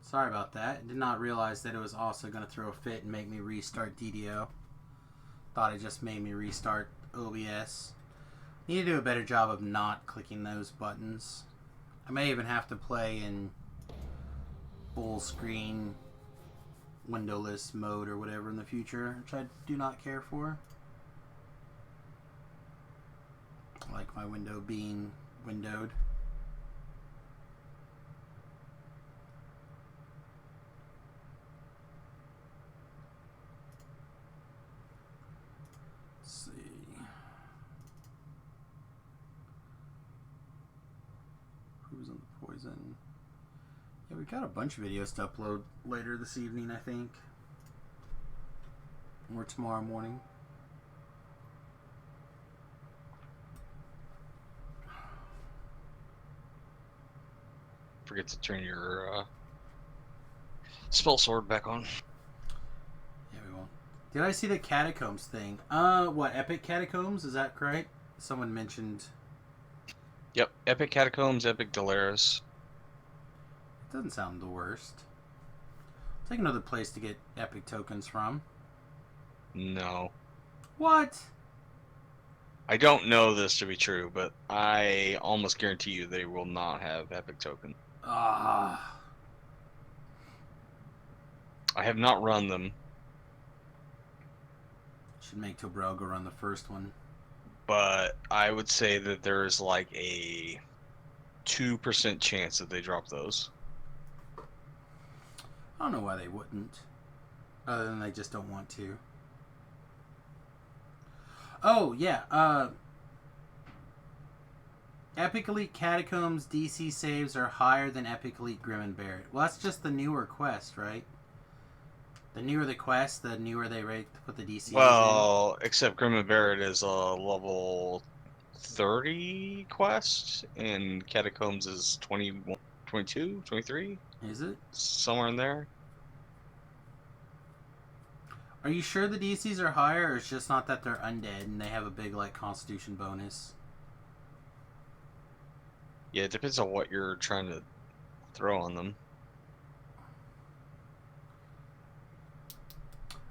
Sorry about that. I did not realize that it was also going to throw a fit and make me restart DDO. Thought it just made me restart OBS. Need to do a better job of not clicking those buttons. I may even have to play in full screen windowless mode or whatever in the future, which I do not care for. I like my window being windowed. Let's see. Who's on the poison? Yeah, we got a bunch of videos to upload later this evening, I think. Or tomorrow morning. Forget to turn your spell sword back on. Yeah, we won't. Did I see the Catacombs thing? What, Epic Catacombs? Is that correct? Someone mentioned... Yep, Epic Catacombs, Epic Dolaris. Doesn't sound the worst. Take another place to get Epic tokens from. No. What? I don't know this to be true, but I almost guarantee you they will not have Epic token. Ah. I have not run them. Should make Tobrel go run the first one. But I would say that there is like a 2% chance that they drop those. I don't know why they wouldn't. Other than they just don't want to. Oh, yeah. Epic Elite Catacombs DC saves are higher than Epic Elite Grim and Barret. Well, that's just the newer quest, right? The newer the quest, the newer they rate to put the DC Well, except Grim and Barret is a level 30 quest, and Catacombs is 21, 22, 23? Is it? Somewhere in there. Are you sure the DCs are higher, or it's just not that they're undead and they have a big, like, constitution bonus? Yeah, it depends on what you're trying to throw on them.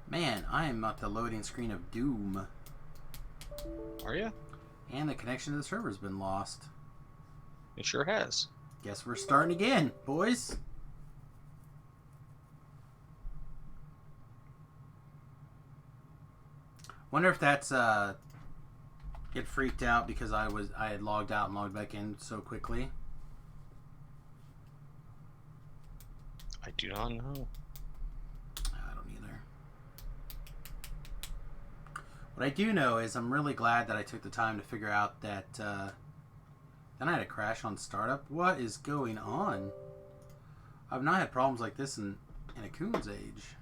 Man, I am at the loading screen of Doom. Are you? And the connection to the server's been lost. It sure has. Guess we're starting again, boys. Wonder if that's get freaked out because I had logged out and logged back in so quickly. I do not know. I don't either. What I do know is I'm really glad that I took the time to figure out that then I had a crash on startup. What is going on? I've not had problems like this in a Coon's age.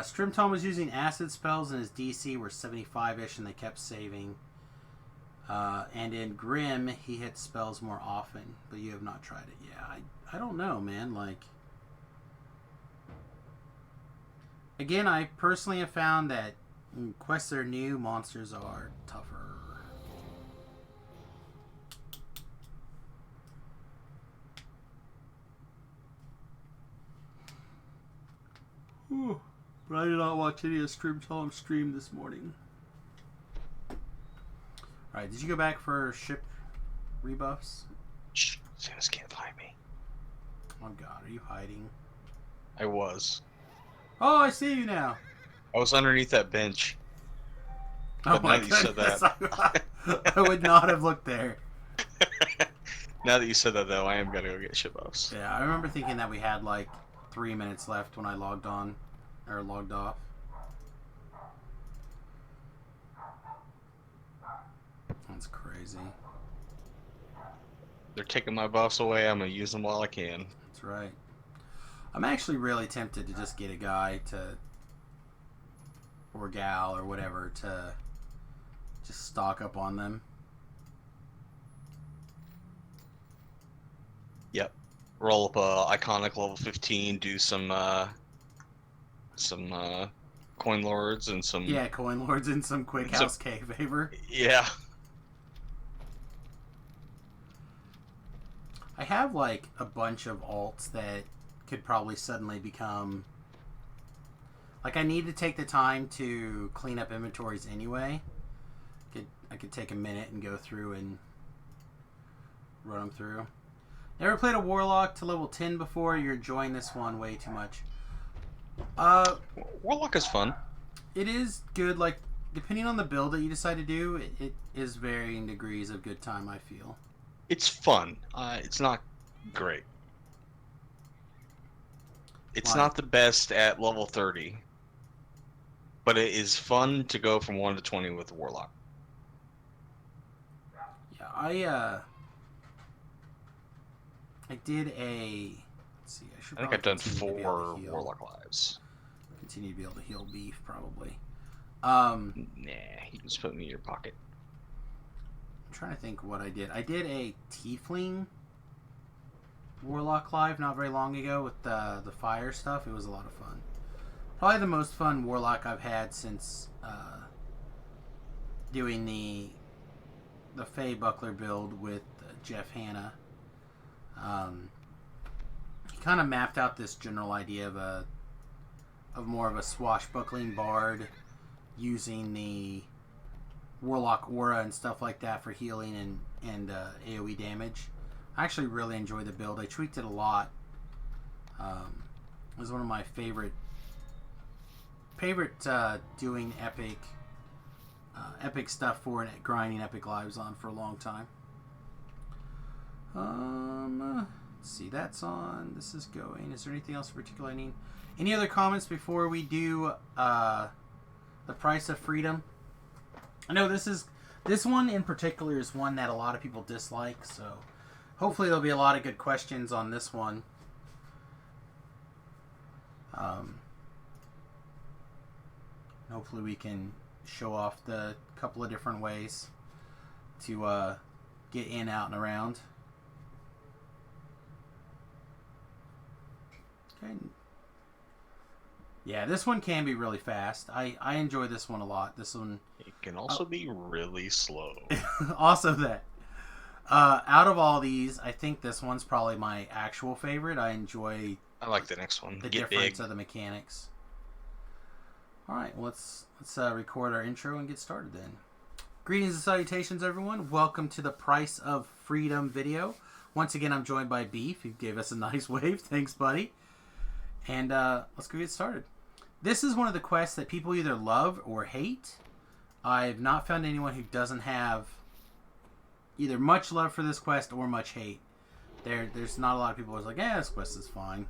Strimtom was using acid spells and his DC were 75-ish and they kept saving. And in Grim, he hits spells more often, but you have not tried it. Yeah, I don't know, man. Like, again, I personally have found that when quests are new, monsters are tougher. Whew. But I did not watch any of Strimtom's stream this morning. Alright, did you go back for ship rebuffs? Shh, Samius can't find me. Oh god, are you hiding? I was. Oh, I see you now! I was underneath that bench. Oh But my now that you said goodness, that, I would not have looked there. now that you said that though, I am gonna go get ship buffs. Yeah, I remember thinking that we had like 3 minutes left when I logged on, or logged off. That's crazy. They're taking my buffs away. I'm gonna use them while I can. That's right. I'm actually really tempted to just get a guy to, or gal or whatever, to just stock up on them. Yep. Roll up a iconic level 15. Do some coin lords and some. Yeah, coin lords and some quick And some house K favor. yeah. I have like a bunch of alts that could probably suddenly become. Like, I need to take the time to clean up inventories anyway. I could take a minute and go through and run them through. Never played a Warlock to level 10 before? You're enjoying this one way too much. Warlock is fun. It is good. Like, depending on the build that you decide to do, it is varying degrees of good time, I feel. It's fun. It's not great. It's not the best at level 30. But it is fun to go from 1 to 20 with the Warlock. Yeah, I did a... Let's see, I think I've done 4 Warlock lives. Continue to be able to heal Beef, probably. Nah, you can just put me in your pocket. I'm trying to think what I did. I did a Tiefling Warlock live not very long ago with the fire stuff. It was a lot of fun. Probably the most fun Warlock I've had since doing the Faye Buckler build with Jeff Hanna. He kind of mapped out this general idea of more of a swashbuckling bard using the Warlock aura and stuff like that for healing and AoE damage. I actually really enjoyed the build. I tweaked it a lot. It was one of my favorite doing epic stuff for and grinding epic lives on for a long time. Let's see, that's on. This is going. Is there anything else in particular I need? Any other comments before we do the price of freedom? I know this one in particular is one that a lot of people dislike, so hopefully there'll be a lot of good questions on this one. Hopefully we can show off the couple of different ways to get in, out, and around. Okay. Yeah, this one can be really fast. I enjoy this one a lot. This one... It can also be really slow. Also that. Out of all these, I think this one's probably my actual favorite. I like the next one. The difference of the mechanics. Alright, well, let's record our intro and get started then. Greetings and salutations, everyone. Welcome to the Price of Freedom video. Once again, I'm joined by Beef, who gave us a nice wave. Thanks, buddy. And let's go get started. This is one of the quests that people either love or hate. I've not found anyone who doesn't have either much love for this quest or much hate. There's not a lot of people who's like, this quest is fine.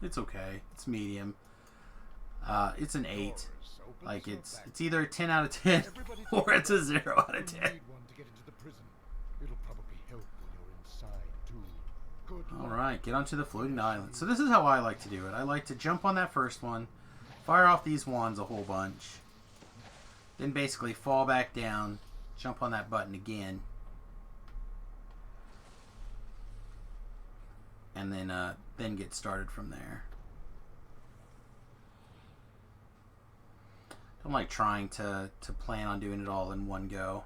It's okay. It's medium. It's an 8. Like, it's either a 10 out of 10 or it's a 0 out of 10. Alright, get onto the floating island. So this is how I like to do it. I like to jump on that first one, fire off these wands a whole bunch, then basically fall back down, jump on that button again, and then get started from there. I'm like trying to plan on doing it all in one go.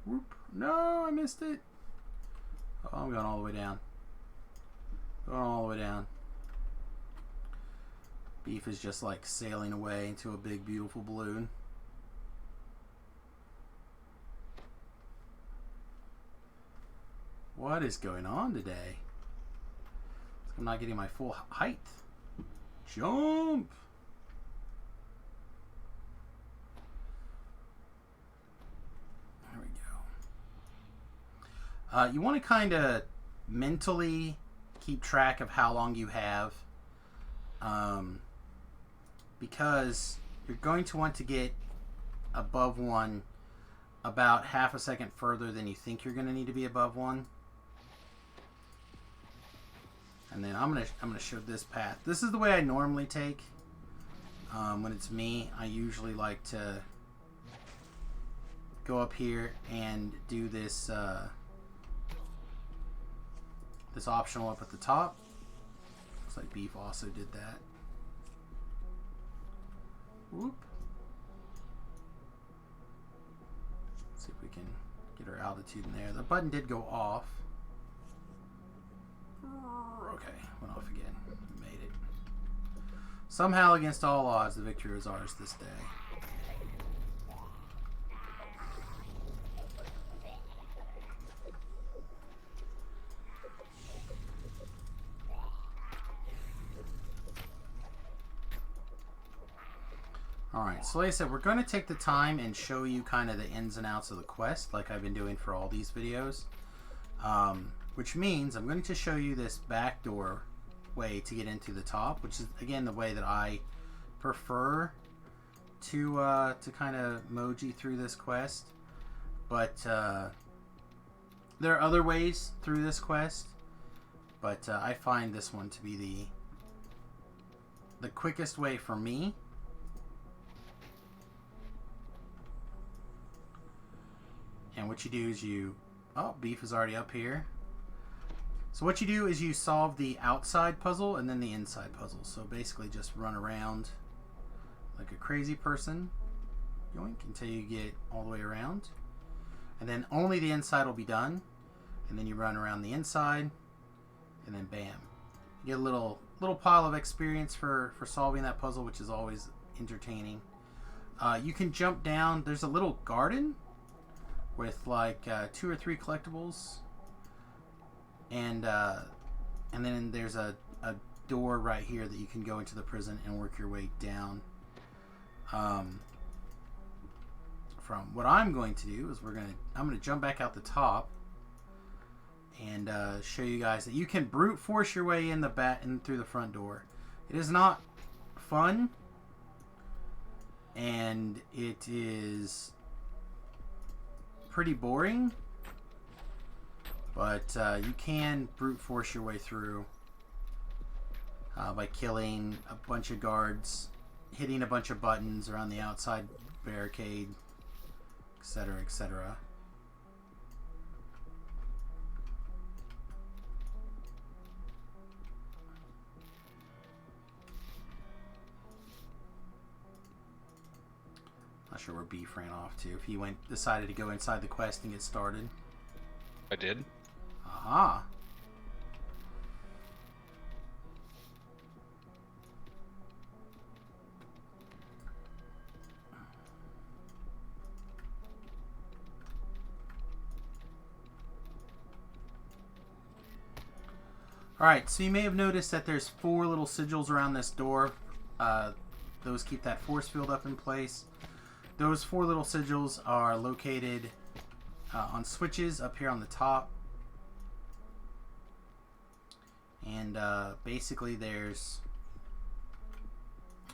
Whoop. No, I missed it. Oh, I'm going all the way down. Going all the way down. Beef is just like sailing away into a big, beautiful balloon. What is going on today? I'm not getting my full height. Jump! There we go. You want to kind of mentally keep track of how long you have. Because you're going to want to get above one about half a second further than you think you're going to need to be above one. And then I'm gonna show this path. This is the way I normally take. When it's me, I usually like to go up here and do this this optional up at the top. Looks like Beef also did that. Whoop. Let's see if we can get our altitude in there. The button did go off. Okay, went off again. We made it. Somehow, against all odds, the victory was ours this day. Alright, so like I said, we're going to take the time and show you kind of the ins and outs of the quest, like I've been doing for all these videos. Which means I'm going to show you this backdoor way to get into the top, which is, again, the way that I prefer to kind of moji through this quest. But there are other ways through this quest, but I find this one to be the quickest way for me. And what you do is you... Oh, Beef is already up here. So what you do is you solve the outside puzzle and then the inside puzzle. So basically just run around like a crazy person. Yoink, until you get all the way around. And then only the inside will be done. And then you run around the inside. And then bam. You get a little pile of experience for solving that puzzle, which is always entertaining. You can jump down. There's a little garden with like 2 or 3 collectibles, and then there's a door right here that you can go into the prison and work your way down. From what I'm going to do is I'm gonna jump back out the top and show you guys that you can brute force your way in through the front door. It is not fun, and it is pretty boring, but you can brute force your way through by killing a bunch of guards, hitting a bunch of buttons around the outside barricade, etc., etc. Not sure where Beef ran off to. If he decided to go inside the quest and get started. I did. Aha. Alright, so you may have noticed that there's 4 little sigils around this door. Those keep that force field up in place. Those 4 little sigils are located on switches up here on the top. And basically there's...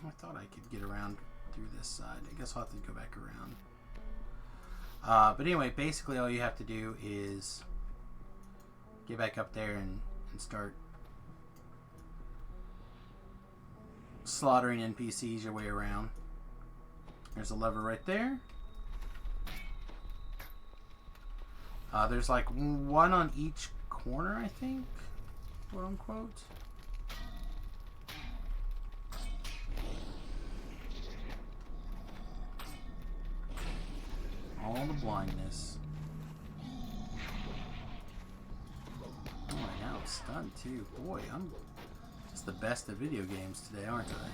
I thought I could get around through this side. I guess I'll have to go back around. But anyway, basically all you have to do is get back up there and start slaughtering NPCs your way around. There's a lever right there. There's like 1 on each corner, I think, quote unquote. All the blindness. Oh, now it's stunned too. Boy, I'm just the best at video games today, aren't I?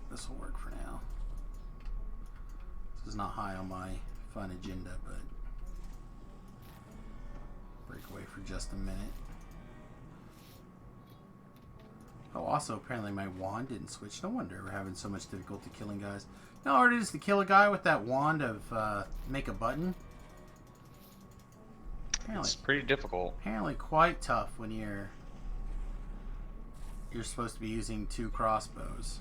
This will work for now. This is not high on my fun agenda, but break away for just a minute. Oh, also, apparently my wand didn't switch. No wonder we're having so much difficulty killing guys. You know how hard it is to kill a guy with that wand of make a button? Apparently, it's pretty difficult. Apparently quite tough when you're supposed to be using 2 crossbows.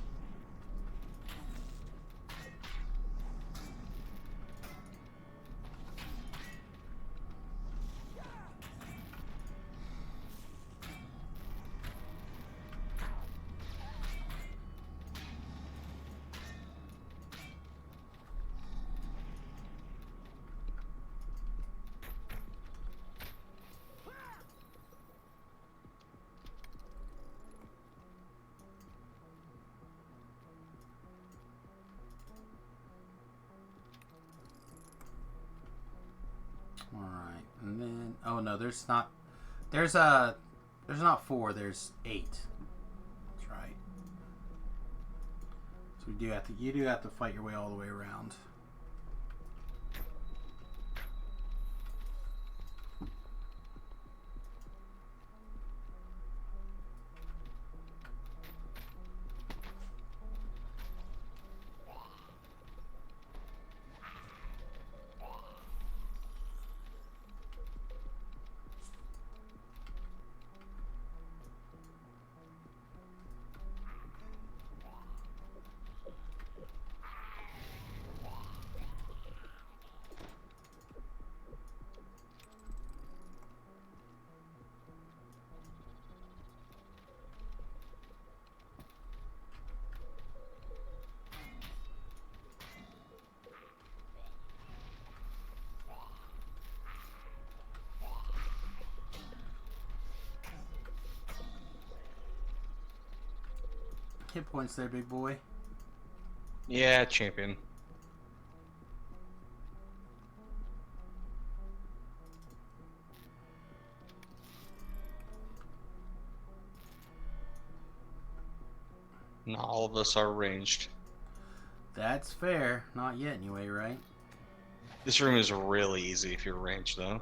And then, oh no, there's not. There's not 4. There's 8. That's right. So you do have to fight your way all the way around. Hit points there, big boy. Yeah, champion. Not all of us are ranged. That's fair. Not yet, anyway, right? This room is really easy if you're ranged, though.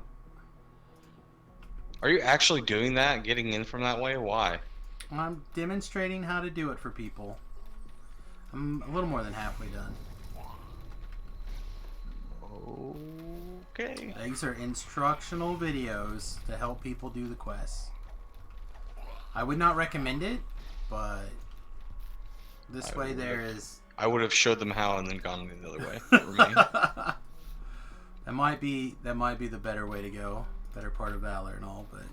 Are you actually doing that? Getting in from that way? Why? I'm demonstrating how to do it for people. I'm a little more than halfway done. Okay. These are instructional videos to help people do the quests. I would not recommend it, but this way there is... I would have showed them how and then gone the other way. For me. That might be the better way to go. Better part of Valor and all, but it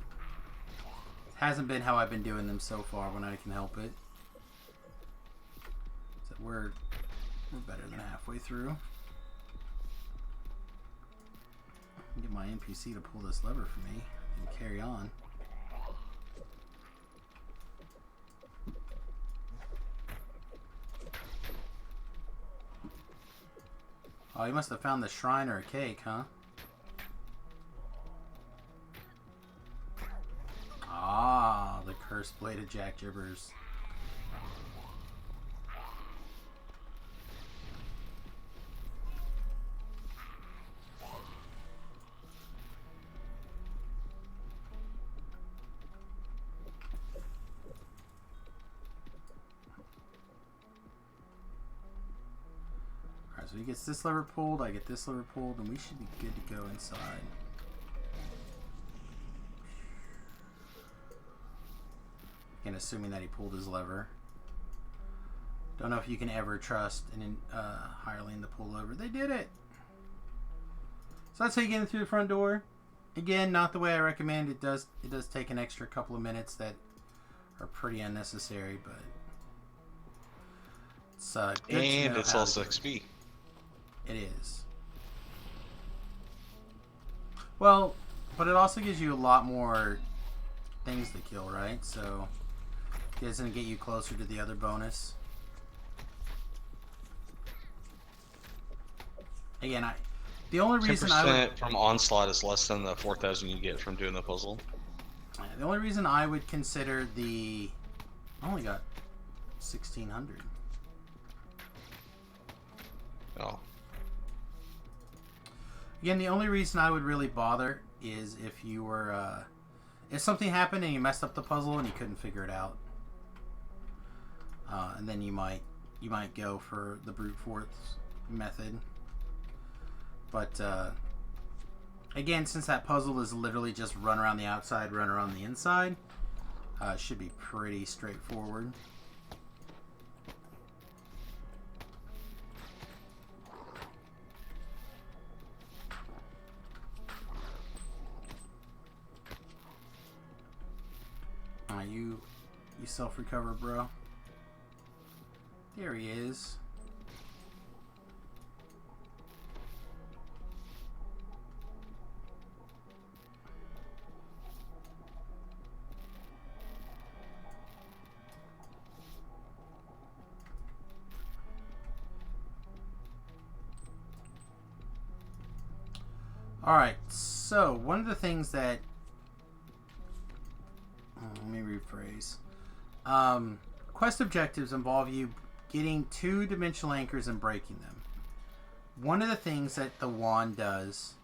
hasn't been how I've been doing them so far when I can help it. So we're better than halfway through. Get my NPC to pull this lever for me and carry on. Oh, you must have found the shrine or a cake, huh? Ah, the cursed blade of Jack Jibbers. So he gets this lever pulled, I get this lever pulled, and we should be good to go inside. Again, assuming that he pulled his lever. Don't know if you can ever trust an hireling to pull lever. They did it! So that's how you get in through the front door. Again, not the way I recommend. It does take an extra couple of minutes that are pretty unnecessary, but it's good and to know it's how also to XP. It is. Well, but it also gives you a lot more things to kill, right? So it doesn't get you closer to the other bonus. Again, the only reason I 10% from Onslaught is less than the 4,000 you get from doing the puzzle. The only reason I would consider I only got 1,600. Oh. Again, the only reason I would really bother is if you were, if something happened and you messed up the puzzle and you couldn't figure it out, and then you might go for the brute force method. But again, since that puzzle is literally just run around the outside, run around the inside, it should be pretty straightforward. You self-recover, bro. There he is. Alright, So, one of the things that... let me rephrase. Quest objectives involve you getting 2-dimensional anchors and breaking them. One of the things that the wand does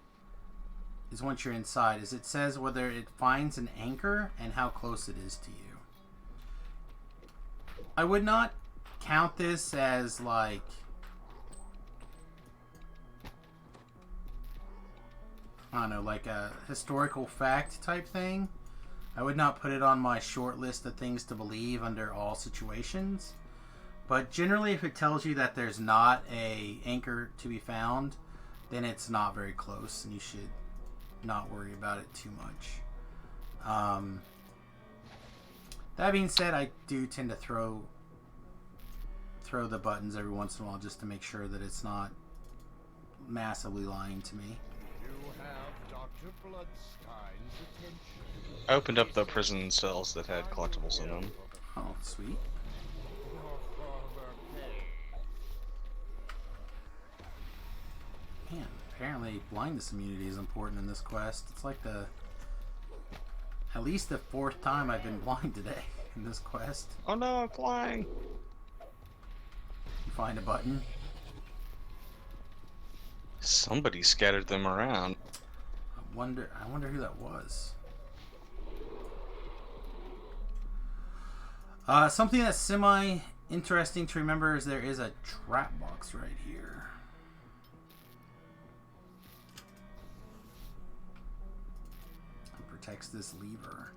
is once you're inside is it says whether it finds an anchor and how close it is to you. I would not count this as like I don't know, like a historical fact type thing. I would not put it on my short list of things to believe under all situations. But generally, if it tells you that there's not a anchor to be found, then it's not very close, and you should not worry about it too much. That being said, I do tend to throw the buttons every once in a while just to make sure that it's not massively lying to me. You have Dr. Bloodstein's attention. I opened up the prison cells that had collectibles in them. Oh, sweet. Your father pays. Man, apparently blindness immunity is important in this quest. It's like at least the 4th time I've been blind today in this quest. Oh no, I'm flying! You find a button. Somebody scattered them around. I wonder who that was. Something that's semi-interesting to remember is there is a trap box right here. It protects this lever.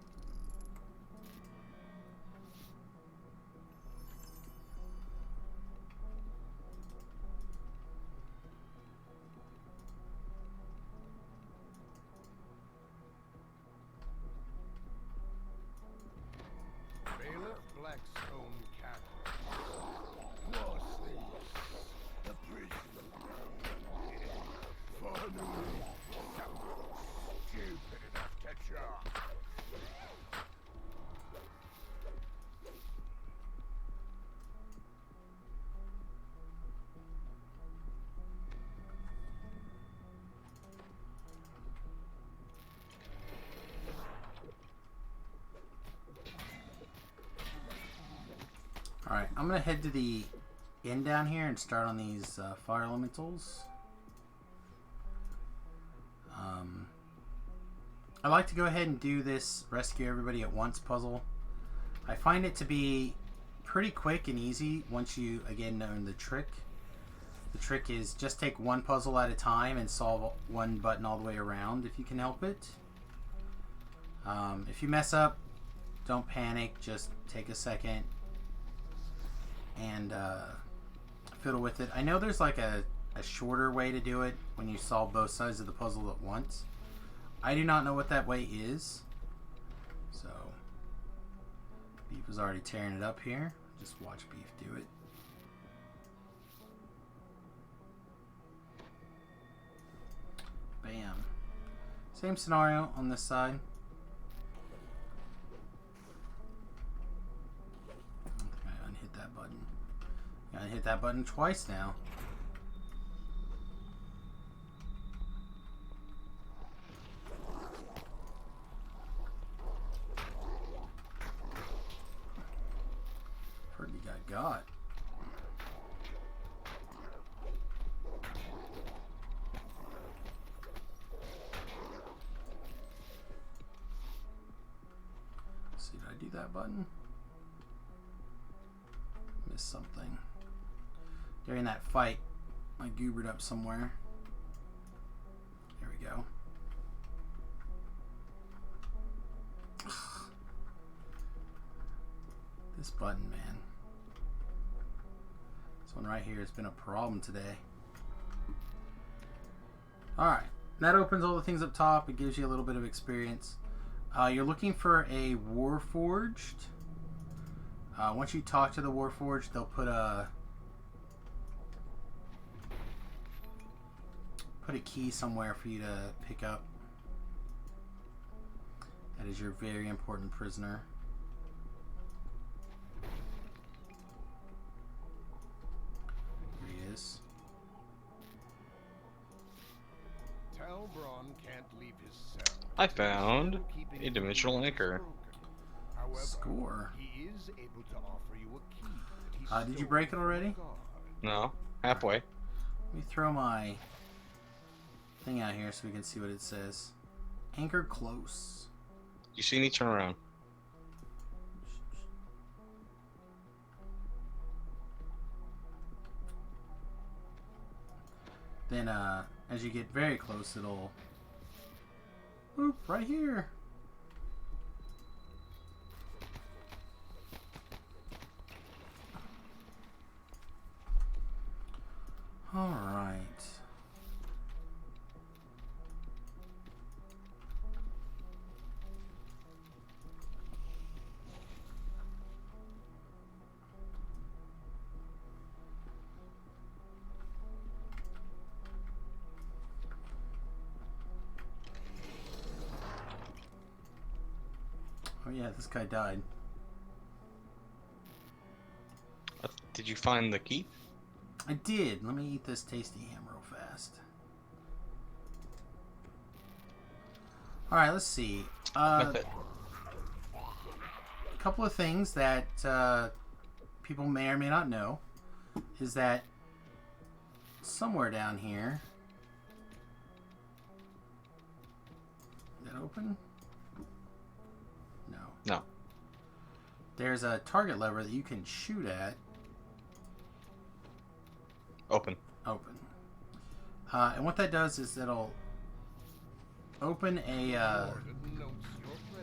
Blackstone Castle. Was this the prison? Finally, stupid enough to try. Alright, I'm going to head to the inn down here and start on these fire elementals. I like to go ahead and do this rescue everybody at once puzzle. I find it to be pretty quick and easy once you, again, learn the trick. The trick is just take one puzzle at a time and solve one button all the way around if you can help it. If you mess up, don't panic, just take a second and fiddle with it. I know there's like a shorter way to do it when you solve both sides of the puzzle at once. I do not know what that way is. So, Beef is already tearing it up here. Just watch Beef do it. Bam. Same scenario on this side. I unhit that button. Gotta hit that button twice now. Pretty got. See, did I do that button? Missed something. During that fight, I goobered up somewhere. There we go. This button, man. This one right here has been a problem today. Alright, that opens all the things up top. It gives you a little bit of experience. You're looking for a Warforged. Once you talk to the Warforged, they'll put a key somewhere for you to pick up. That is your very important prisoner. Tell Elbron can't leave his cell. I found Keeping a dimensional the anchor. broken. However, Score. he is able to offer you a key that he Did you stole break it from a already? guard. No, halfway. Let me throw my thing out here so we can see what it says. Anchor close. You see me turn around. Then, as you get very close, it'll... Oop, right here. Alright. Oh yeah, this guy died. Did you find the key? I did. Let me eat this tasty ham real fast. Alright, let's see. A couple of things that people may or may not know is that somewhere down here... Is that open? No. No. There's a target lever that you can shoot at. Open. Open. And what that does is it'll open a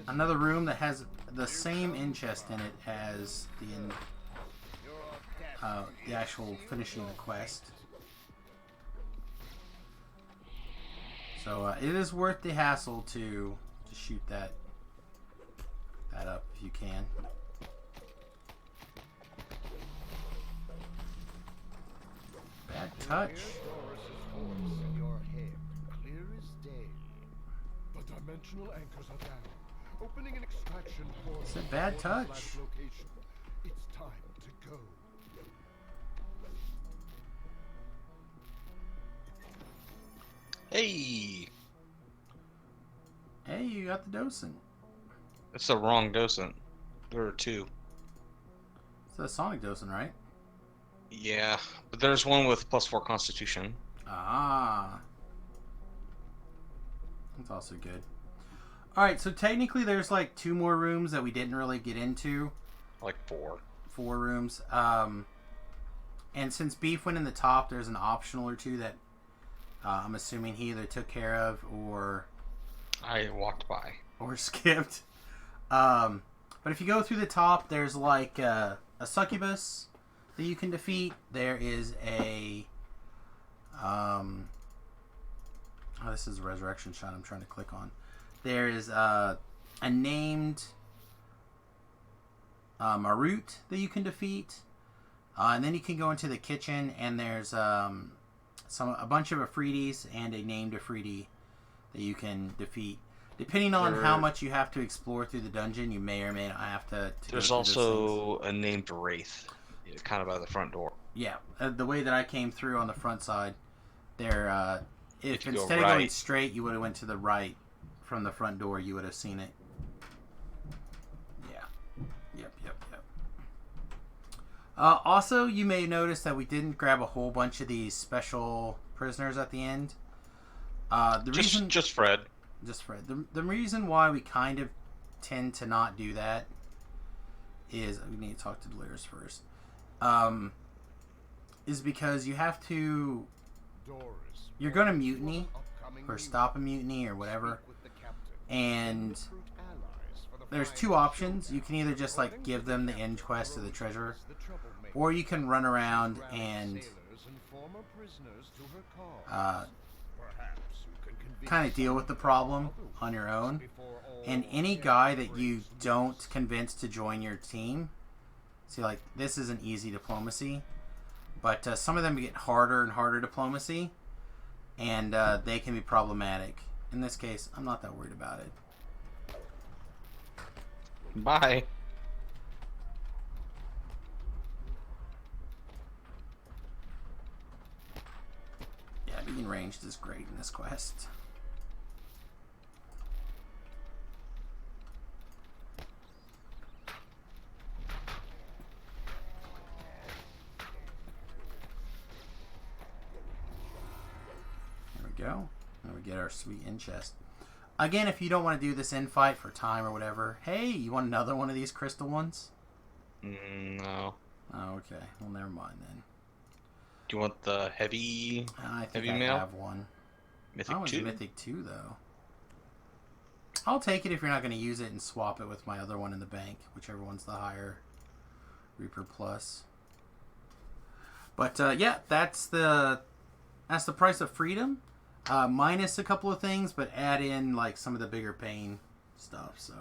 another room that has the same end chest in it as the actual finishing the quest. So it is worth the hassle to shoot that up if you can. Bad touch. The dimensional anchors are down. Opening an extraction portal. It's a bad touch. Location. It's time to go. Hey! Hey, you got the docent. That's the wrong docent. There are two. It's the Sonic docent, right? Yeah, but there's one with +4 Constitution. Ah. That's also good. Alright, so technically there's like 2 more rooms that we didn't really get into. Like 4. 4 rooms. And since Beef went in the top, there's an optional or 2 that I'm assuming he either took care of or I walked by. or skipped. But if you go through the top, there's like a succubus that you can defeat. There is a this is a resurrection shot I'm trying to click on. There is a named Marut that you can defeat, and then you can go into the kitchen and there's a bunch of Afrides and a named Afridi that you can defeat. Depending on how much you have to explore through the dungeon, you may or may not have to There's go through those also a named Wraith, kind of by the front door. Yeah, the way that I came through on the front side, there, if you go instead of going right. straight, you would have went to the right from the front door, you would have seen it. Yeah. Yep. Also, you may notice that we didn't grab a whole bunch of these special prisoners at the end. Just Fred. Just Fred. The reason why we kind of tend to not do that is we need to talk to Delirious first. Is because you have to. You're going to mutiny or stop a mutiny or whatever, and there's 2 options. You can either just like give them the end quest to the treasurer, or you can run around and kind of deal with the problem on your own. And any guy that you don't convince to join your team, see, like, this is an easy diplomacy, but some of them get harder and harder diplomacy, and they can be problematic. In this case, I'm not that worried about it. Bye. Yeah, being ranged is great in this quest. we go. And we get our sweet in chest. Again, if you don't want to do this in fight for time or whatever, hey, you want another one of these crystal ones? No. Oh, okay. Well, never mind then. Do you want the heavy? I think heavy I mail? have one. Mythic Oh, it's 2? Mythic 2, though. I'll take it if you're not going to use it and swap it with my other one in the bank, whichever one's the higher Reaper Plus. But, yeah, that's the price of freedom. Minus a couple of things, but add in, like, some of the bigger pain stuff. So,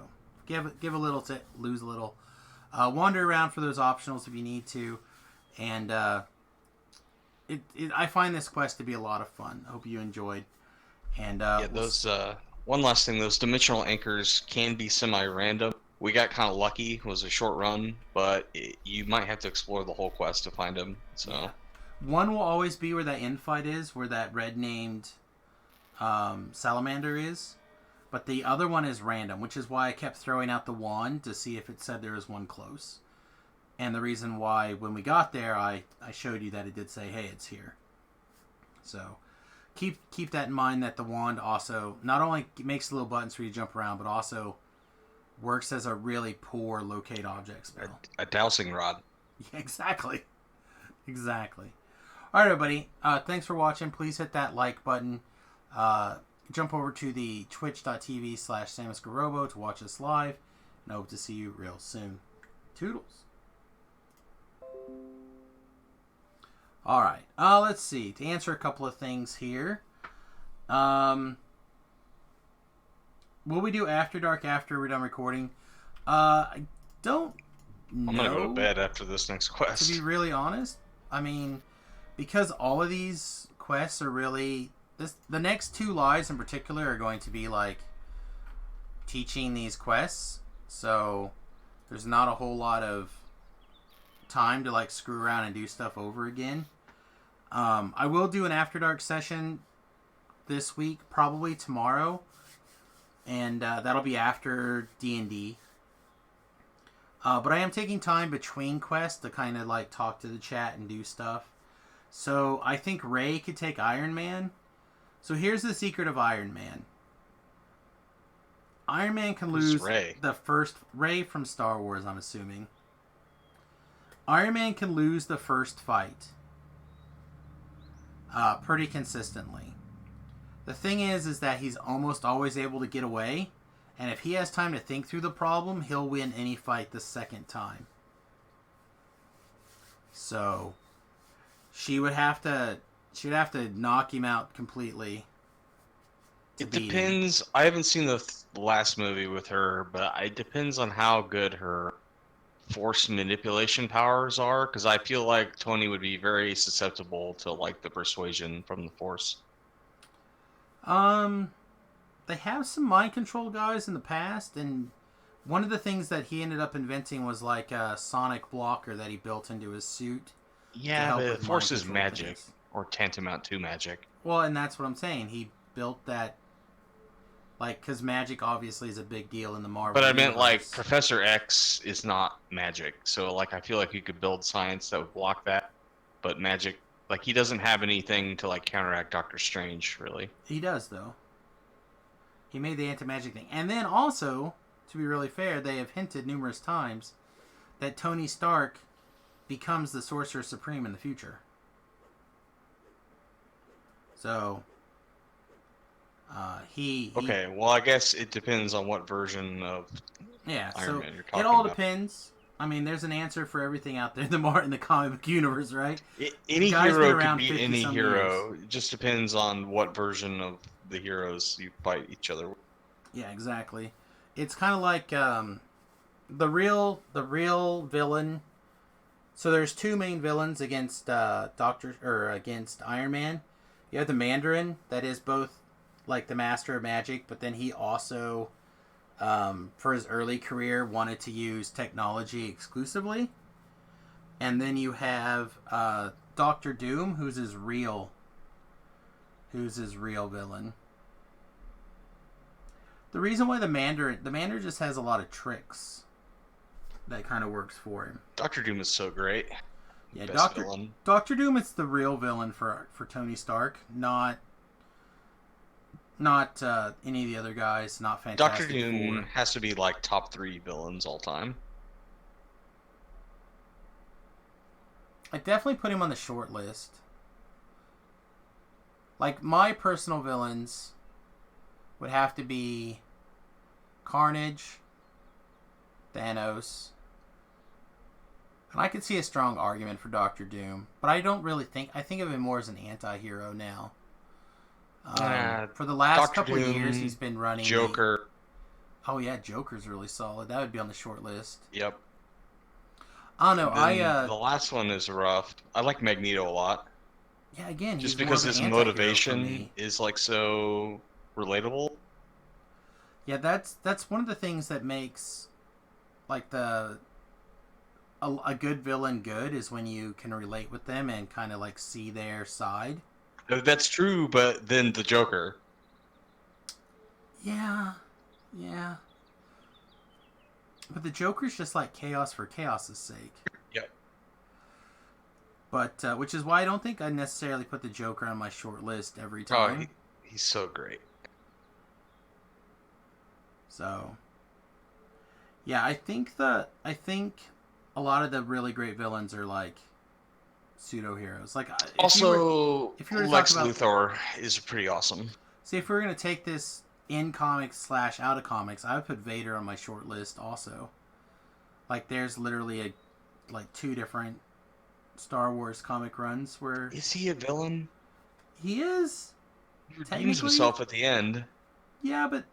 give a little to lose a little. Wander around for those optionals if you need to. And, I find this quest to be a lot of fun. I hope you enjoyed. And yeah, those one last thing, those dimensional anchors can be semi-random. We got kind of lucky. It was a short run, but you might have to explore the whole quest to find them. So yeah. One will always be where that infight is, where that red named salamander is, but the other one is random, which is why I kept throwing out the wand to see if it said there was one close. And the reason why, when we got there, I showed you that it did say, hey, it's here. So, keep that in mind, that the wand also not only makes little buttons for you to jump around, but also works as a really poor locate object spell. a dowsing rod. Yeah, exactly. Exactly. All right, everybody. Thanks for watching. Please hit that like button. Jump over to the twitch.tv/SamusGarobo to watch us live. And I hope to see you real soon. Toodles. Alright, let's see. To answer a couple of things here. Will we do After Dark after we're done recording? I don't know. I'm going to go to bed after this next quest. To be really honest, I mean, because all of these quests are really... the next 2 lives in particular are going to be, like, teaching these quests. So, there's not a whole lot of time to, like, screw around and do stuff over again. I will do an After Dark session this week, probably tomorrow, and that'll be after D&D. But I am taking time between quests to kind of like talk to the chat and do stuff. So I think Ray could take Iron Man. So here's the secret of Iron Man. Iron Man can lose the first... Ray from Star Wars, I'm assuming. Iron Man can lose the first fight. Pretty consistently. The thing is that he's almost always able to get away, and if he has time to think through the problem, he'll win any fight the second time. So, she would have to knock him out completely. It depends. I haven't seen the last movie with her, but it depends on how good her force manipulation powers are, because I feel like Tony would be very susceptible to like the persuasion from the force. They have some mind control guys in the past, and one of the things that he ended up inventing was like a sonic blocker that he built into his suit. Yeah, but force is magic, or tantamount to magic. Well, and that's what I'm saying. He built that, like, because magic obviously is a big deal in the Marvel But I meant, universe. like, Professor X is not magic, so, like, I feel like you could build science that would block that, but magic, like, he doesn't have anything to, like, counteract Doctor Strange, really. He does, though. He made the anti-magic thing. And then also, to be really fair, they have hinted numerous times that Tony Stark becomes the Sorcerer Supreme in the future. So, Okay, well, I guess it depends on what version of Iron Man you're talking about. It all depends. I mean, there's an answer for everything out there in the comic book universe, right? Any hero can beat any hero. It just depends on what version of the heroes you fight each other with. Yeah, exactly. It's kind of like the real villain. So there's 2 main villains against against Iron Man. You have the Mandarin, that is both like the master of magic, but then he also, for his early career, wanted to use technology exclusively. And then you have Doctor Doom, who's his real villain. The reason why the Mandarin just has a lot of tricks that kind of works for him. Doctor Doom is so great. Yeah, Doctor Doom is the real villain for Tony Stark, not Not any of the other guys. Not Doctor Fantastic Doom Four. has to be like top 3 villains all time. I definitely put him on the short list. Like, my personal villains would have to be Carnage, Thanos, and I could see a strong argument for Doctor Doom, but I don't really think... I think of him more as an anti-hero now. For the last Doctor couple of Doom, years, he's been running... Joker. Oh, yeah, Joker's really solid. That would be on the short list. Yep. I don't know, The last one is rough. I like Magneto a lot. Yeah, again, Just he's because more of his an anti-hero for motivation me. is like so relatable. Yeah, that's one of the things that makes like a good villain good is when you can relate with them and kind of like see their side. That's true, but then the Joker. Yeah. But the Joker's just like chaos for chaos's sake. Yep. But which is why I don't think I necessarily put the Joker on my short list every Oh, time. he's so great. So, yeah, I think a lot of the really great villains are like pseudo heroes. Like If you were to Lex talk about, Luthor is pretty awesome. see, if we were gonna take this in comics / out of comics, I would put Vader on my short list also. Like, there's literally like 2 different Star Wars comic runs where Is he a villain? he is. He redeems himself at the end. Yeah, but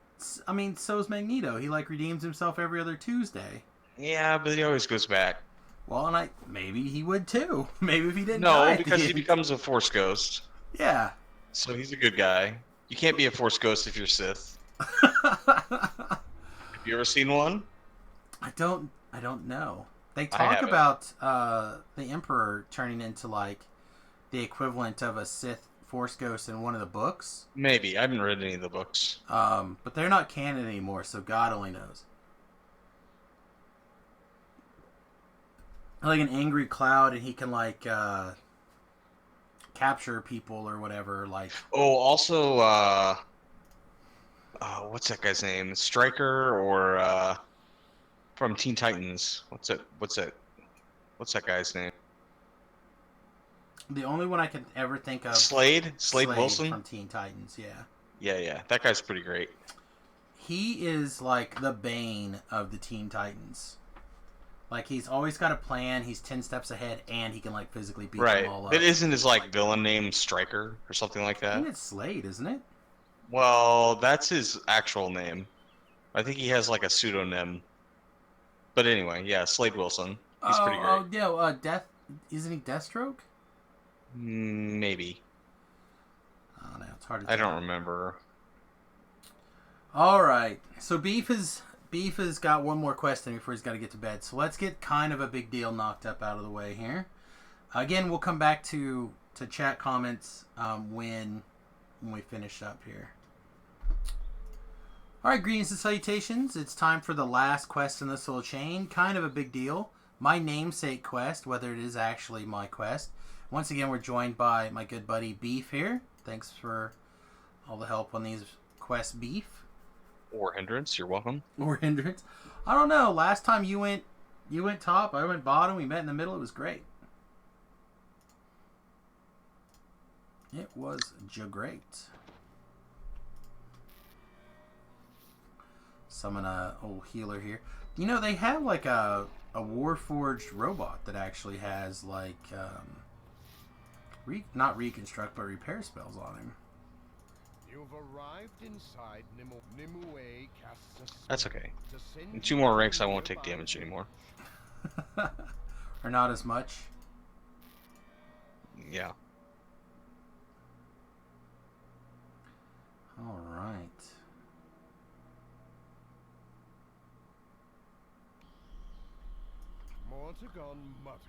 I mean, so's Magneto. He like redeems himself every other Tuesday. Yeah, but he always goes back. Well, and maybe he would too. Maybe if he didn't die. No, because he becomes a Force ghost. Yeah. So he's a good guy. You can't be a Force ghost if you're Sith. Have you ever seen one? I don't know. They I talk haven't. about the Emperor turning into like the equivalent of a Sith Force ghost in one of the books. Maybe. I haven't read any of the books. But they're not canon anymore, so God only knows. Like an angry cloud, and he can like capture people or whatever. Like, Oh, also, what's that guy's name? Stryker or from Teen Titans? What's that guy's name? the only one I can ever think of. Slade Wilson from Teen Titans. Yeah. Yeah. That guy's pretty great. He is like the bane of the Teen Titans. Like, he's always got a plan. He's 10 steps ahead, and he can like physically beat them all up. It isn't his like villain name Stryker or something like I that. think it's Slade, isn't it? Well, that's his actual name. I think he has like a pseudonym. But anyway, yeah, Slade Wilson. He's pretty great. Oh, yeah. Death. Isn't he Deathstroke? Maybe. I don't know. It's hard to tell. I don't remember. All right. So Beef has got one more question before he's got to get to bed. So let's get kind of a big deal knocked up out of the way here. Again, we'll come back to chat comments when we finish up here. All right, greetings and salutations. It's time for the last quest in this little chain. Kind of a big deal. My namesake quest, whether it is actually my quest. Once again, we're joined by my good buddy Beef here. Thanks for all the help on these quests, Beef. Or hindrance, you're welcome. Or hindrance. I don't know. Last time you went top, I went bottom. We met in the middle. It was great. It was great. Summon a old healer here. You know, they have like a Warforged robot that actually has like not reconstruct but repair spells on him. You've arrived inside Nimue casts a That's okay. to send In 2 more ranks, I won't take damage anymore. Or not as much. Yeah. All right. Mortagon mutters.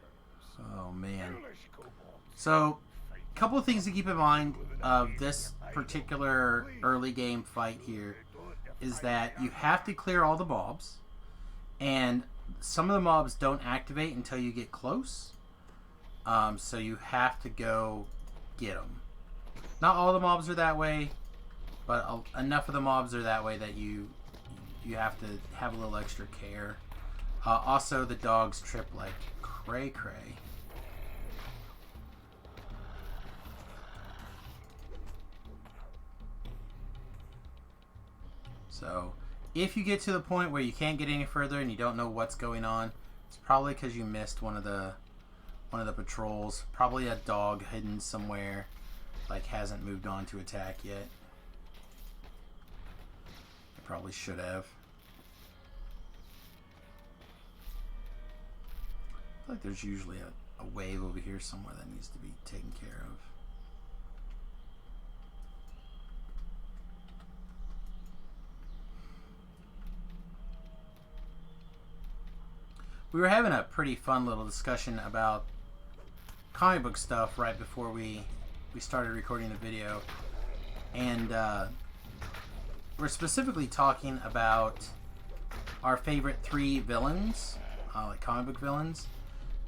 Oh man. Foolish kobolds. So, a couple of things to keep in mind of this particular early game fight here is that you have to clear all the mobs, and some of the mobs don't activate until you get close. So you have to go get them. Not all the mobs are that way. But enough of the mobs are that way that you have to have a little extra care. Also, the dogs trip like cray-cray. So, if you get to the point where you can't get any further and you don't know what's going on, it's probably because you missed one of the patrols. Probably a dog hidden somewhere, like hasn't moved on to attack yet. I probably should have. I feel like there's usually a wave over here somewhere that needs to be taken care of. We were having a pretty fun little discussion about comic book stuff right before we started recording the video. And we're specifically talking about our favorite 3 villains, like comic book villains.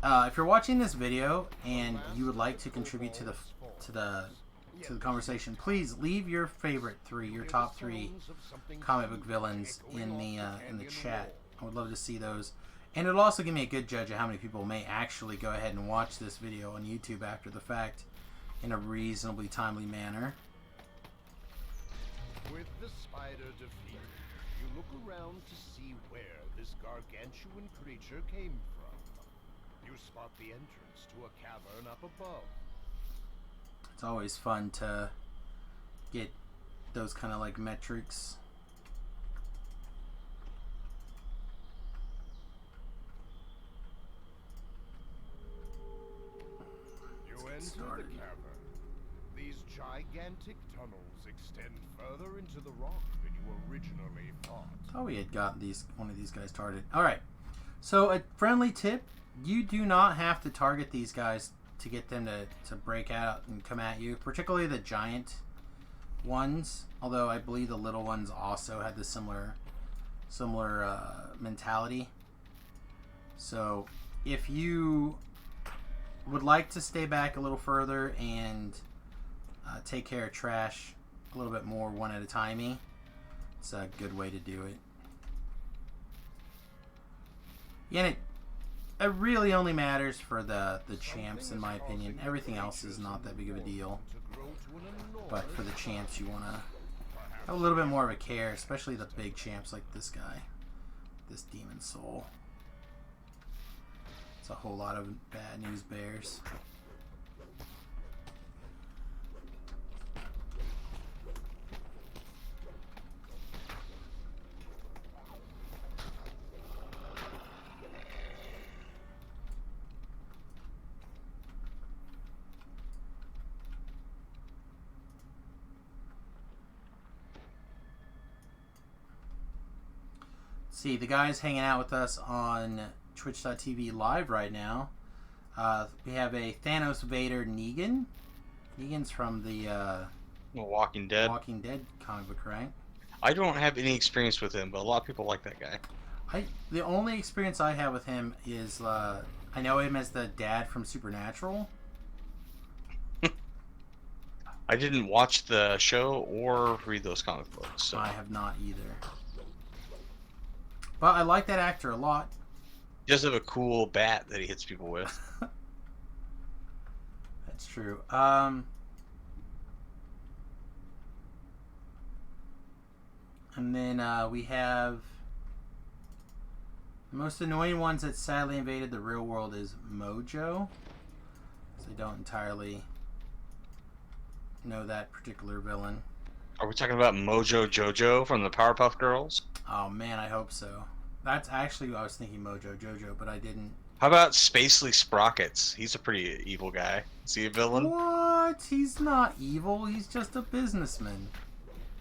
If you're watching this video and you would like to contribute to the conversation, please leave your favorite 3, your top 3 comic book villains in the chat. I would love to see those. And it'll also give me a good judge of how many people may actually go ahead and watch this video on YouTube after the fact in a reasonably timely manner. With the spider defeated, you look around to see where this gargantuan creature came from. You spot the entrance to a cavern up above. It's always fun to get those kind of like metrics. Enter the cavern. These gigantic tunnels extend further into the rock than you originally thought. Oh, we had got one of these guys targeted. Alright, so a friendly tip, you do not have to target these guys to get them to break out and come at you, particularly the giant ones, although I believe the little ones also had the similar mentality. So if you would like to stay back a little further and take care of trash a little bit more one at a timey, it's a good way to do it. Yeah, and it really only matters for the champs, in my opinion. Everything else is not that big of a deal. But for the champs, you want to have a little bit more of a care, especially the big champs like this guy, this Demon Soul. It's a whole lot of bad news bears. See, the guy's hanging out with us on Twitch.tv live right now. We have a Thanos Vader Negan. Negan's from the Walking Dead. Walking Dead comic book, right? I don't have any experience with him, but a lot of people like that guy. The only experience I have with him is I know him as the dad from Supernatural. I didn't watch the show or read those comic books. So. I have not either. But I like that actor a lot. He does have a cool bat that he hits people with. That's true. And then we have the most annoying ones that sadly invaded the real world is Mojo. So I don't entirely know that particular villain. Are we talking about Mojo Jojo from the Powerpuff Girls? Oh man, I hope so. That's actually I was thinking Mojo Jojo, but I didn't. How about Spacely Sprockets? He's a pretty evil guy. Is he a villain? What? He's not evil. He's just a businessman.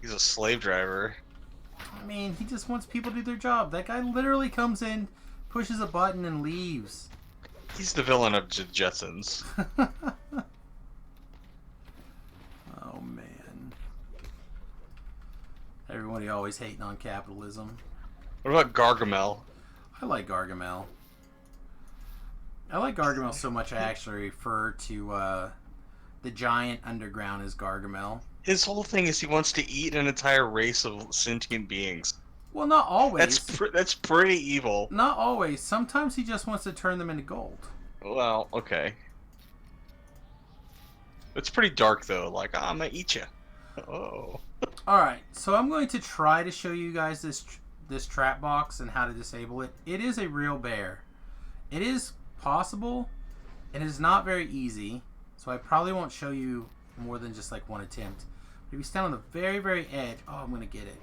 He's a slave driver. I mean, he just wants people to do their job. That guy literally comes in, pushes a button, and leaves. He's the villain of Jetsons. Oh man. Everybody always hating on capitalism. What about Gargamel? I like Gargamel. I like Gargamel so much I actually refer to the giant underground as Gargamel. His whole thing is he wants to eat an entire race of sentient beings. Well, not always. That's pretty evil. Not always. Sometimes he just wants to turn them into gold. Well, okay. It's pretty dark though. Like, I'm gonna eat you. Oh. All right, so I'm going to try to show you guys this trap box and how to disable it. It is a real bear. It is possible. It is not very easy, so I probably won't show you more than just like one attempt. But if you stand on the very, very edge, oh, I'm gonna get it.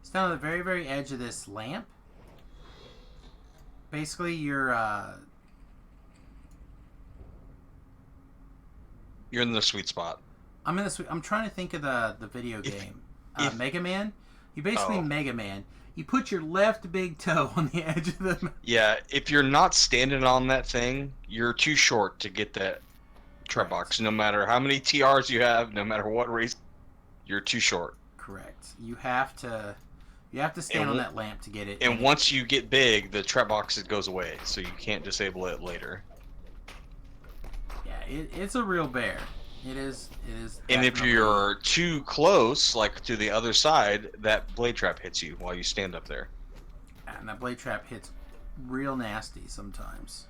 Stand on the very, very edge of this lamp. Basically, you're in the sweet spot. I'm in the sweet. I'm trying to think of the video game, Mega Man. You basically Mega Man. You put your left big toe on the edge of the. Yeah, if you're not standing on that thing, you're too short to get that trap box. No matter how many TRs you have, no matter what race, you're too short. Correct. You have to stand on that lamp to get it. And once you get big, the trap box goes away, so you can't disable it later. Yeah, it's a real bear. It is. And if you're too close, like to the other side, that blade trap hits you while you stand up there. And that blade trap hits real nasty sometimes.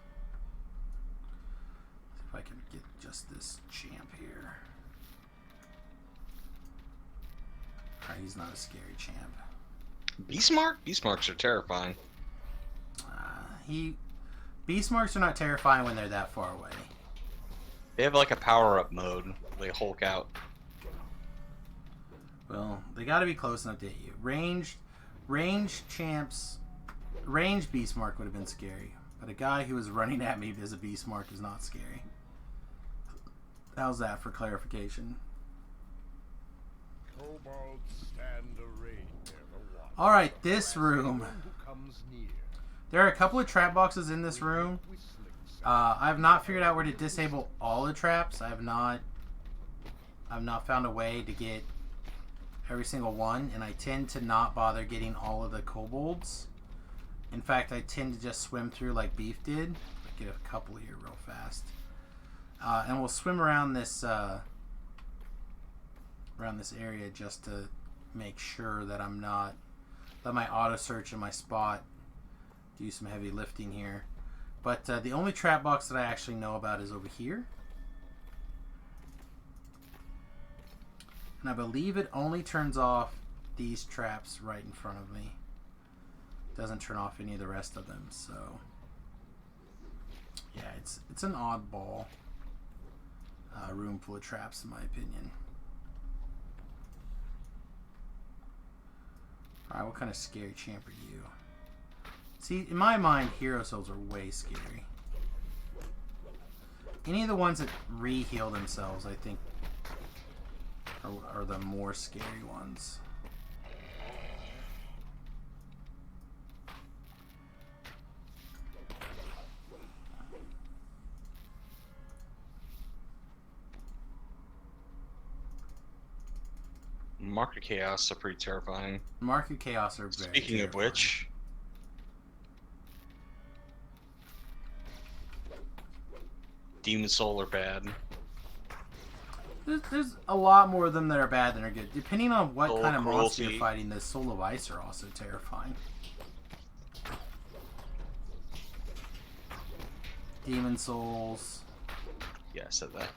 See if I can get just this champ here. Alright, he's not a scary champ. Beastmark? Beastmarks are terrifying. Beastmarks are not terrifying when they're that far away. They have like a power-up mode. They Hulk out. Well, they got to be close enough to hit you. Ranged champs, ranged Beastmark would have been scary, but a guy who was running at me as a Beastmark is not scary. How's that for clarification? All right, this room. There are a couple of trap boxes in this room. I have not figured out where to disable all the traps. I've not found a way to get every single one, and I tend to not bother getting all of the kobolds. In fact, I tend to just swim through like Beef did. Get a couple here real fast, and we'll swim around this area just to make sure that I'm not let my auto search and my spot do some heavy lifting here. But the only trap box that I actually know about is over here. And I believe it only turns off these traps right in front of me. Doesn't turn off any of the rest of them, so yeah, it's an oddball room full of traps in my opinion. Alright, what kind of scary champ are you? See, in my mind, hero souls are way scary. Any of the ones that re-heal themselves, I think, are the more scary ones. Mark of Chaos are pretty terrifying. Mark of Chaos are very Speaking of which, Demon Soul are bad. There's a lot more of them that are bad than are good. Depending on what Soul kind of monster cruelty. you're fighting, the Soul of Ice are also terrifying. Demon Souls. Yeah, I said that.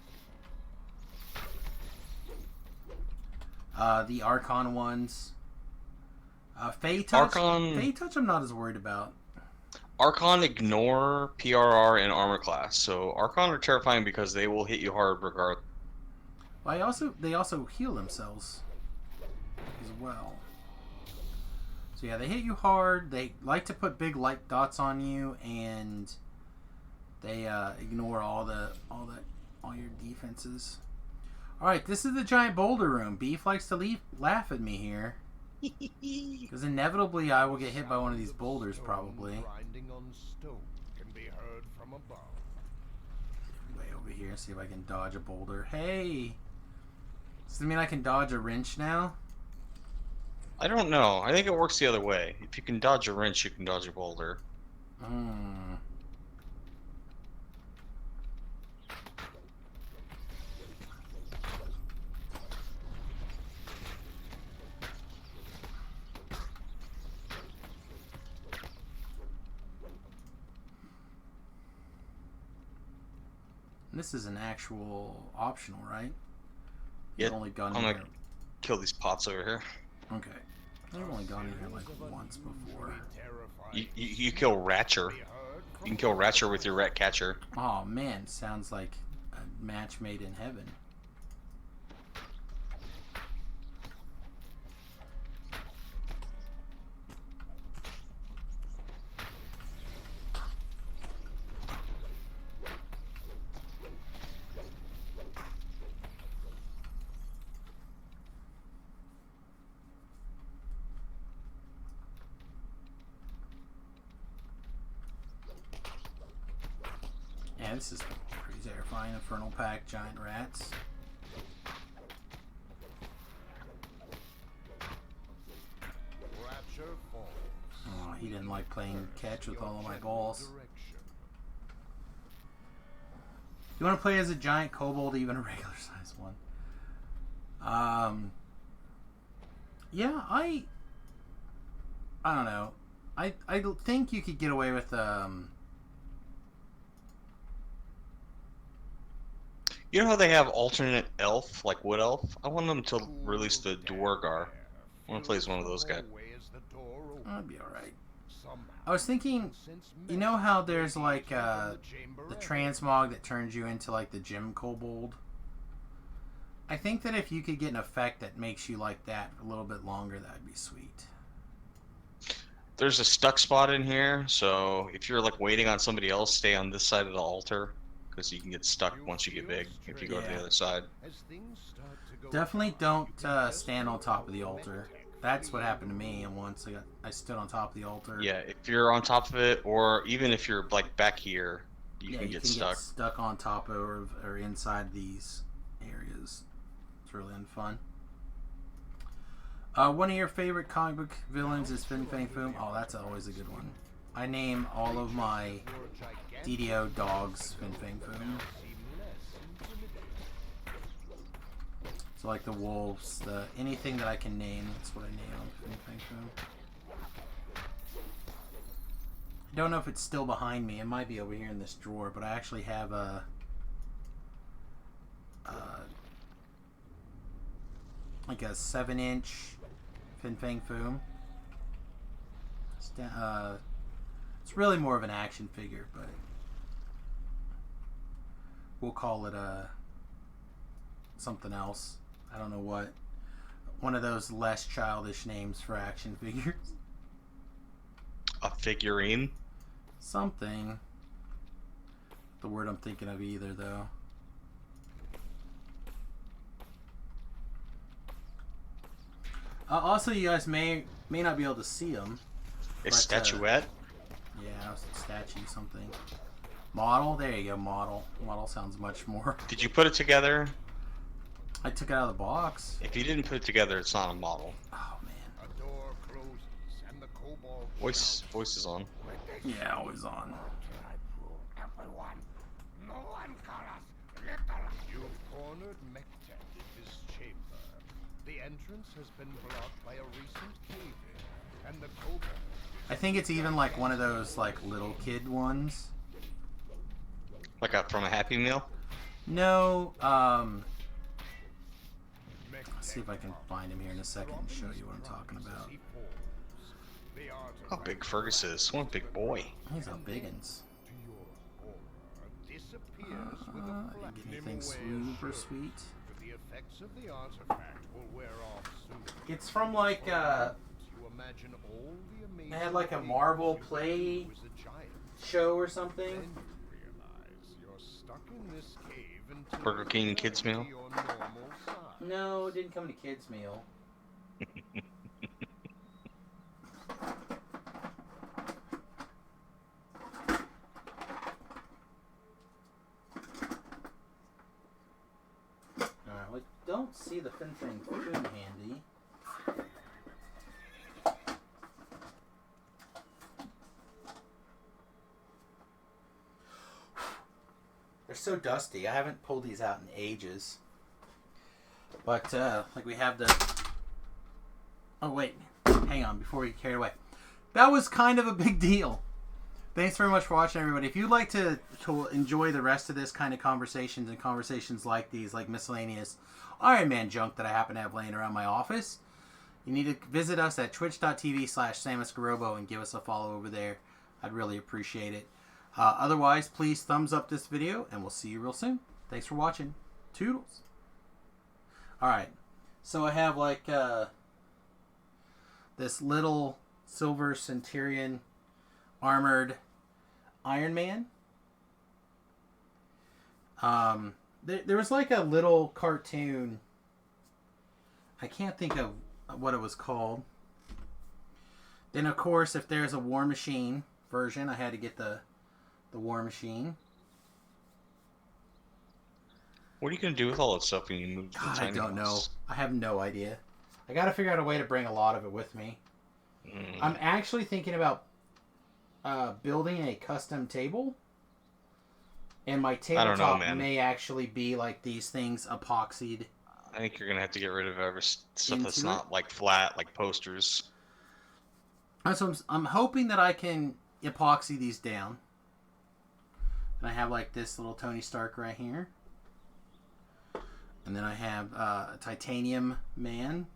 The Archon ones. Fey Touch. Archon- Fey Touch I'm not as worried about. Archon ignore PRR and armor class, so Archon are terrifying because they will hit you hard regardless. Well, they also heal themselves as well. So yeah, they hit you hard. They like to put big light dots on you, and they ignore all your defenses. All right, this is the giant boulder room. Beef likes to laugh at me here, because inevitably I will get hit by one of these boulders probably. Way over here, see if I can dodge a boulder. Hey, does that mean I can dodge a wrench now? I don't know. I think it works the other way. If you can dodge a wrench, you can dodge a boulder. This is an actual optional, right? Yeah. You've only gone I'm in gonna here. kill these pots over here. Okay. I've only gone in here like once before. You kill Ratcher. You can kill Ratcher with your rat catcher. Oh man, sounds like a match made in heaven. Yeah, this is pretty terrifying. Infernal Pack, giant rats. Oh, he didn't like playing catch with all of my balls. You want to play as a giant kobold, even a regular size one? Yeah, I don't know. I think you could get away with You know how they have alternate elf, like wood elf? I want them to release the Dwargar. I want to play as one of those guys. That'd be alright. I was thinking, you know how there's like the transmog that turns you into like the gym kobold? I think that if you could get an effect that makes you like that a little bit longer, that'd be sweet. There's a stuck spot in here, so if you're like waiting on somebody else, stay on this side of the altar, because you can get stuck once you get big if you go to the other side. Definitely don't stand on top of the altar. That's what happened to me, and once I stood on top of the altar. Yeah, if you're on top of it, or even if you're like back here, you can get stuck. Get stuck on top of or inside these areas. It's really unfun. One of your favorite comic book villains is Fin Fang Foom. Oh, that's always a good one. I name all of my DDO dogs Fin Fang Foom. So like the wolves, anything that I can name, that's what I name them, Fin Fang Foom. I don't know if it's still behind me. It might be over here in this drawer, but I actually have a like a 7-inch Fin Fang Foom. It's really more of an action figure, but we'll call it something else. I don't know what. One of those less childish names for action figures. A figurine? Something. The word I'm thinking of either, though. Also, you guys may not be able to see them. A statuette? Yeah, statue something. Model? There you go, model. Model sounds much more. Did you put it together? I took it out of the box. If you didn't put it together, it's not a model. Oh, man. A door closes and the kobold Voice is on. Yeah, always on. You've cornered Mektet in his chamber. The entrance has been blocked by a recent cave-in, and the kobold. I think it's even like one of those like little kid ones. Like from a Happy Meal? No, let's see if I can find him here in a second and show you what I'm talking about. How big Fergus is. What a big boy. He's a biggins. Anything super sweet? It's from like they had like a Marvel play show or something. Burger King kids meal? No, it didn't come to kids meal. Alright, well, I don't see the Fin Fang Foom handy. They're so dusty. I haven't pulled these out in ages. But, like we have the... Oh, wait. Hang on, before we get carried away. That was kind of a big deal. Thanks very much for watching, everybody. If you'd like to enjoy the rest of this kind of conversations and conversations like these, like miscellaneous Iron Man junk that I happen to have laying around my office, you need to visit us at twitch.tv/SamusGarobo and give us a follow over there. I'd really appreciate it. Otherwise, please thumbs up this video, and we'll see you real soon. Thanks for watching. Toodles. Alright, so I have like this little Silver Centurion armored Iron Man. There was like a little cartoon. I can't think of what it was called. Then, of course, if there's a War Machine version, I had to get the War Machine. What are you going to do with all that stuff when you move to the tiny I don't know. house? I have no idea. I got to figure out a way to bring a lot of it with me. I'm actually thinking about building a custom table. And my tabletop may actually be like these things epoxied. I think you're going to have to get rid of every stuff that's not like flat, like posters. So I'm hoping that I can epoxy these down. And I have like this little Tony Stark right here. And then I have a titanium man.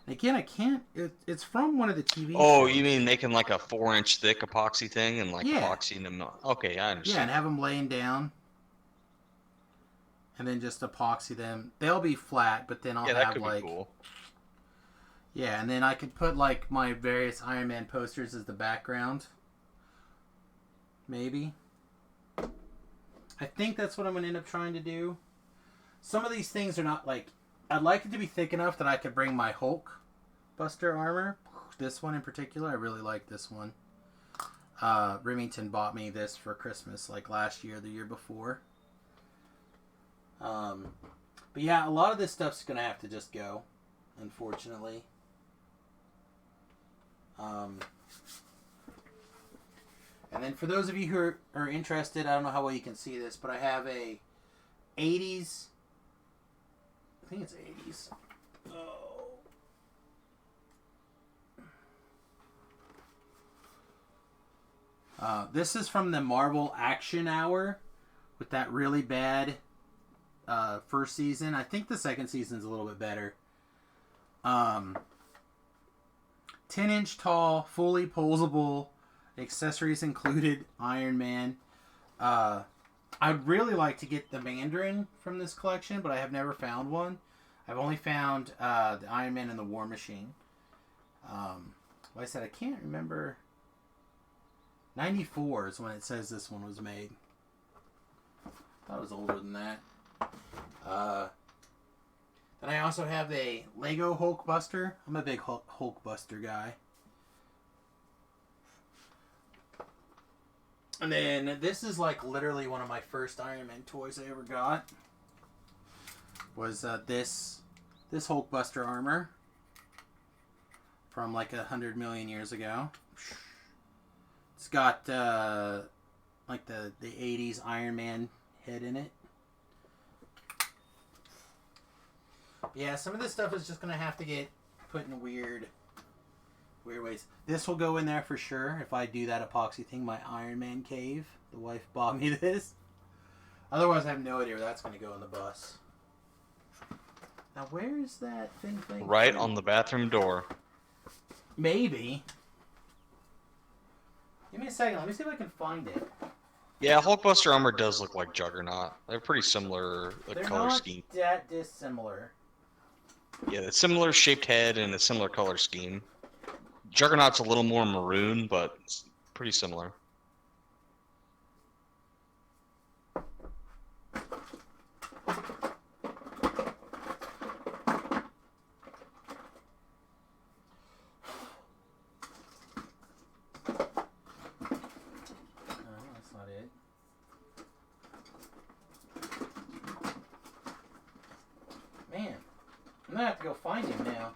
And again, I can't... It's from one of the TV shows. You mean making like a 4-inch thick epoxy thing and like epoxying them? Okay, I understand. Yeah, and have them laying down. And then just epoxy them. They'll be flat, but then I'll have that could like... be cool. Yeah, and then I could put like my various Iron Man posters as the background. Maybe. I think that's what I'm going to end up trying to do. Some of these things are not like... I'd like it to be thick enough that I could bring my Hulk Buster armor. This one in particular, I really like this one. Remington bought me this for Christmas like last year, the year before. But yeah, a lot of this stuff's going to have to just go, unfortunately. And then for those of you who are interested, I don't know how well you can see this, but I have a 80s... I think it's 80s. This is from the Marvel Action Hour with that really bad first season. I think the second season's a little bit better. 10-inch tall, fully posable, accessories included Iron Man. I'd really like to get the Mandarin from this collection, but I have never found one. I've only found the Iron Man and the War Machine. Like I said, I can't remember. 94 is when it says this one was made. I thought it was older than that. Then I also have a Lego Hulk Buster. I'm a big Hulk Buster guy. And then this is like literally one of my first Iron Man toys I ever got. Was this Hulk Buster armor from like 100 million years ago. It's got like the 80s Iron Man head in it. Yeah, some of this stuff is just gonna have to get put in weird ways. This will go in there for sure if I do that epoxy thing, my Iron Man cave. The wife bought me this. Otherwise, I have no idea where that's going to go in the bus. Now, where is that thing? Right on the bathroom door. Maybe. Give me a second. Let me see if I can find it. Yeah, Hulkbuster armor does look like Juggernaut. They're pretty similar color scheme. They're not that dissimilar. Yeah, a similar shaped head and a similar color scheme. Juggernaut's a little more maroon, but it's pretty similar. That's not it. Man, I'm gonna have to go find him now.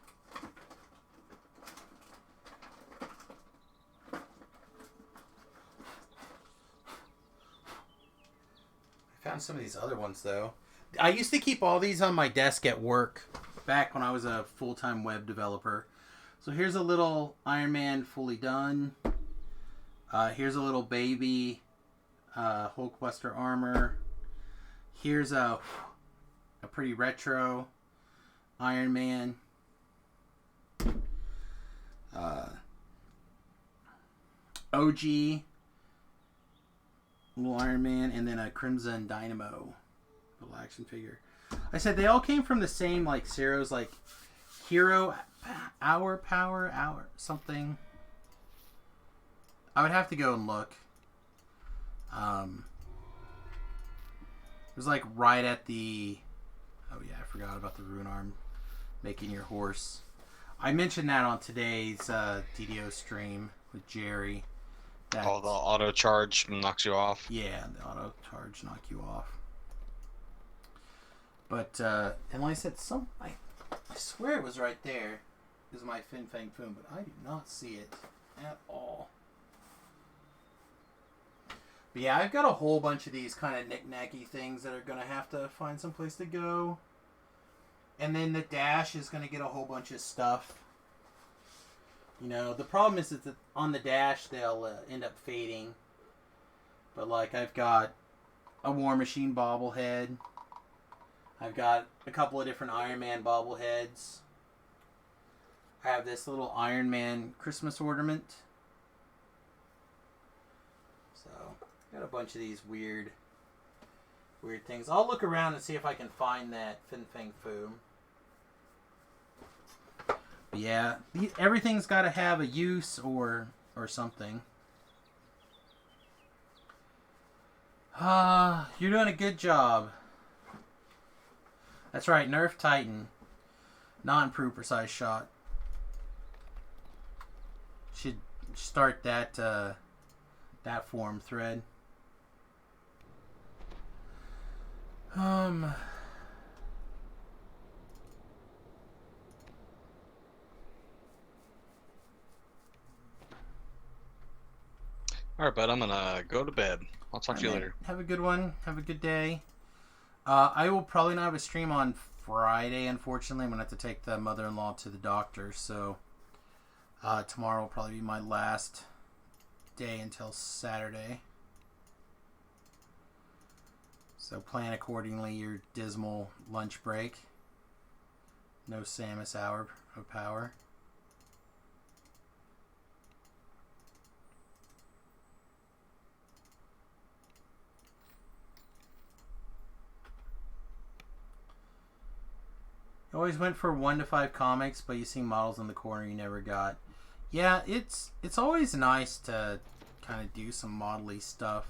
Found some of these other ones though. I used to keep all these on my desk at work back when I was a full-time web developer. So here's a little Iron Man fully done. Here's a little baby Hulkbuster armor. Here's a pretty retro Iron Man. OG little Iron Man, and then a Crimson Dynamo little action figure. I said they all came from the same like Ceros, like Hero Hour Power Hour something. I would have to go and look. It was like right at the... Oh yeah, I forgot about the rune arm making your horse. I mentioned that on today's DDO stream with Jerry. The auto charge knocks you off. Yeah, the auto charge knock you off. But and like I said, I swear it was right there. Is my Fin Fang Foom, but I do not see it at all. But yeah, I've got a whole bunch of these kind of knick-knacky things that are going to have to find some place to go. And then the Dash is going to get a whole bunch of stuff. You know, the problem is that on the Dash, they'll end up fading. But, like, I've got a War Machine bobblehead. I've got a couple of different Iron Man bobbleheads. I have this little Iron Man Christmas ornament. So, got a bunch of these weird things. I'll look around and see if I can find that Fin Fang Foom. But yeah, everything's got to have a use or something. You're doing a good job. That's right, Nerf Titan. Not improve precise shot. Should start that forum thread. Alright, bud, I'm gonna go to bed. I'll talk to you later. Have a good one. Have a good day. I will probably not have a stream on Friday, unfortunately. I'm going to have to take the mother-in-law to the doctor, so tomorrow will probably be my last day until Saturday. So plan accordingly your dismal lunch break. No Samus hour of power. You always went for 1 to 5 comics, but you see models in the corner you never got. Yeah, it's always nice to kind of do some model-y stuff.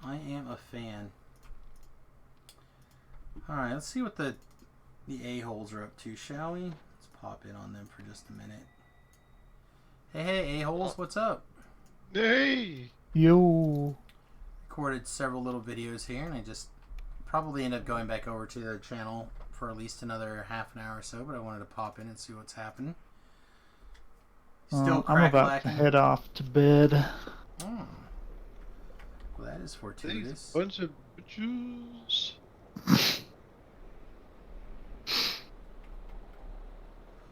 I am a fan. Alright, let's see what the a-holes are up to, shall we? Let's pop in on them for just a minute. Hey, a-holes, what's up? Hey! Yo! Recorded several little videos here, and I just probably end up going back over to the channel for at least another half an hour or so, but I wanted to pop in and see what's happening. Still I'm about to head off to bed. Oh. Well, that is fortuitous. Bunch of bitches.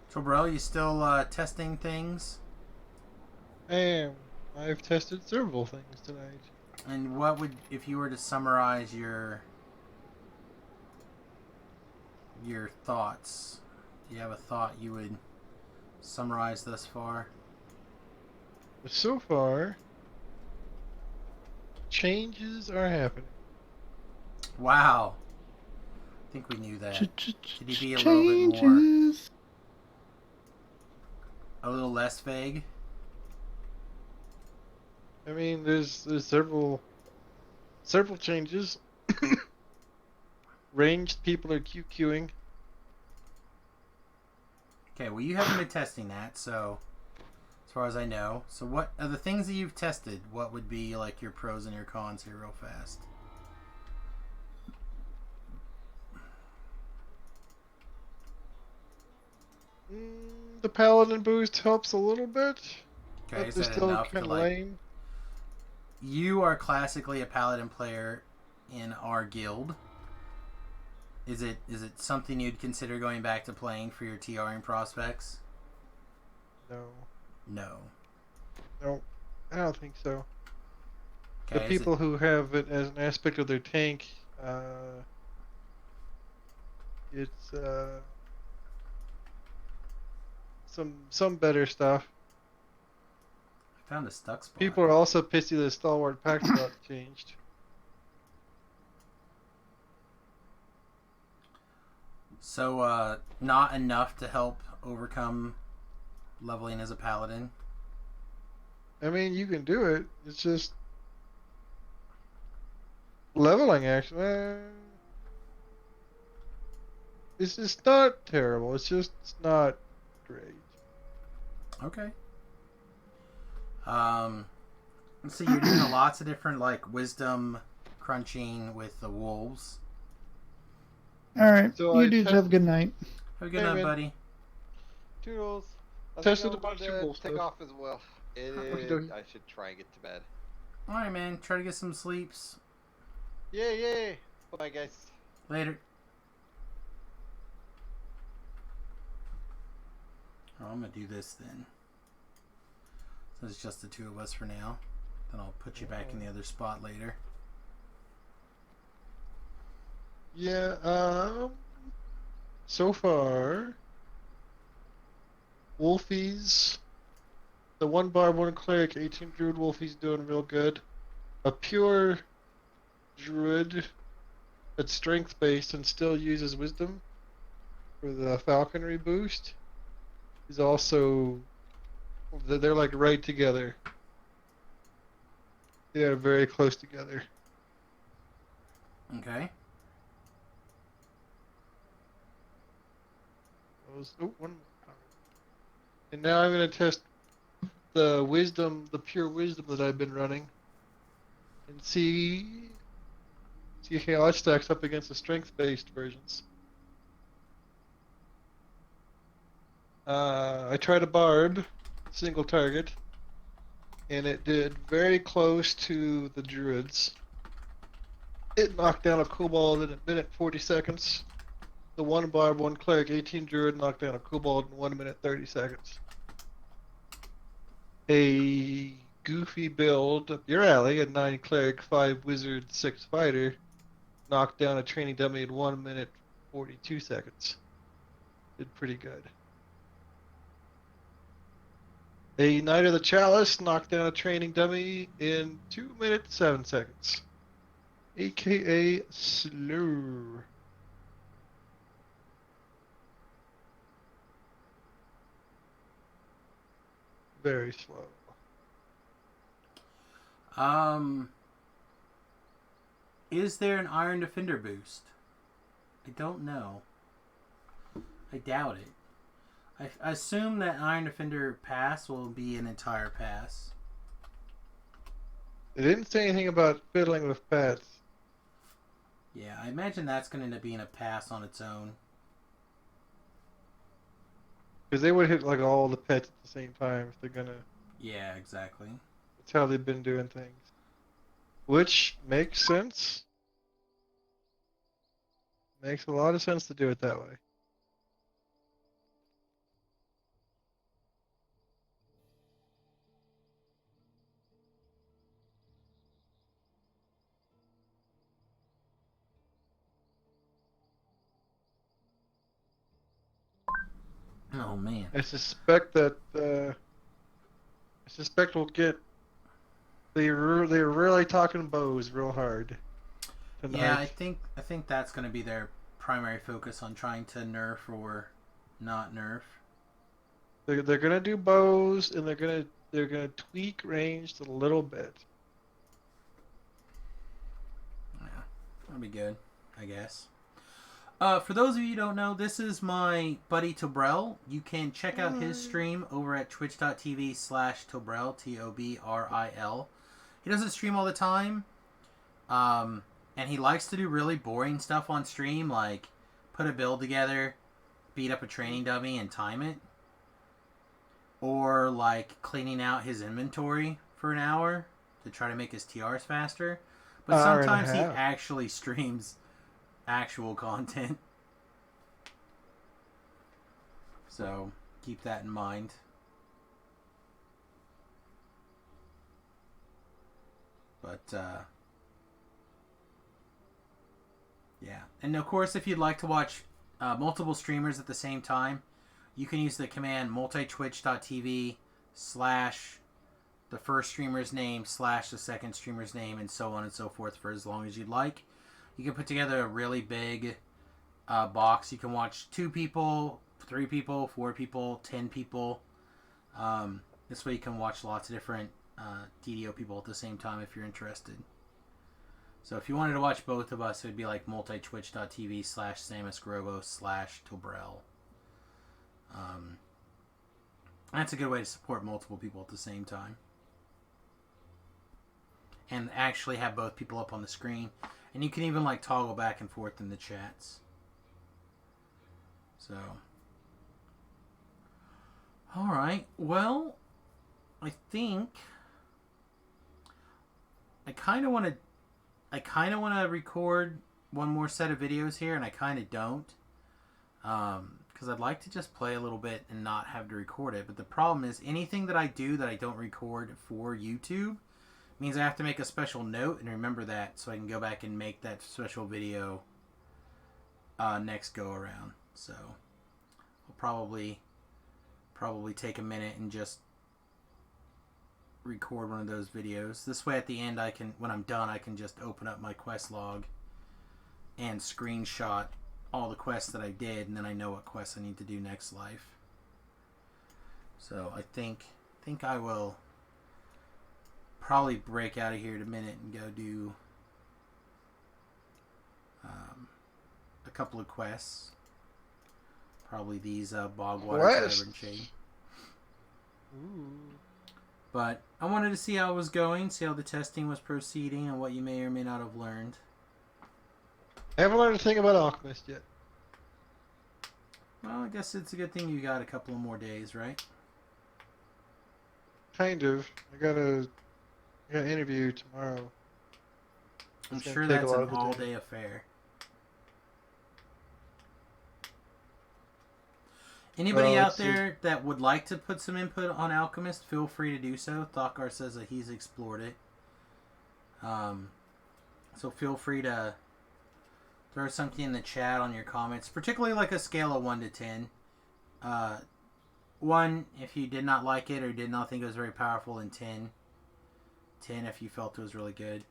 So, bro, you still testing things? I am. I've tested several things tonight. And what would, if you were to summarize your thoughts? Do you have a thought you would summarize thus far? But so far, changes are happening. Wow. I think we knew that. Could you be a little bit more, a little less vague? I mean, there's several changes. Ranged people are QQing. Okay, well, you haven't been testing that, so as far as I know. So what are the things that you've tested? What would be like your pros and your cons here real fast? The paladin boost helps a little bit. Okay, but is they're that still enough to kind of like... lame. You are classically a paladin player in our guild. Is it something you'd consider going back to playing for your TRing prospects? No. No. No, I don't think so. The Okay, people who have it as an aspect of their tank, it's some better stuff. I found a stuck spot. People are also pissy that Stalwart Pact got changed. So, not enough to help overcome leveling as a paladin. I mean, you can do it. It's just leveling, actually. It's just not terrible. It's not great. Okay. Let's see. You're doing lots of different like wisdom crunching with the wolves. Alright, So you I dudes have a good night. Have a good Hey, night, man. buddy. Toodles. I Tested think a I'm bunch going of to wolf take stuff. off as well. It Okie is. dokie. I should try and get to bed. All right, man. Try to get some sleeps. Yay! Bye, guys. Later. Oh, I'm gonna do this then. So it's just the two of us for now. Then I'll put you back in the other spot later. Yeah, so far, Wolfies, the 1 barb, 1 cleric, 18 druid Wolfie's doing real good. A pure druid that's strength based and still uses wisdom for the falconry boost is also, they're like right together. They are very close together. Okay. One more. And now I'm going to test the wisdom, the pure wisdom that I've been running, and see how it stacks up against the strength-based versions. I tried a barb, single target, and it did very close to the druids. It knocked down a kobold in a minute 40 seconds. The 1 barb, 1 cleric, 18 druid knocked down a kobold in 1 minute 30 seconds. A goofy build up your alley, a 9 cleric, 5 wizard, 6 fighter, knocked down a training dummy in 1 minute 42 seconds. Did pretty good. A Knight of the Chalice knocked down a training dummy in 2 minutes 7 seconds. AKA slow. Very slow. Is there an Iron Defender boost? I don't know. I doubt it. I assume that Iron Defender pass will be an entire pass. They didn't say anything about fiddling with pets. Yeah, I imagine that's going to end up being a pass on its own. Because they would hit like all the pets at the same time if they're gonna. Yeah, exactly. That's how they've been doing things. Which makes sense. Makes a lot of sense to do it that way. Oh man. I suspect that we'll get. They're really talking bows real hard tonight. Yeah, I think that's going to be their primary focus on trying to nerf or not nerf. They're gonna do bows and they're gonna tweak ranged a little bit. Yeah, that'll be good, I guess. For those of you who don't know, this is my buddy Tobrel. You can check out his stream over at twitch.tv/Tobrel, Tobril. He doesn't stream all the time, and he likes to do really boring stuff on stream, like put a build together, beat up a training dummy, and time it. Or like cleaning out his inventory for an hour to try to make his TRs faster. But sometimes he actually streams actual content. So keep that in mind. But, yeah. And of course, if you'd like to watch multiple streamers at the same time, you can use the command multitwitch.tv / the first streamer's name / the second streamer's name, and so on and so forth for as long as you'd like. You can put together a really big box. You can watch 2 people, 3 people, 4 people, 10 people. This way you can watch lots of different DDO people at the same time if you're interested. So if you wanted to watch both of us, it would be like multitwitch.tv / samusgrobo / Tobrel. That's a good way to support multiple people at the same time. And actually have both people up on the screen. And you can even like toggle back and forth in the chats. So. Alright, well, I think I kind of want to record one more set of videos here, and I kind of don't. Because I'd like to just play a little bit and not have to record it. But the problem is, anything that I do that I don't record for YouTube means I have to make a special note and remember that so I can go back and make that special video next go around. So I'll probably take a minute and just record one of those videos. This way at the end, when I'm done, I can just open up my quest log and screenshot all the quests that I did, and then I know what quests I need to do next life. So I think I will probably break out of here in a minute and go do a couple of quests. Probably these Bogwater, Cyber, and Shade. Ooh. But I wanted to see how it was going, see how the testing was proceeding, and what you may or may not have learned. I haven't learned a thing about Alchemist yet. Well, I guess it's a good thing you got a couple of more days, right? Kind of. I got an interview tomorrow. I'm It's gonna sure take a that's lot an of the day. all-day affair. Anybody out let's see. there that would like to put some input on Alchemist, feel free to do so. Thokar says that he's explored it. So feel free to throw something in the chat on your comments, particularly like a scale of 1 to 10. 1 if you did not like it or did not think it was very powerful, and 10 if you felt it was really good.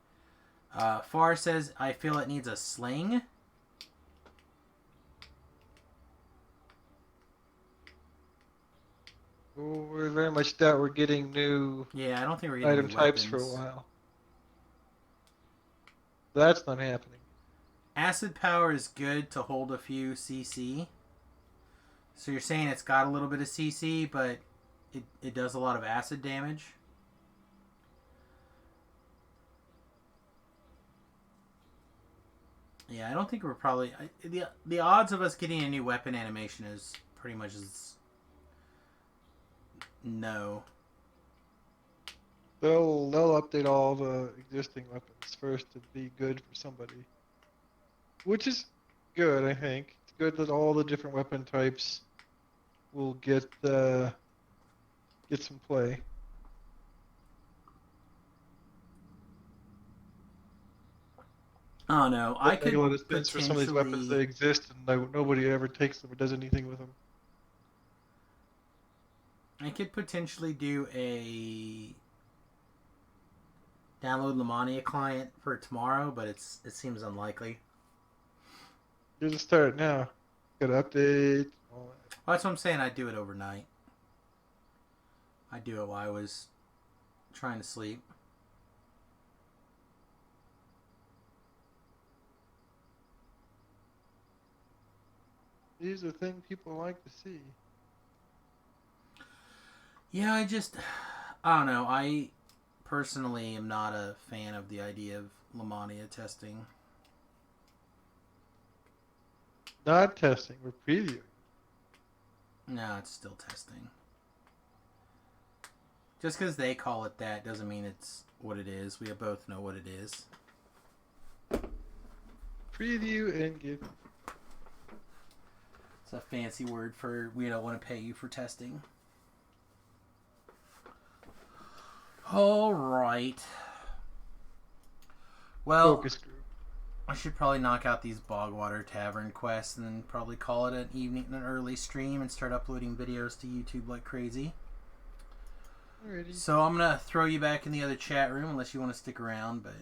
Far says, I feel it needs a sling. Oh, we very much doubt we're getting new Yeah, I don't think we're getting item new types for a weapons. while. That's not happening. Acid power is good to hold a few CC. So you're saying it's got a little bit of CC, but it does a lot of acid damage? Yeah, I don't think we're probably... The odds of us getting a new weapon animation is pretty much no. They'll update all the existing weapons first to be good for somebody. Which is good, I think. It's good that all the different weapon types will get some play. Oh no, I could Make a lot of sense for some of these weapons that potentially... exist and nobody ever takes them or does anything with them. I could potentially do a download Lamania client for tomorrow, but it seems unlikely. Here's a start now. Got to update. All that. Well, that's what I'm saying. I'd do it overnight. I'd do it while I was trying to sleep. These are things people like to see. Yeah, I don't know. I personally am not a fan of the idea of Lamania testing. Not testing, we're previewing. No, it's still testing. Just because they call it that doesn't mean it's what it is. We both know what it is. Preview and give. It's a fancy word for we don't want to pay you for testing. All right. Well, focus group. I should probably knock out these Bogwater Tavern quests and then probably call it an early stream and start uploading videos to YouTube like crazy. Alrighty. So I'm going to throw you back in the other chat room unless you want to stick around, but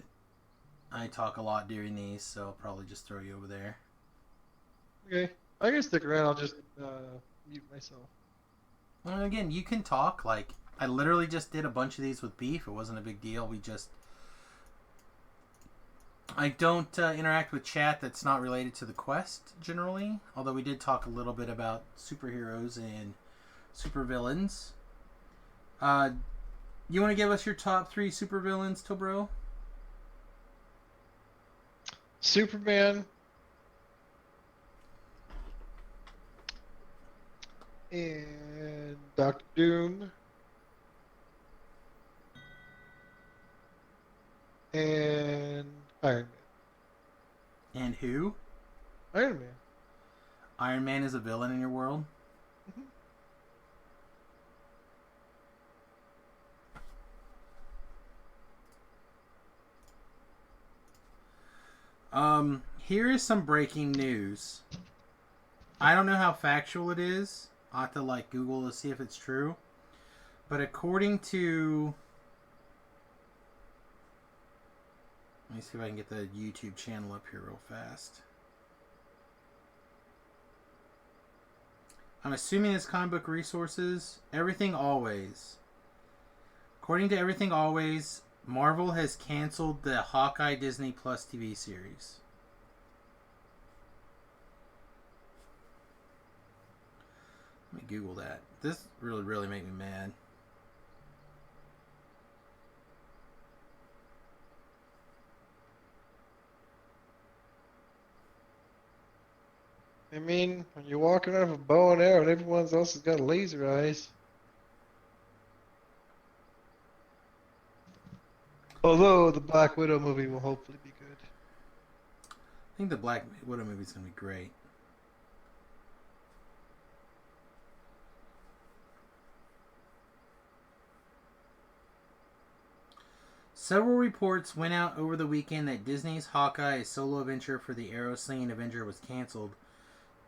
I talk a lot during these, so I'll probably just throw you over there. Okay. I can stick around. I'll just mute myself. And again, you can talk. Like, I literally just did a bunch of these with Beef. It wasn't a big deal. I don't interact with chat that's not related to the quest, generally. Although we did talk a little bit about superheroes and supervillains. You want to give us your top 3 supervillains, Tobro? Superman. And Doctor Doom. And Iron Man. And who? Iron Man. Iron Man is a villain in your world? Here is some breaking news. I don't know how factual it is. I'll have to Google to see if it's true. But according to... Let me see if I can get the YouTube channel up here real fast. I'm assuming it's Comic Book Resources. Everything Always. According to Everything Always, Marvel has canceled the Hawkeye Disney Plus TV series. Let me Google that. This really made me mad. I mean, when you're walking around with a bow and arrow and everyone else has got laser eyes. Although the Black Widow movie will hopefully be good. I think the Black Widow movie is going to be great. Several reports went out over the weekend that Disney's Hawkeye, a solo adventure for the arrow-slinging Avenger, was canceled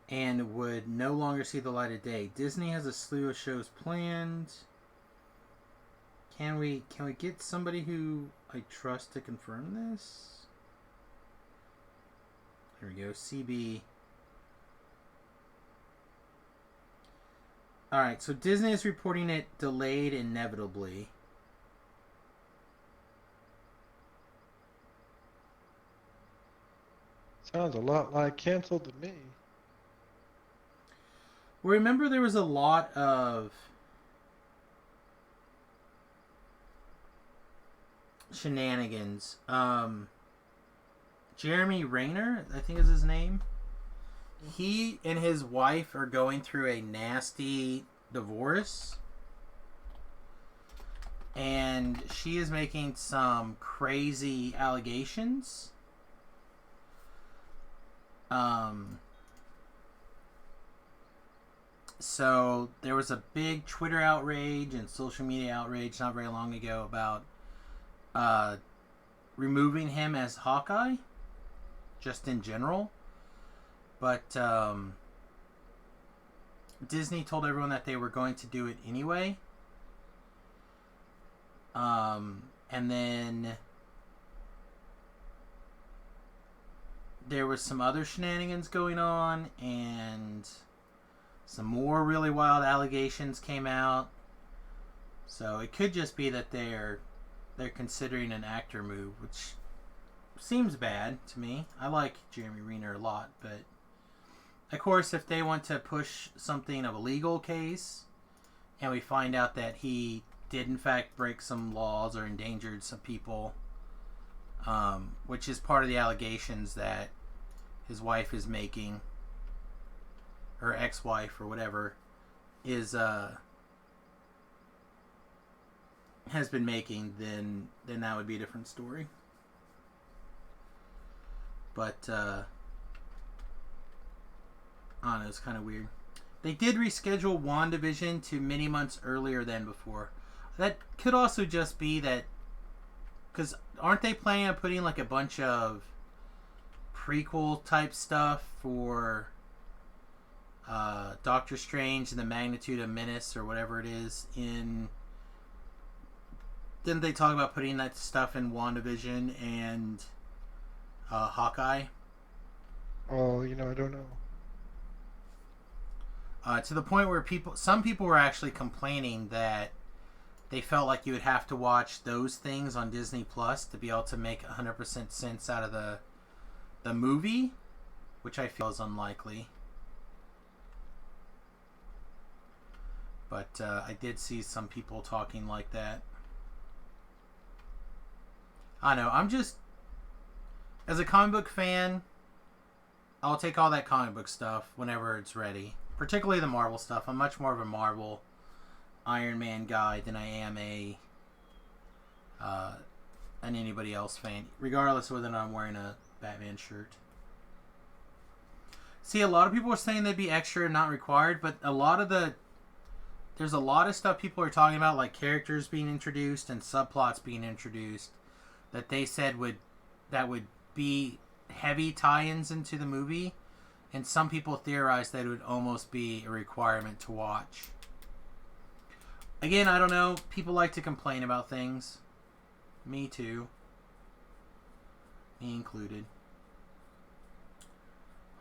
and would no longer see the light of day. Disney has a slew of shows planned. Can we get somebody who I trust to confirm this? There we go, CB. Alright, so Disney is reporting it delayed inevitably. Sounds a lot like canceled to me. Remember there was a lot of shenanigans. Jeremy Rayner, I think is his name. He and his wife are going through a nasty divorce. And she is making some crazy allegations. So there was a big Twitter outrage and social media outrage not very long ago about removing him as Hawkeye, just in general. But Disney told everyone that they were going to do it anyway. And then there was some other shenanigans going on, and some more really wild allegations came out. So it could just be that they're considering an actor move, which seems bad to me. I like Jeremy Renner a lot, but of course if they want to push something of a legal case and we find out that he did in fact break some laws or endangered some people, which is part of the allegations that his wife is making, her ex-wife or whatever, is has been making, then that would be a different story. But I don't know, it's kind of weird. They did reschedule WandaVision to many months earlier than before. That could also just be that Because aren't they planning on putting like a bunch of prequel type stuff for Doctor Strange and the Magnitude of Menace or whatever it is in... Didn't they talk about putting that stuff in WandaVision and Hawkeye? Oh, I don't know. To the point where some people were actually complaining that they felt like you would have to watch those things on Disney Plus to be able to make 100% sense out of the movie, which I feel is unlikely. But I did see some people talking like that. I know, I'm just... As a comic book fan, I'll take all that comic book stuff whenever it's ready. Particularly the Marvel stuff. I'm much more of a Marvel Iron Man guy than I am an anybody else fan. Regardless of whether or not I'm wearing a Batman shirt. See, a lot of people are saying they'd be extra and not required, but there's a lot of stuff people are talking about, like characters being introduced and subplots being introduced, that they said would be heavy tie-ins into the movie, and some people theorize that it would almost be a requirement to watch. Again, I don't know. People like to complain about things. Me too. Me included.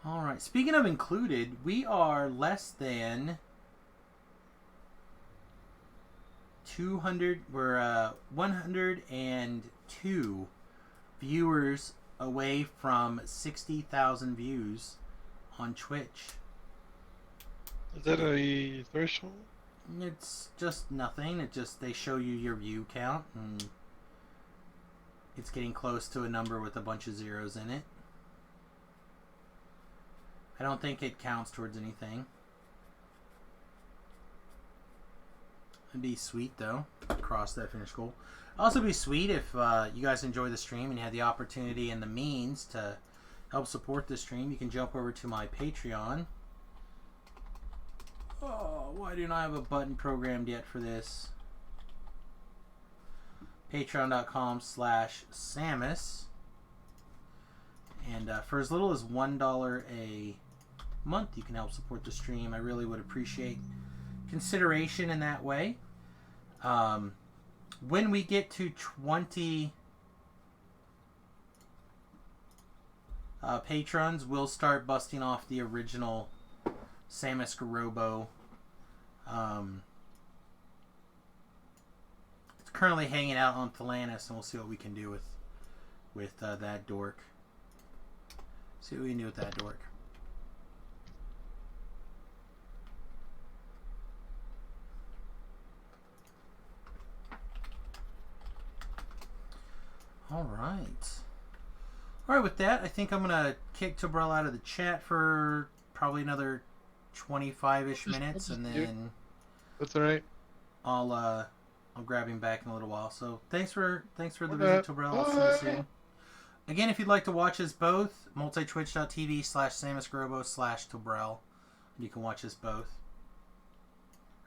Alright, speaking of included, we are less than 200, we're 102 viewers away from 60,000 views on Twitch. Is that a threshold? It's just nothing. They show you your view count, and it's getting close to a number with a bunch of zeros in it. I don't think it counts towards anything. It'd be sweet though. Cross that finish goal. Also be sweet if you guys enjoy the stream and you have the opportunity and the means to help support the stream. You can jump over to my Patreon. Oh, why do I have a button programmed yet for this? Patreon.com/Samius. And for as little as $1 a month, you can help support the stream. I really would appreciate consideration in that way. When we get to 20 patrons, we'll start busting off the original Samus Garobo. It's currently hanging out on Thelanis, and we'll see what we can do with that dork. See what we can do with that dork. Alright, with that, I think I'm going to kick Tobrell out of the chat for probably another 25-ish minutes, and then That's alright. I'll grab him back in a little while. So thanks for the visit, Tobrell. I'll see you soon. Again, if you'd like to watch us both, multitwitch.tv/SamusGrobo/Tobrell. You can watch us both.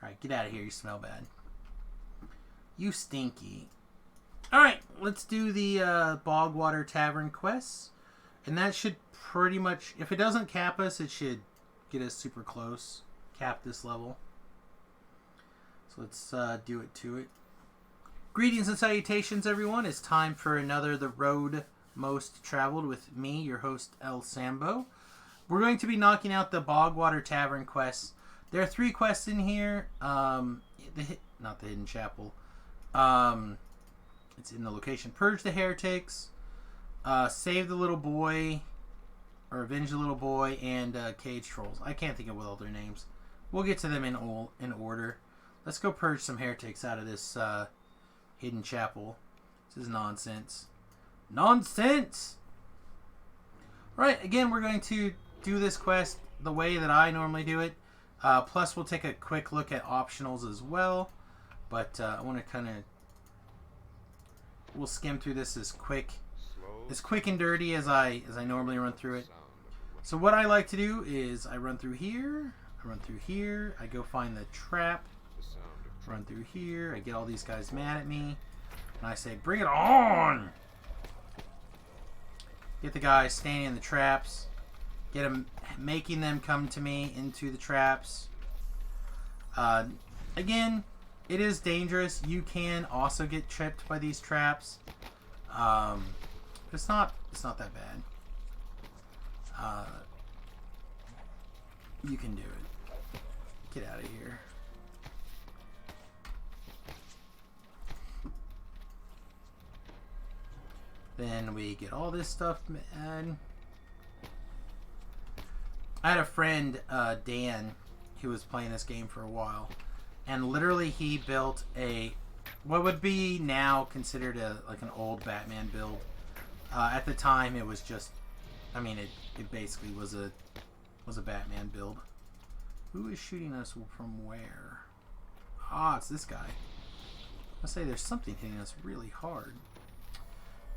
Alright, get out of here, you smell bad. You stinky. Alright, let's do the Bogwater Tavern quests. And that should pretty much, if it doesn't cap us, it should get us super close. Cap this level. So let's do it to it. Greetings and salutations, everyone. It's time for another The Road Most Traveled with me, your host, El Sambo. We're going to be knocking out the Bogwater Tavern quests. There are 3 quests in here. Not the Hidden Chapel. It's in the location. Purge the heretics, save the little boy, or avenge the little boy, and cage trolls. I can't think of all their names. We'll get to them in order. Let's go purge some heretics out of this hidden chapel. This is nonsense. Nonsense! Right, again, we're going to do this quest the way that I normally do it. Plus, we'll take a quick look at optionals as well. But I want to kind of... We'll skim through this as quick and dirty as I normally run through it. So what I like to do is I run through here, I go find the trap, run through here, I get all these guys mad at me, And I say, bring it on! Get the guys standing in the traps. Get them, making them come to me into the traps. Again, it is dangerous. You can also get tripped by these traps. It's not that bad. You can do it. Get out of here. Then we get all this stuff, man. I had a friend, Dan, who was playing this game for a while, and literally he built what would be now considered like an old Batman build. At the time, it was just, I mean, it basically was a Batman build. Who is shooting us from where? Ah, it's this guy. I say there's something hitting us really hard.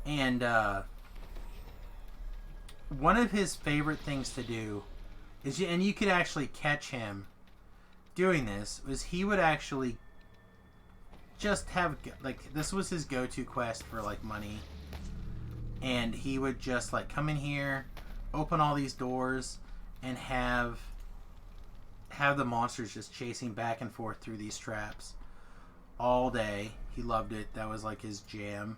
And one of his favorite things to do is, and you could actually catch him doing this, was he would actually just have, like, this was his go-to quest for, like, money. And he would just, like, come in here, open all these doors, and have the monsters just chasing back and forth through these traps all day. He loved it. That was, like, his jam.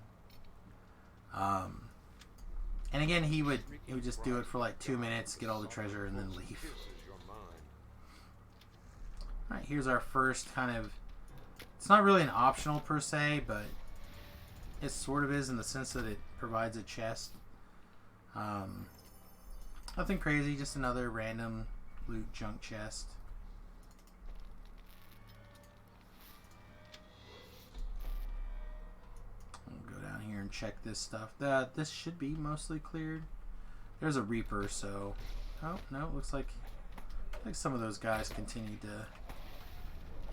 And again, he would just do it for like 2 minutes, get all the treasure, and then leave. Alright, here's our first kind of... It's not really an optional per se, but it sort of is in the sense that it provides a chest. Nothing crazy, just another random loot junk chest. And check this stuff. This should be mostly cleared. There's a Reaper, so... Oh, no, it looks like some of those guys continue to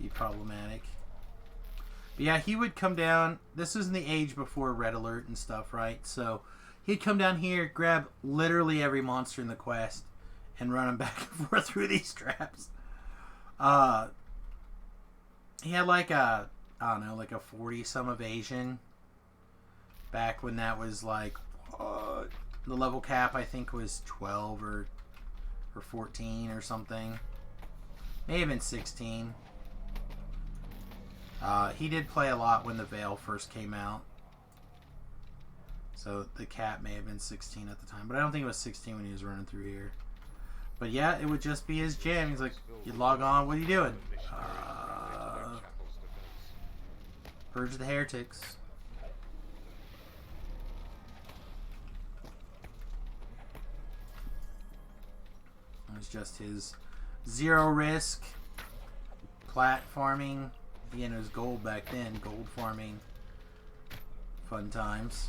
be problematic. But yeah, he would come down. This is in the age before Red Alert and stuff, right? So he'd come down here, grab literally every monster in the quest, and run them back and forth through these traps. He had like a, I don't know, like a 40-some evasion. Back when that was like, the level cap I think was 12 or 14 or something. May have been 16. He did play a lot when the Veil first came out. So the cap may have been 16 at the time. But I don't think it was 16 when he was running through here. But yeah, it would just be his jam. He's like, you log on, what are you doing? Purge the heretics. It's just his zero risk platforming. Again, it was gold back then. Gold farming. Fun times.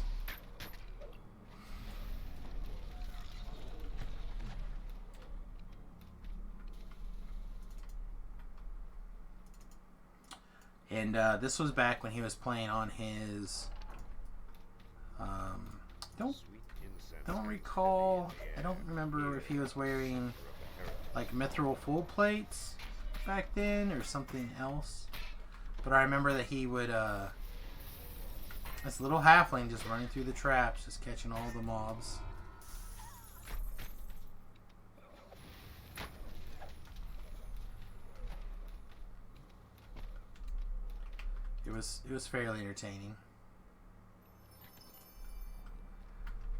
And this was back when he was playing on his... don't recall. I don't remember if he was wearing like mithril full plates back then or something else. But I remember that he would this little halfling just running through the traps, just catching all the mobs. It was fairly entertaining.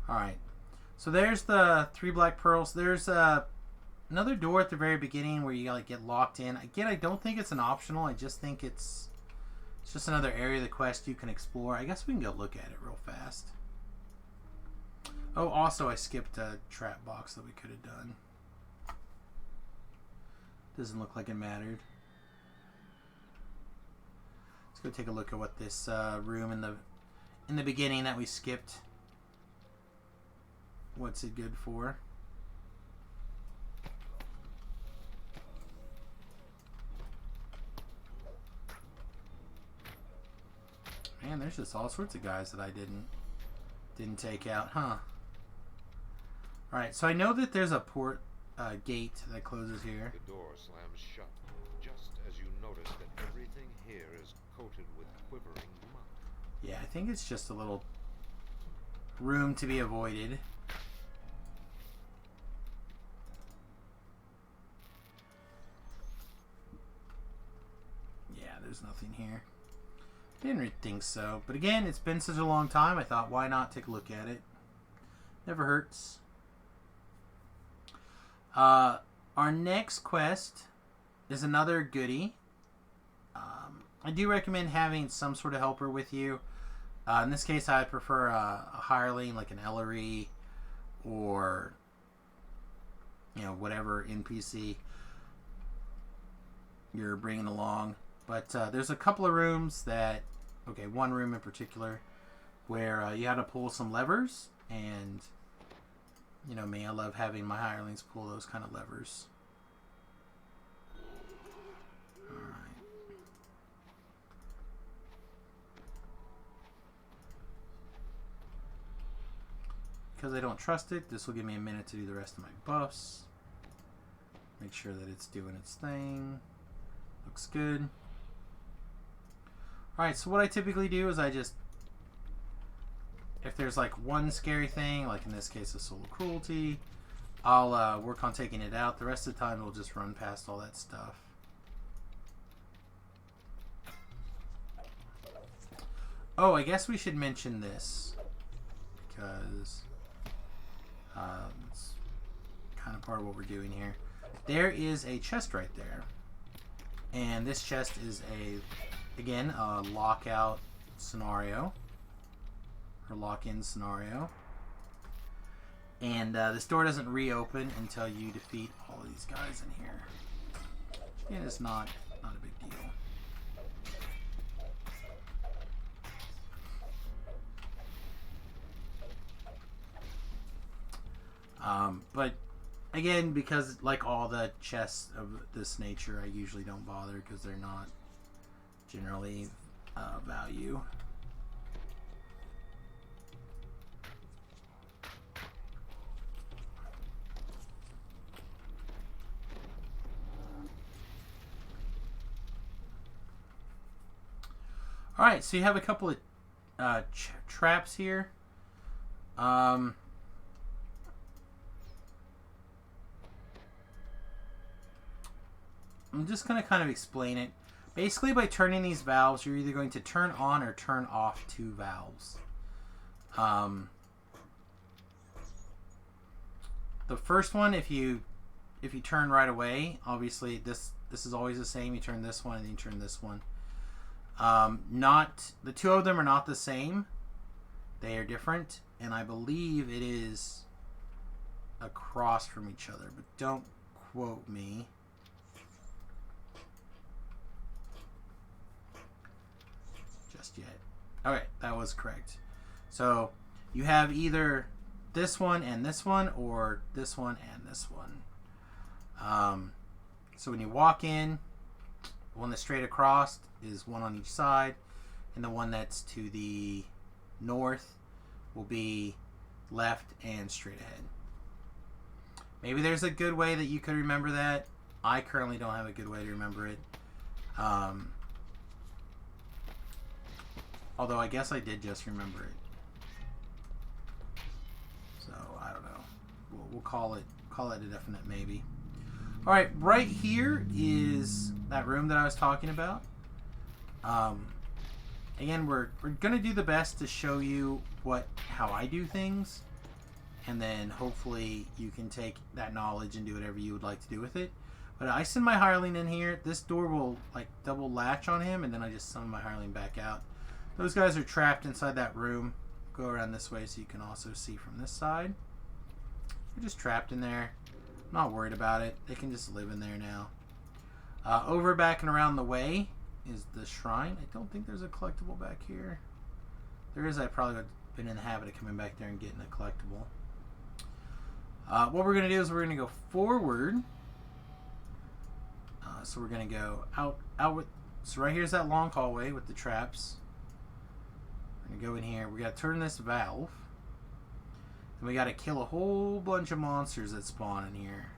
Alright. So there's the 3 black pearls. There's another door at the very beginning where you like get locked in. Again, I don't think it's an optional. I just think it's just another area of the quest you can explore. I guess we can go look at it real fast. Oh, also I skipped a trap box that we could have done. Doesn't look like it mattered. Let's go take a look at what this room in the beginning that we skipped. What's it good for? Man, there's just all sorts of guys that I didn't take out, huh? Alright, so I know that there's a port gate that closes here. The door slams shut, just as you notice that everything here is coated with quivering mud. Yeah, I think it's just a little room to be avoided. Yeah, there's nothing here. Didn't really think so. But again, it's been such a long time, I thought, why not take a look at it? Never hurts. Our next quest is another goodie. I do recommend having some sort of helper with you. In this case, I prefer a hireling, like an Ellery, or whatever NPC you're bringing along. But there's a couple of rooms that, one room in particular, where you have to pull some levers, and me, I love having my hirelings pull those kind of levers. Alright. Because I don't trust it, this will give me a minute to do the rest of my buffs. Make sure that it's doing its thing. Looks good. Alright, so what I typically do is if there's like one scary thing, like in this case a soul of cruelty, I'll work on taking it out. The rest of the time we'll just run past all that stuff. Oh, I guess we should mention this, because it's kind of part of what we're doing here. There is a chest right there, and this chest is again a lockout scenario, or lock-in scenario, and this door doesn't reopen until you defeat all these guys in here. And it's not a big deal. But again, because like all the chests of this nature, I usually don't bother because they're not generally value. Alright, so you have a couple of traps here. I'm just going to kind of explain it. Basically, by turning these valves, you're either going to turn on or turn off two valves. The first one, if you turn right away, obviously this is always the same. You turn this one and then you turn this one. The two of them are not the same. They are different, and I believe it is across from each other, but don't quote me. Just yet. Okay, that was correct. So you have either this one and this one, or this one and this one. So when you walk in, the one that's straight across is one on each side, and the one that's to the north will be left and straight ahead. Maybe there's a good way that you could remember that. I currently don't have a good way to remember it. Although I guess I did just remember it. So I don't know. We'll call it a definite maybe. All right, right here is that room that I was talking about. Again, we're gonna do the best to show you how I do things, and then hopefully you can take that knowledge and do whatever you would like to do with it. But I send my hireling in here. This door will like double latch on him, and then I just summon my hireling back out. Those guys are trapped inside that room. Go around this way so you can also see from this side. They're just trapped in there. I'm not worried about it. They can just live in there now. Over, back, and around the way is the shrine. I don't think there's a collectible back here. There is. I probably would have been in the habit of coming back there and getting a collectible. What we're going to do is we're going to go forward. So we're going to go out with... So right here's that long hallway with the traps. We're going to go in here. We got to turn this valve. And we got to kill a whole bunch of monsters that spawn in here.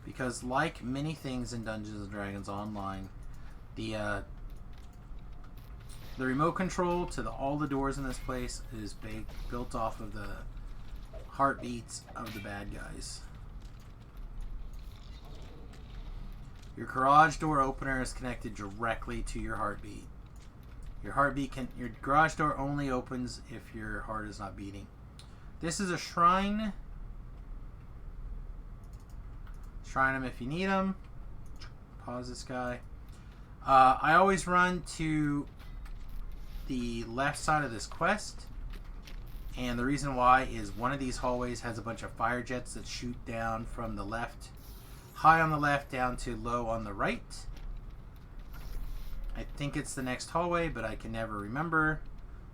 Because like many things in Dungeons & Dragons Online, the The remote control to all the doors in this place is built off of the heartbeats of the bad guys. Your garage door opener is connected directly to your heartbeat. Your garage door only opens if your heart is not beating. This is a shrine. Shrine them if you need them. Pause this guy. I always run to the left side of this quest, and the reason why is one of these hallways has a bunch of fire jets that shoot down from the left, high on the left down to low on the right. I think it's the next hallway, but I can never remember,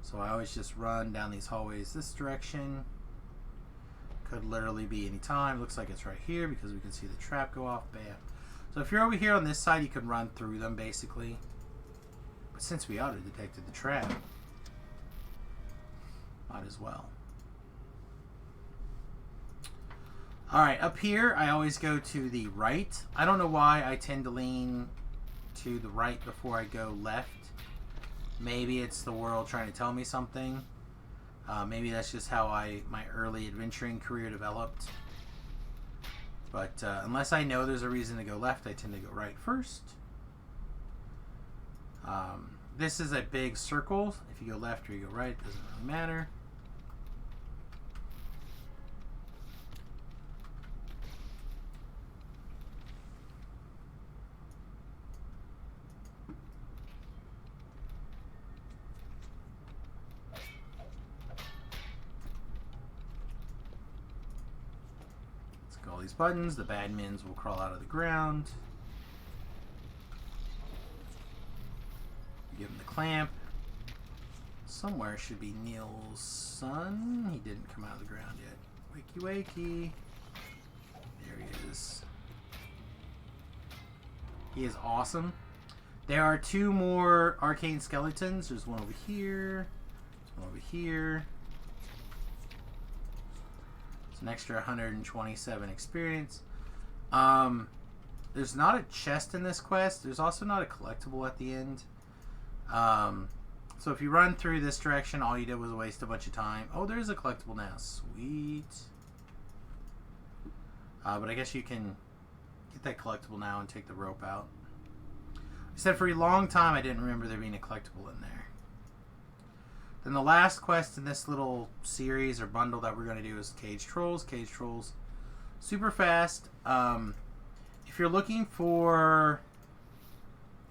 so I always just run down these hallways this direction. Could literally be any time. Looks like it's right here because we can see the trap go off. Bam. So if you're over here on this side, you can run through them basically. But since we auto-detected the trap, might as well. Alright, up here, I always go to the right. I don't know why I tend to lean to the right before I go left. Maybe it's the world trying to tell me something. Maybe that's just how my early adventuring career developed. But unless I know there's a reason to go left, I tend to go right first. This is a big circle. If you go left or you go right, it doesn't really matter. All these buttons, the bad mins will crawl out of the ground. Give him the clamp. Somewhere should be Neil's son. He didn't come out of the ground yet. Wakey wakey. There he is. He is awesome. There are 2 more arcane skeletons. There's one over here. There's one over here. An extra 127 experience. There's not a chest in this quest. There's also not a collectible at the end. So if you run through this direction, all you did was waste a bunch of time. Oh, there's a collectible now. Sweet. But I guess you can get that collectible now and take the rope out. I said for a long time I didn't remember there being a collectible in there. Then the last quest in this little series or bundle that we're going to do is Cage Trolls. Cage Trolls, super fast. If you're looking for,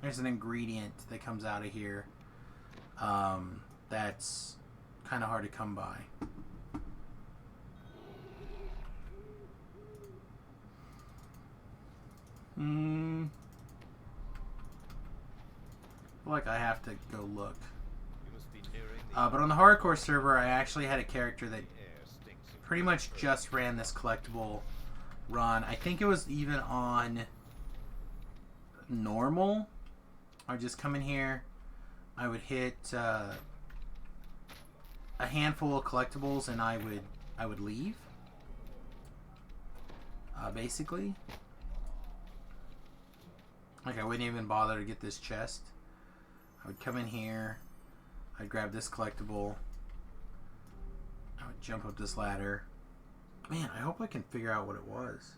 there's an ingredient that comes out of here that's kind of hard to come by. I feel like I have to go look. But on the hardcore server, I actually had a character that pretty much just ran this collectible run. I think it was even on normal. I would just come in here. I would hit a handful of collectibles, and I would leave. Basically, like I wouldn't even bother to get this chest. I would come in here. I'd grab this collectible. I would jump up this ladder. Man, I hope I can figure out what it was.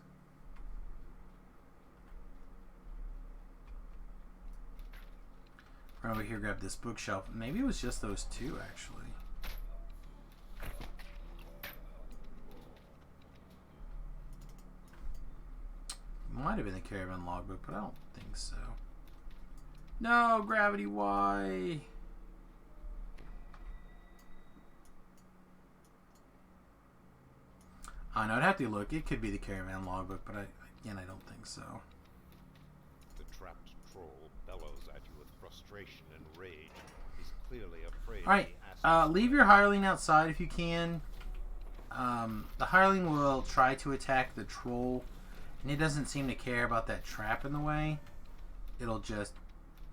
Run over here, grab this bookshelf. Maybe it was just those 2, actually. Might have been the caravan logbook, but I don't think so. No, gravity, why? I know, I'd have to look. It could be the caravan logbook, but again, I don't think so. The trapped troll bellows at you with frustration and rage. He's clearly afraid. Alright, leave your hireling outside if you can. The hireling will try to attack the troll, and it doesn't seem to care about that trap in the way. It'll just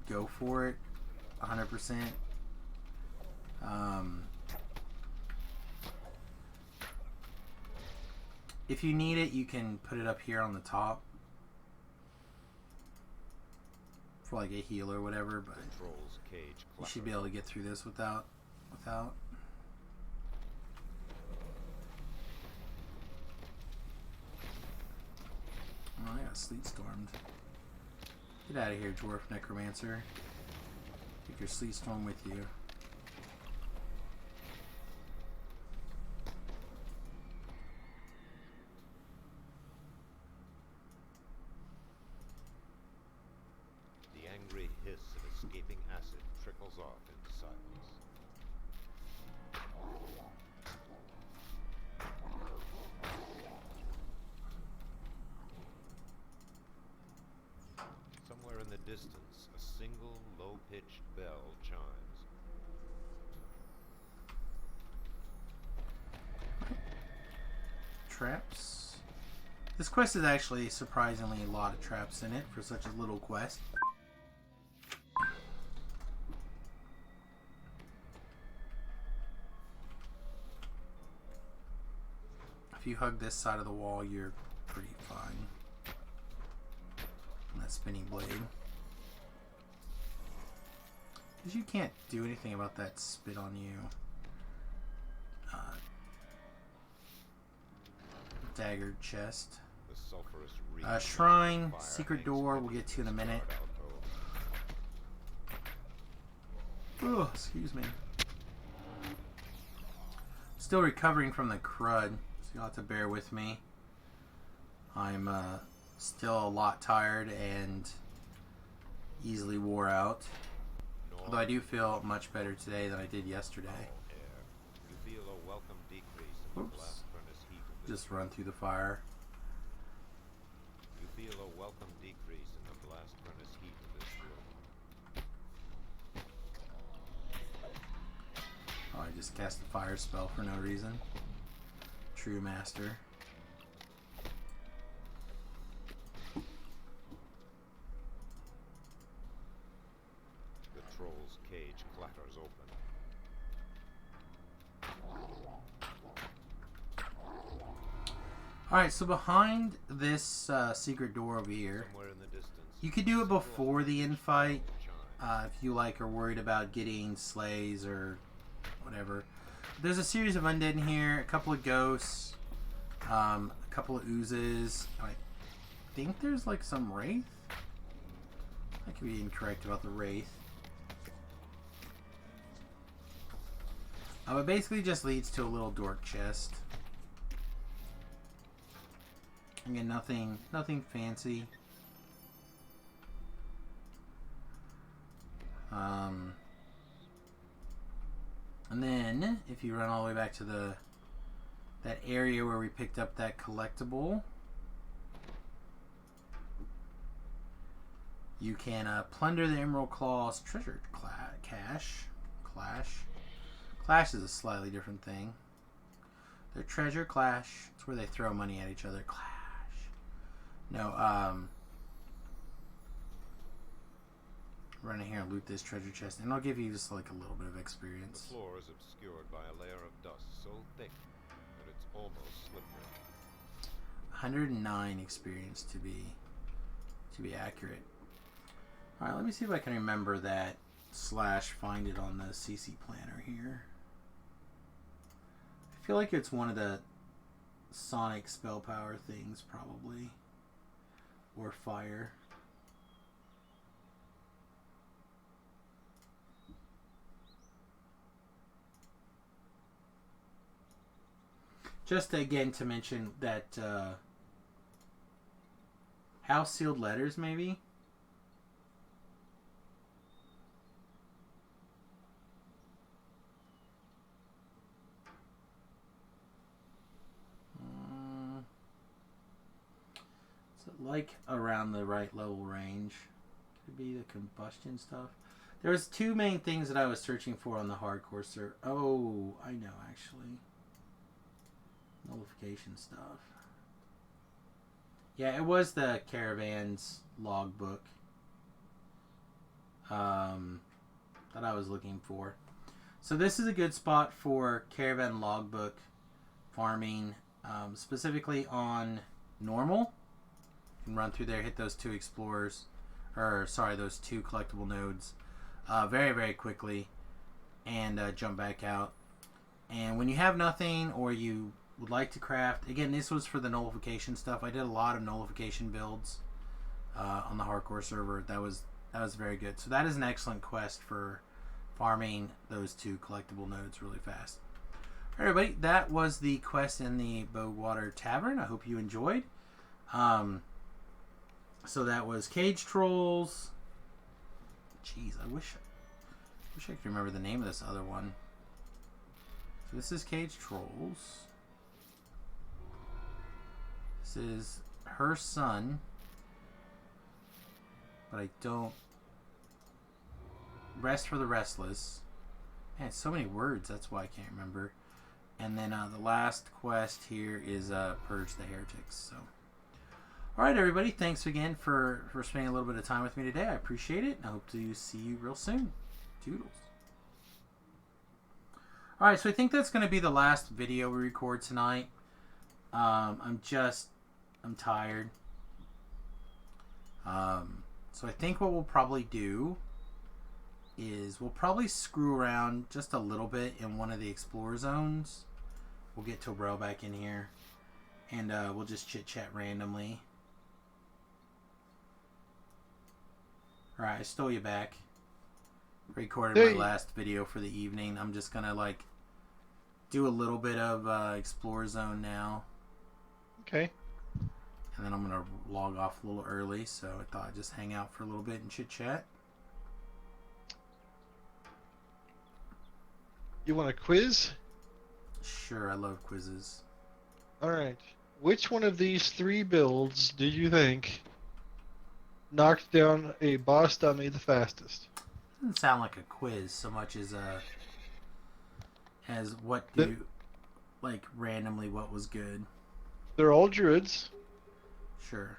go for it 100%. If you need it, you can put it up here on the top for like a heal or whatever, but Trolls cage you should be able to get through this without. Oh, I got sleet stormed. Get out of here, dwarf necromancer. Take your sleet storm with you. The angry hiss of escaping acid trickles off into silence. Somewhere in the distance, a single low-pitched bell chimes. Traps. This quest is actually surprisingly a lot of traps in it for such a little quest. If you hug this side of the wall, you're pretty fine. And that spinning blade. Because you can't do anything about that spit on you. Daggered chest. The sulphurous reek Shrine, of fire secret hangs door, heavy we'll get to in a this minute. guard alcove. Oh, excuse me. Still recovering from the crud, so you'll have to bear with me. I'm still a lot tired and easily wore out. Although I do feel much better today than I did yesterday. You feel a welcome decrease in the Oops. blast furnace heat of this Just run through the fire. You feel a welcome decrease in the blast furnace heat of this room. Oh, I just cast a fire spell for no reason. True master. The troll's cage clatters open. Alright, so behind this secret door over here, Somewhere in the distance. you could do it before the infight. Chime. If you like are worried about getting slays or whatever. There's a series of undead in here, a couple of ghosts, a couple of oozes. I think there's like some wraith. I could be incorrect about the wraith. It basically just leads to a little dork chest. Again, nothing fancy. And then, if you run all the way back to that area where we picked up that collectible, you can plunder the Emerald Claw's treasure cache. Clash is a slightly different thing. Their treasure clash. It's where they throw money at each other. Clash. No, run in here and loot this treasure chest, and I'll give you just like a little bit of The experience. floor is obscured by a layer of dust so thick that it's almost slippery. 109 experience to be accurate. All right, let me see if I can remember that / find it on the CC planner here. I feel like it's one of the Sonic spell power things, probably, or fire. Just again to mention that house sealed letters, maybe. Is it like around the right level range? Could be the combustion stuff. There was two main things that I was searching for on the hardcore server. Oh, I know actually. Nullification stuff. Yeah, it was the Caravan's logbook that I was looking for. So this is a good spot for Caravan logbook farming, specifically on normal. You can run through there, hit those 2 explorers, or sorry, those 2 collectible nodes very, very quickly and jump back out. And when you have nothing or you would like to craft, again, this was for the nullification stuff. I did a lot of nullification builds on the hardcore server. That was very good. So that is an excellent quest for farming those 2 collectible nodes really fast. All right, everybody, that was the quest in the Bogewater Tavern. I hope you enjoyed. So that was Cage Trolls. Jeez, I wish I could remember the name of this other one. So this is Cage Trolls. This is her son. But I don't... Rest for the Restless. Man, so many words, that's why I can't remember. And then the last quest here is Purge the Heretics. So, alright everybody, thanks again for spending a little bit of time with me today. I appreciate it. I hope to see you real soon. Toodles. Alright, so I think that's going to be the last video we record tonight. I'm tired. So I think what we'll probably do is we'll probably screw around just a little bit in one of the Explorer Zones. We'll get Tobrel back in here. And we'll just chit-chat randomly. Alright, I stole you back. Recorded my last video for the evening. I'm just gonna like do a little bit of Explorer Zone now. Okay. And then I'm gonna log off a little early, so I thought I'd just hang out for a little bit and chit chat. You want a quiz? Sure, I love quizzes. Alright. Which one of these 3 builds do you think knocked down a boss dummy the fastest? Doesn't sound like a quiz so much as what do like randomly what was good. They're all druids. Sure.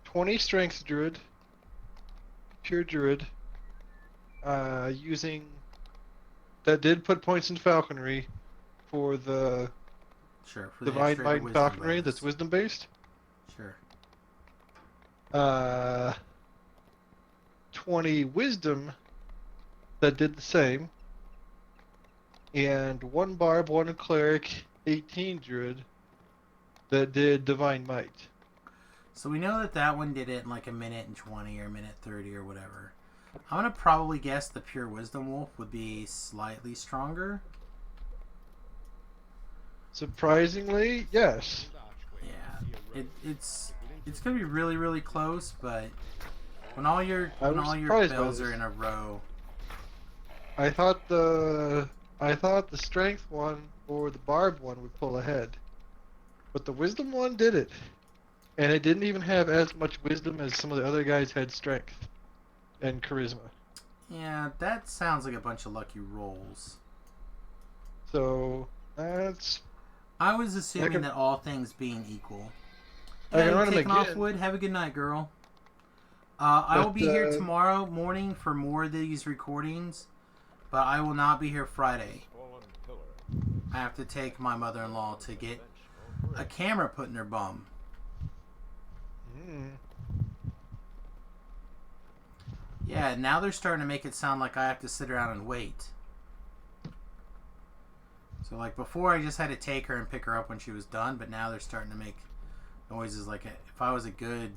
20 strength druid. Pure druid. Using... That did put points in falconry for the Sure, for the divine extra might and wisdom falconry bonus. that's wisdom based. Sure. 20 wisdom that did the same. And 1 barb, 1 cleric, 18 druid that did divine might. So we know that one did it in like a minute and 20 or a minute 30 or whatever. I'm gonna probably guess the pure wisdom wolf would be slightly stronger. Surprisingly, yes. Yeah, it's gonna be really, really close, but when all your surprised by bells this. are in a row, I thought the strength one or the barb one would pull ahead, but the wisdom one did it, and it didn't even have as much wisdom as some of the other guys had strength and charisma. yeah, that sounds like a bunch of lucky rolls. So that's... I was assuming that all things being equal. I can run them Kicking off again. Wood. Have a good night, girl. I will be But, here tomorrow morning for more of these recordings, but I will not be here Friday. I have to take my mother-in-law to get a camera put in her bum. Yeah, now they're starting to make it sound like I have to sit around and wait. So like before I just had to take her and pick her up when she was done, but now they're starting to make noises like if I was a good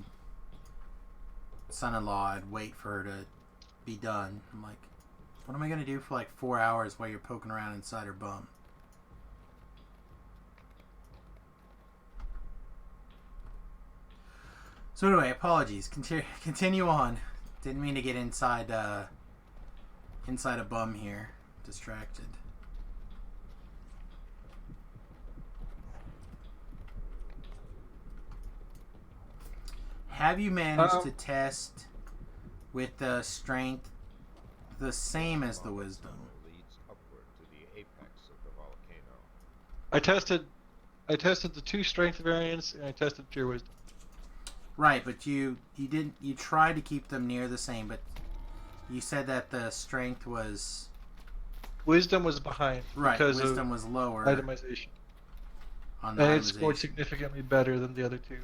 son-in-law, I'd wait for her to be done. I'm like, what am I going to do for like 4 hours while you're poking around inside her bum? So anyway, apologies. Continue on. Didn't mean to get inside a bum here. Distracted. Have you managed to test with the strength the same as the wisdom? I tested the 2 strength variants and I tested pure wisdom. Right, but you tried to keep them near the same, but you said that the strength was Wisdom was behind right. because Wisdom of was lower. itemization. on the And it scored itemization. significantly better than the other two.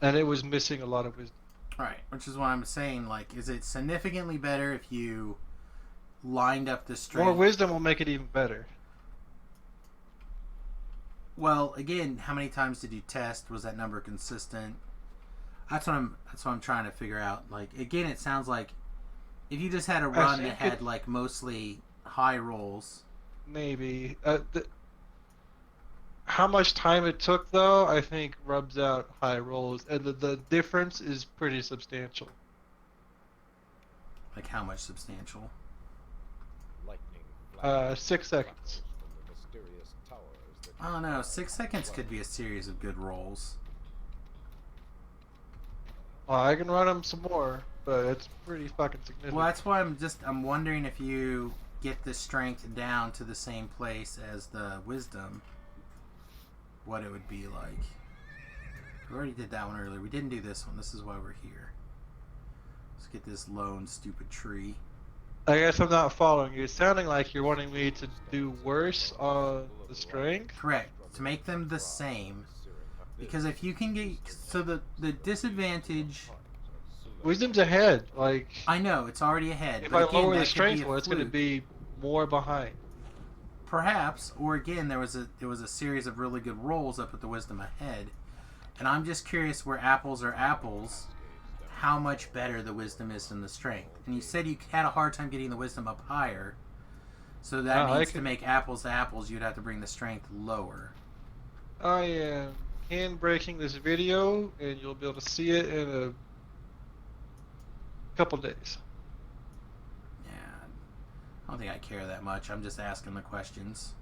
And it was missing a lot of wisdom. Right, which is what I'm saying. Like, is it significantly better if you lined up the strength? More wisdom will make it even better. Well, again, how many times did you test? Was that number consistent? That's what I'm trying to figure out. Like, again, it sounds like if you just had a run that had like mostly high rolls. Maybe. How much time it took, though, I think rubs out high rolls, and the difference is pretty substantial. Like, how much substantial? 6 seconds. I don't know. 6 seconds could be a series of good rolls. Well, I can run them some more, but it's pretty fucking significant. Well, that's why I'm wondering if you get the strength down to the same place as the wisdom, what it would be like. We already did that one earlier. We didn't do this one. This is why we're here. Let's get this lone stupid tree. I guess I'm not following you. It's sounding like you're wanting me to do worse on the strength. Correct. To make them the same. Because if you can get... So the disadvantage... Wisdom's ahead. Like, I know, it's already ahead. if but I again, lower that the could strength, be a well, it's going to fluke. be more behind. Perhaps, or again, there was a series of really good rolls that put the wisdom ahead. And I'm just curious where apples are apples, how much better the wisdom is than the strength. And you said you had a hard time getting the wisdom up higher. So that means to make apples to apples, you'd have to bring the strength lower. I am hand-breaking this video, and you'll be able to see it in a couple days. Yeah, I don't think I care that much. I'm just asking the questions.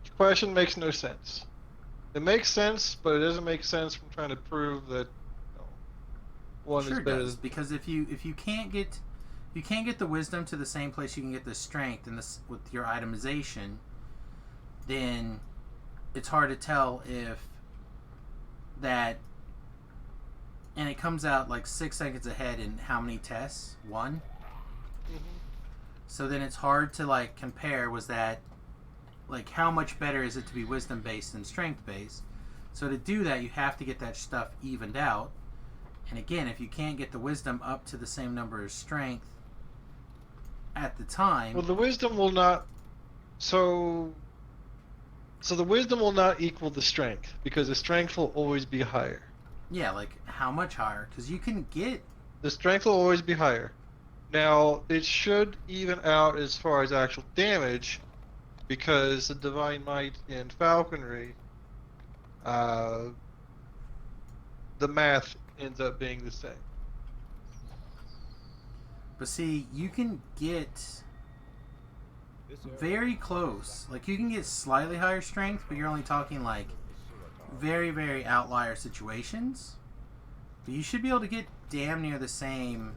Your question makes no sense. It makes sense, but it doesn't make sense from trying to prove that one Sure is better does, than... because if you can't get the wisdom to the same place you can get the strength and this with your itemization, then it's hard to tell if that, and it comes out like 6 seconds ahead in how many tests? 1? Mhm. So then it's hard to like compare, was that like how much better is it to be wisdom based than strength based? So to do that you have to get that stuff evened out. And again, if you can't get the wisdom up to the same number as strength at the time... Well, the wisdom will not... So the wisdom will not equal the strength, because the strength will always be higher. Yeah, like how much higher? Because you can get... The strength will always be higher. Now, it should even out as far as actual damage, because the Divine Might and Falconry, the math ends up being the same. But see, you can get very close. Like, you can get slightly higher strength, but you're only talking, like, very, very outlier situations. But you should be able to get damn near the same,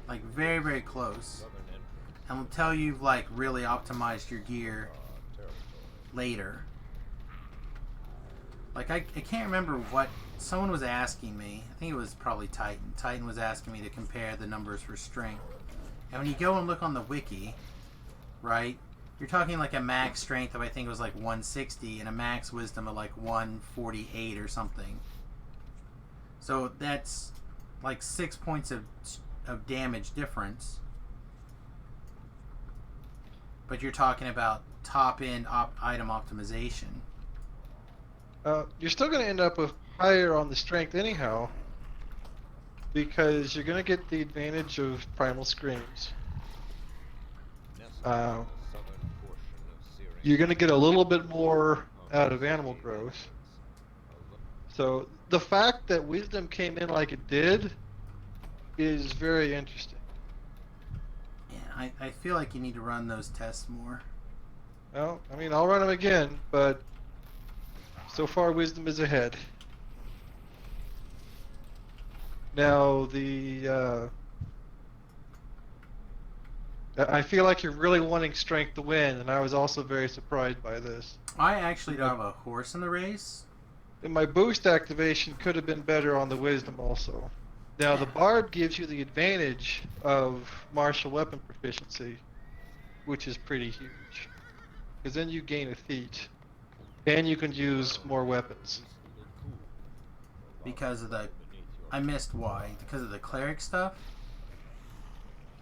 like, very, very close. Until you've, like, really optimized your gear later. Like, I can't remember what... Someone was asking me, I think it was probably Titan. Titan was asking me to compare the numbers for strength. And when you go and look on the wiki, right, you're talking like a max strength of, I think it was like 160, and a max wisdom of like 148 or something. So that's like 6 points of damage difference. But you're talking about top-end item optimization. You're still going to end up with higher on the strength anyhow, because you're going to get the advantage of primal screams. You're going to get a little bit more out of animal growth. So the fact that wisdom came in like it did is very interesting. Yeah, I feel like you need to run those tests more. Well, I mean, I'll run them again, but so far wisdom is ahead. Now, I feel like you're really wanting strength to win, and I was also very surprised by this. I actually don't have a horse in the race. And my boost activation could have been better on the wisdom also. Now, the bard gives you the advantage of martial weapon proficiency, which is pretty huge. Because then you gain a feat. And you can use more weapons. Because of the... I missed why. Because of the cleric stuff?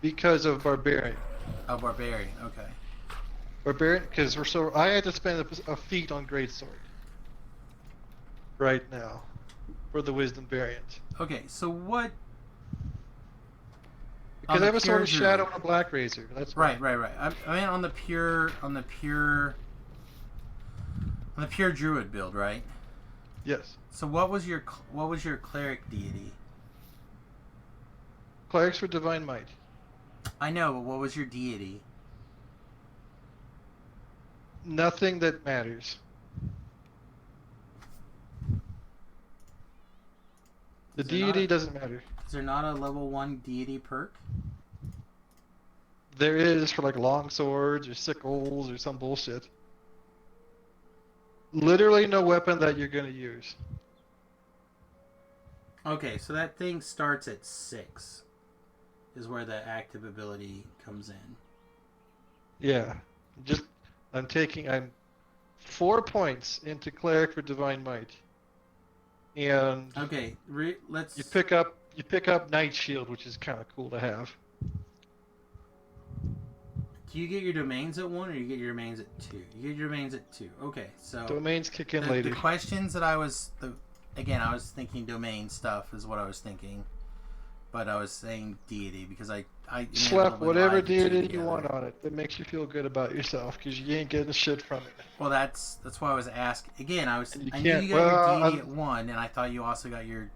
Because of Barbarian. Oh, barbarian. Okay. Barbarian, because I had to spend a feat on Greatsword. Right now. For the Wisdom variant. Okay, so what... Because On I the have a Sword pure of Shadow druid. and a Black Razor. That's Right. why. I mean, on the pure druid build, right? Yes. So what was your cleric deity? Clerics for Divine Might. I know, but what was your deity? Nothing that matters. The Is there not deity a- doesn't matter. Is there not a level 1 deity perk? There is for like long swords or sickles or some bullshit. Literally no weapon that you're gonna use. Okay, so that thing starts at 6. Is where the active ability comes in. Yeah. I'm 4 points into Cleric for Divine Might. And Okay, let's... you pick up Night Shield, which is kinda cool to have. Do you get your domains at 1 or you get your domains at 2? You get your domains at 2. Okay, so... Domains kick in the later. questions that I was... Again, I was thinking domain stuff is what I was thinking. But I was saying deity because I Slap whatever inevitably lied the two deity you together. want on it that makes you feel good about yourself, because you ain't getting shit from it. Well, that's why I was asking. Again, I knew can't- you got well, your deity at 1, and I thought you also got your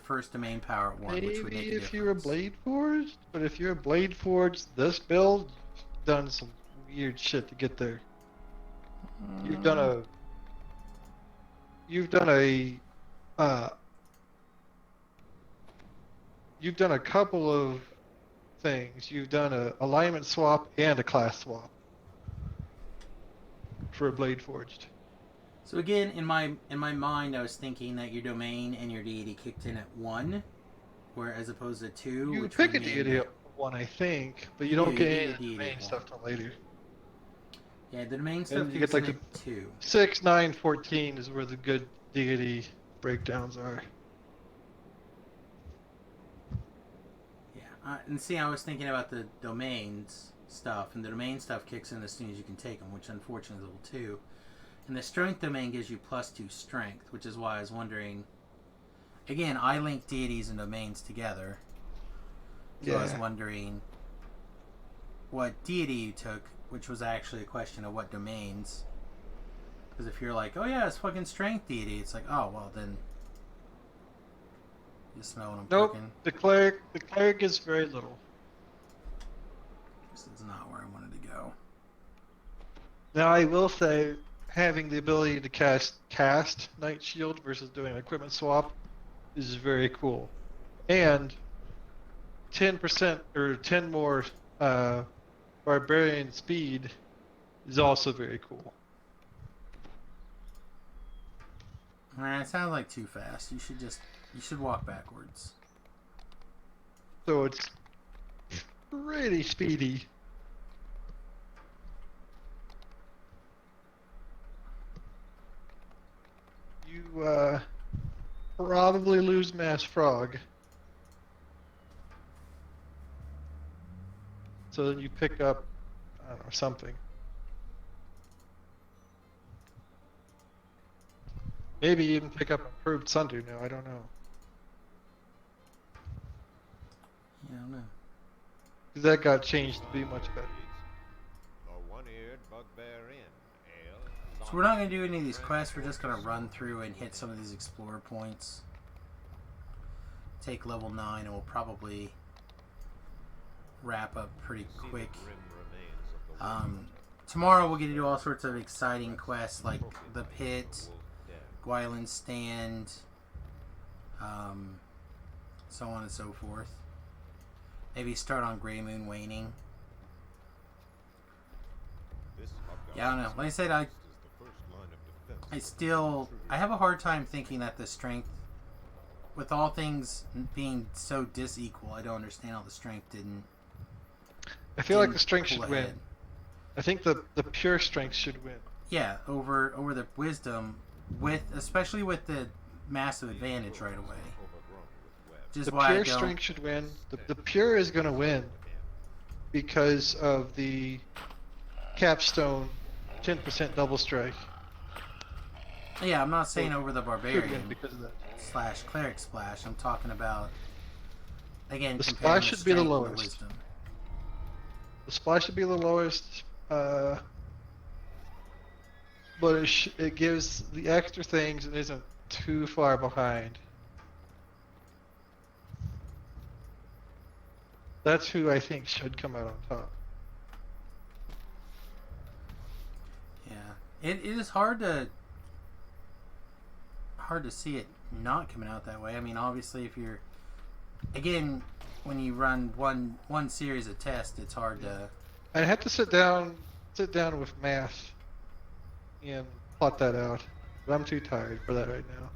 first domain power at 1, which would make Maybe a if you're a difference. Blade Forged, but if you're a Blade Forged, this build, you've done some weird shit to get there. You've done a couple of things. You've done a alignment swap and a class swap for a Blade Forged. So again, in my mind, I was thinking that your domain and your deity kicked in at 1, where as opposed to 2. You which pick would a mean deity that- at 1, I think, but you You don't do, get you any get of a the deity main at stuff till later. Yeah, the domain stuff And you kicks get like in at 2. 6, 9, 14 is where the good deity breakdowns are. Yeah, and see, I was thinking about the domains stuff, and the domain stuff kicks in as soon as you can take them, which unfortunately is level 2. And the strength domain gives you +2 strength, which is why I was wondering. Again, I link deities and domains together, so I was Yeah. wondering what deity you took, which was actually a question of what domains. Because if you're like, oh yeah, it's fucking strength deity, it's like, oh well, then you smell what I'm Nope, cooking. the cleric is very little. This is not where I wanted to go. Now I will say, having the ability to cast Night Shield versus doing an equipment swap is very cool. And 10% or 10 more barbarian speed is also very cool. It sounds like too fast. You should walk backwards. So it's pretty speedy. You probably lose Mass Frog. So then you pick up, I don't know, something. Maybe even pick up Improved Sunder now, I don't know. Yeah, I don't know. Because that got changed to be much better. The one-eared bugbear inn, ale. So we're not going to do any of these quests. We're just going to run through and hit some of these explorer points. Take level 9 and we'll probably wrap up pretty quick. Tomorrow we'll get to do all sorts of exciting quests like the pit, Gwyland's stand, so on and so forth. Maybe start on Grey Moon Waning. Yeah, I don't know. Like I said, I have a hard time thinking that the strength, with all things being so disequal, I don't understand how the strength didn't. I feel like the didn't strength pull should win. ahead. I think the pure strength should win. Yeah, over the wisdom, especially with the massive advantage right away. Which is The why I pure don't. strength should win. The pure is going to win because of the capstone 10% double strike. Yeah, I'm not saying Or over the should win barbarian because of that. slash cleric splash. I'm talking about again The comparing splash the should be the strength and the lowest. wisdom. The splash should be the lowest, but it gives the extra things and isn't too far behind. That's who I think should come out on top. Yeah, it is hard to see it not coming out that way. I mean, obviously, if you're again when you run one series of tests, it's hard to. I had to sit down with math and plot that out, but I'm too tired for that right now.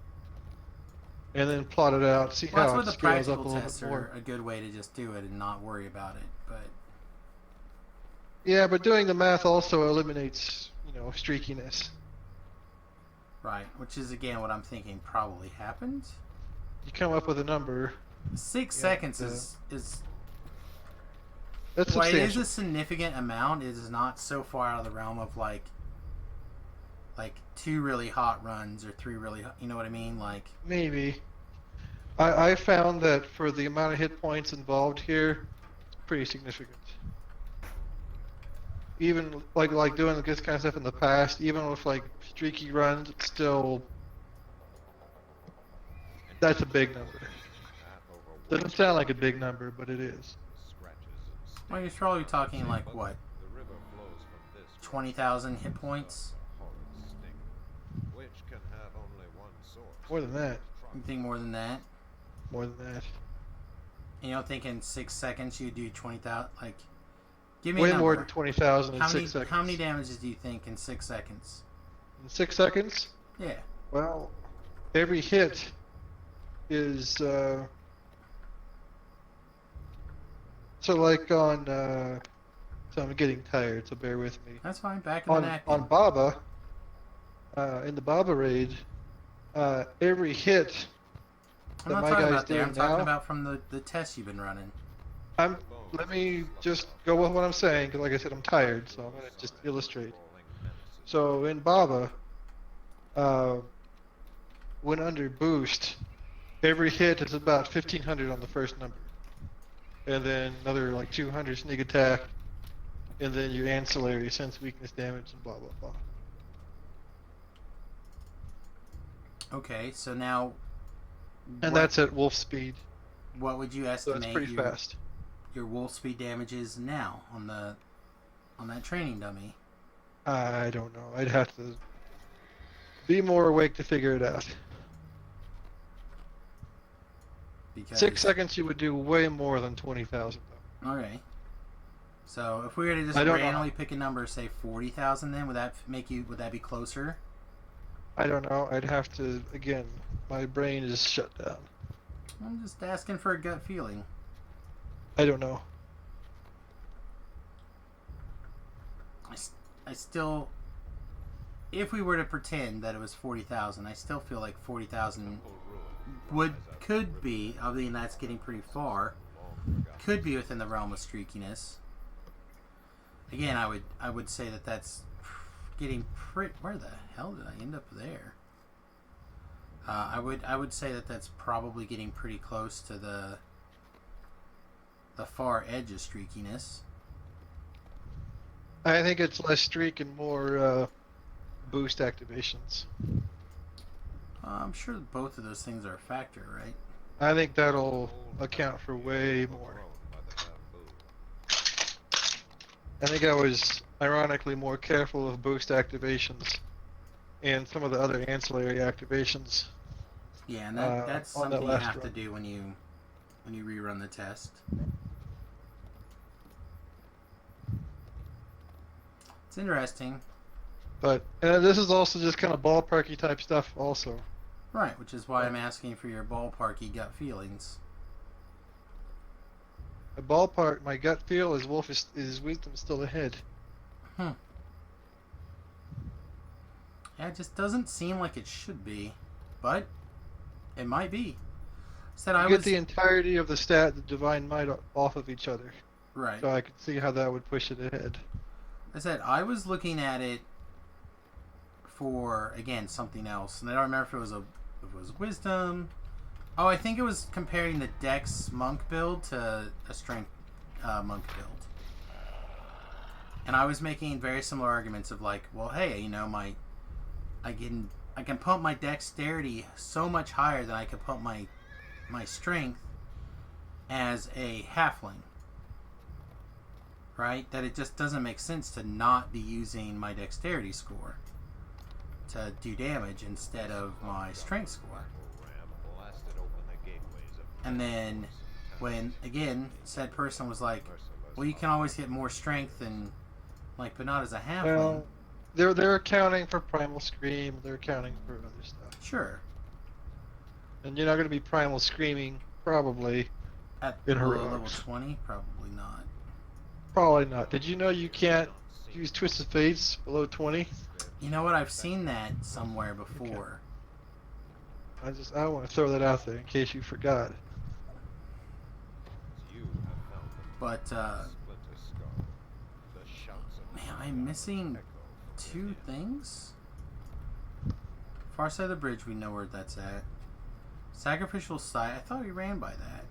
And then plot it out, see Well, that's how where it the scales up a practical little tests bit more. are a good way to just do it and not worry about it. But Yeah, but doing the math also eliminates, streakiness. right, which is again what I'm thinking probably happened. You come up with a number. 6 Yeah, seconds yeah. is That's while it is substantial. a significant amount, it is not so far out of the realm of like 2 really hot runs or 3 really hot, you know what I mean? Like Maybe. I found that for the amount of hit points involved here, it's pretty significant. Even like doing this kind of stuff in the past, even with like streaky runs, it's still that's a big number. Doesn't sound like a big number, but it is. well, you're probably talking like what 20,000 hit points. More than that. You think more than that? More than that. You don't think in 6 seconds you do 20,000? Like, give me a Way number. more than 20,000 in how 6 many seconds. how many damages do you think in 6 seconds? In 6 seconds? Yeah. Well, every hit is so like on so I'm getting tired, so bear with me. That's fine. Back in the neck. On Baba, in the Baba raid, every hit I'm that not my talking guy's about there. doing I'm talking now- about from the tests you've been running. let me just go with what I'm saying, because like I said, I'm tired, so I'm going to just illustrate. So in Baba, when under boost, every hit is about 1,500 on the first number. And then another like 200 sneak attack, and then your ancillary sense weakness damage and blah blah blah. Okay, so now. And what, that's at wolf speed, what would you so estimate that's pretty fast. your wolf speed damage is now on that training dummy? I don't know. I'd have to be more awake to figure it out. Because 6 seconds, you would do way more than 20,000 though. Okay. So if we were to just I don't know. randomly pick a number, say 40,000, then would that be closer? I don't know. I'd have to, again, my brain is shut down. I'm just asking for a gut feeling. I don't know. I still, if we were to pretend that it was 40,000, I still feel like 40,000 could be. I mean, that's getting pretty far. Could be within the realm of streakiness. Again, I would say that that's getting pretty. Where the hell did I end up there? I would say that that's probably getting pretty close to the far edge of streakiness. I think it's less streak and more boost activations. I'm sure both of those things are a factor, right? I think that'll account for way more. I think I was ironically more careful of boost activations and some of the other ancillary activations. Yeah, and that's on that something you last have to run. do when you rerun the test. It's interesting. But this is also just kind of ballparky type stuff also. Right, which is why I'm asking for your ballparky gut feelings. A ballpark, my gut feel is Wolf is wisdom still ahead. Yeah, it just doesn't seem like it should be, but it might be. Said I You get was the entirety of the stat, the divine might off of each other. right. So I could see how that would push it ahead. I said I was looking at it for again something else, and I don't remember if it was wisdom. Oh, I think it was comparing the Dex monk build to a strength monk build, and I was making very similar arguments of like, well, hey, you know, I can pump my dexterity so much higher than I can pump my strength as a halfling. Right? That it just doesn't make sense to not be using my dexterity score to do damage instead of my strength score. And then when again said person was like, well, you can always get more strength and like, but not as a halfling. Well, they're accounting for primal scream, they're accounting for other stuff. Sure. And you're not going to be primal screaming probably At in below heroics. level 20, probably not. Probably not. Did you know you can't use Twisted Fates below 20? You know what? I've seen that somewhere before. I want to throw that out there in case you forgot. But man, I'm missing 2 things. Far side of the bridge, we know where that's at. Sacrificial site, I thought we ran by that.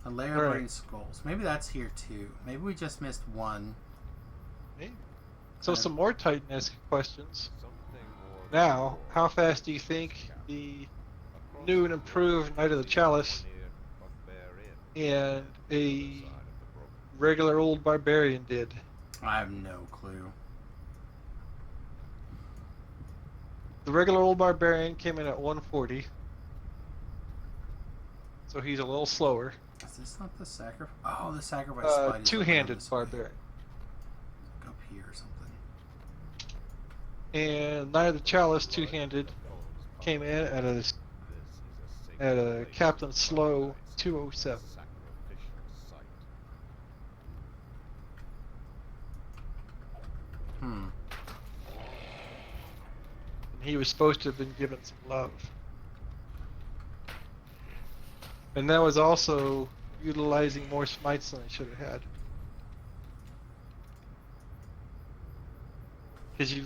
A layer of Right. burning skulls. Maybe that's here too. Maybe we just missed one. Maybe. So some more Titan-esque questions. Now, how fast do you think the new and improved Knight of the Chalice and a regular old barbarian did? I have no clue. The regular old barbarian came in at 140. So he's a little slower. Is this not the sacrifice? Oh, the sacrifice spite is over Two-handed this way. barbarian. Like up here or something. And Knight of the Chalice, two-handed, came in at a Captain Slow 207. Hmm. And he was supposed to have been given some love. And that was also utilizing more smites than I should have had. Because you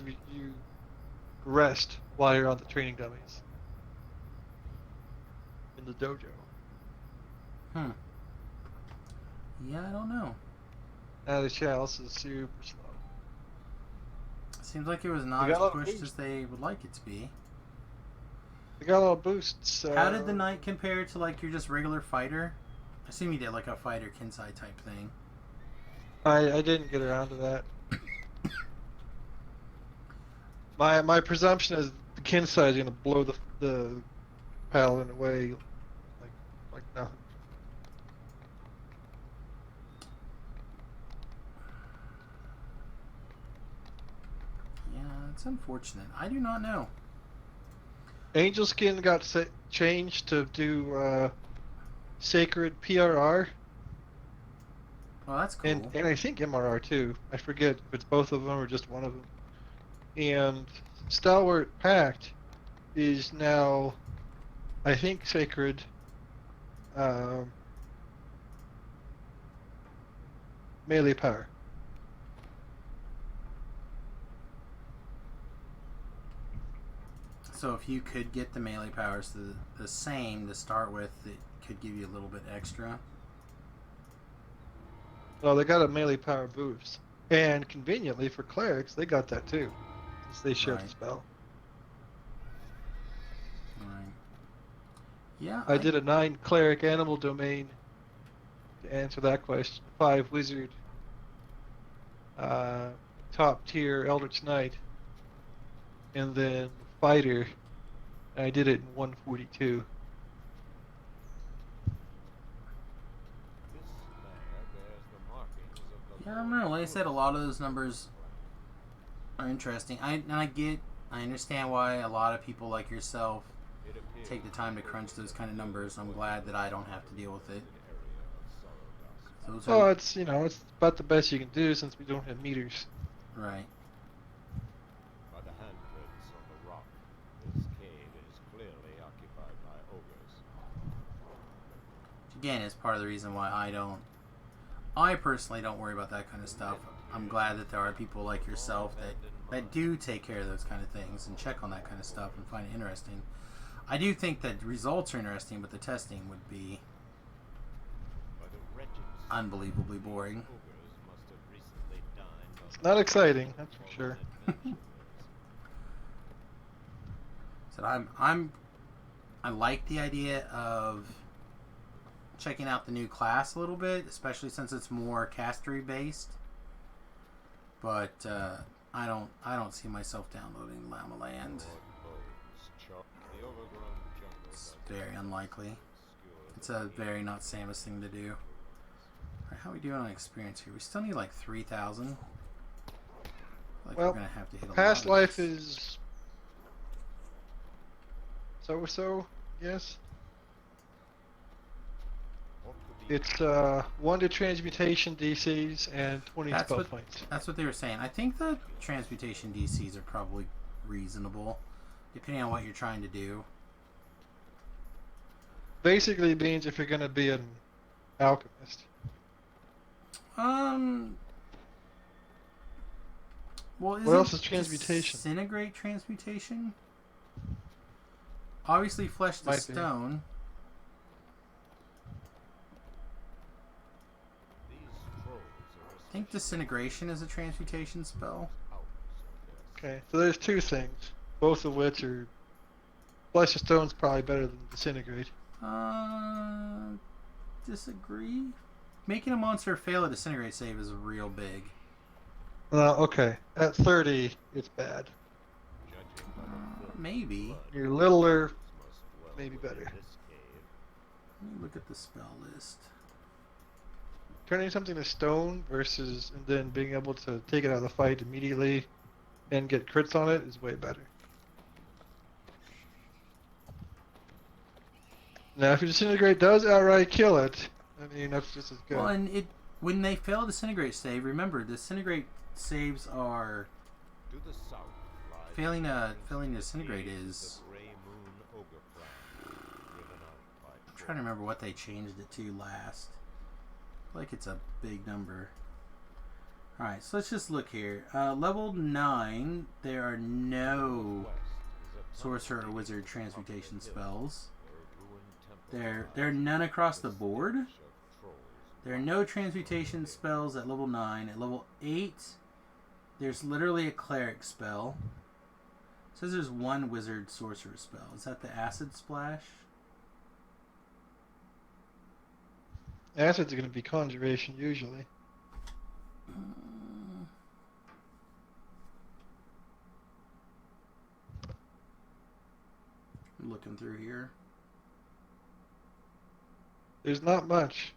rest while you're on the training dummies in the dojo. Hmm. Yeah, I don't know. Now the Chalice is super slow. Seems like it was not We as got a lot of pushed boost. as they would like it to be. They got a lot of boosts. How did the knight compare to like your just regular fighter? I assume you did like a fighter Kinsai type thing. I didn't get around to that. My presumption is the Kinsai is gonna blow the paladin away like nothing. Yeah, it's unfortunate. I do not know. Angel Skin got changed to do Sacred PRR Well, that's cool. and I think MRR too. I forget if it's both of them or just one of them. And Stalwart Pact is now, I think, Sacred. Melee power. So if you could get the melee powers the same to start with, it could give you a little bit extra. Well, they got a melee power boost. And conveniently for clerics, they got that too. Since they share the Right. spell. Right. Yeah. I did a 9 cleric animal domain to answer that question. 5 wizard, top tier Eldritch Knight, and then fighter. I did it in 142. Yeah, I don't know. Like I said, a lot of those numbers are interesting. I understand why a lot of people like yourself take the time to crunch those kind of numbers. I'm glad that I don't have to deal with it. Those Well, are it's it's about the best you can do since we don't have meters. right. again, is part of the reason why I personally don't worry about that kind of stuff. I'm glad that there are people like yourself that do take care of those kind of things and check on that kind of stuff and find it interesting. I do think that results are interesting, but the testing would be unbelievably boring. It's not exciting, that's for sure. So I like the idea of checking out the new class a little bit, especially since it's more castery based. But I don't see myself downloading Llama Land. It's very unlikely. It's a very not Samus thing to do. Alright, how are we doing on experience here? We still need like 3,000. Like Well, we're gonna have to hit a past lot of life this. is so, yes. It's 1 to transmutation DCs and 20 That's spell what points. that's what they were saying. I think the transmutation DCs are probably reasonable, depending on what you're trying to do. Basically means if you're gonna be an alchemist. Well, What else isn't is transmutation? Disintegrate transmutation? Obviously, flesh to Might be. stone. I think disintegration is a transmutation spell. Okay, so there's two things, both of which are flesh of stone's probably better than disintegrate. Disagree. Making a monster fail a disintegrate save is real big. Okay, at 30 it's bad. Maybe. You're littler, maybe better. Let me look at the spell list. Turning something to stone versus and then being able to take it out of the fight immediately and get crits on it is way better. Now, if your disintegrate does outright kill it, I mean that's just as good. Well, and when they fail a disintegrate save, remember disintegrate saves are To the south lies failing the to disintegrate is. Gray Moon Ogre Planet, driven out by I'm trying to remember what they changed it to last. I feel like it's a big number. Alright, so let's just look here. Level 9, there are no sorcerer or wizard transmutation spells. There are none across the board. There are no transmutation spells at level 9. At level 8, there's literally a cleric spell. It says there's one wizard sorcerer spell. Is that the acid splash? Acid's going to be conjuration usually. I'm looking through here. There's not much.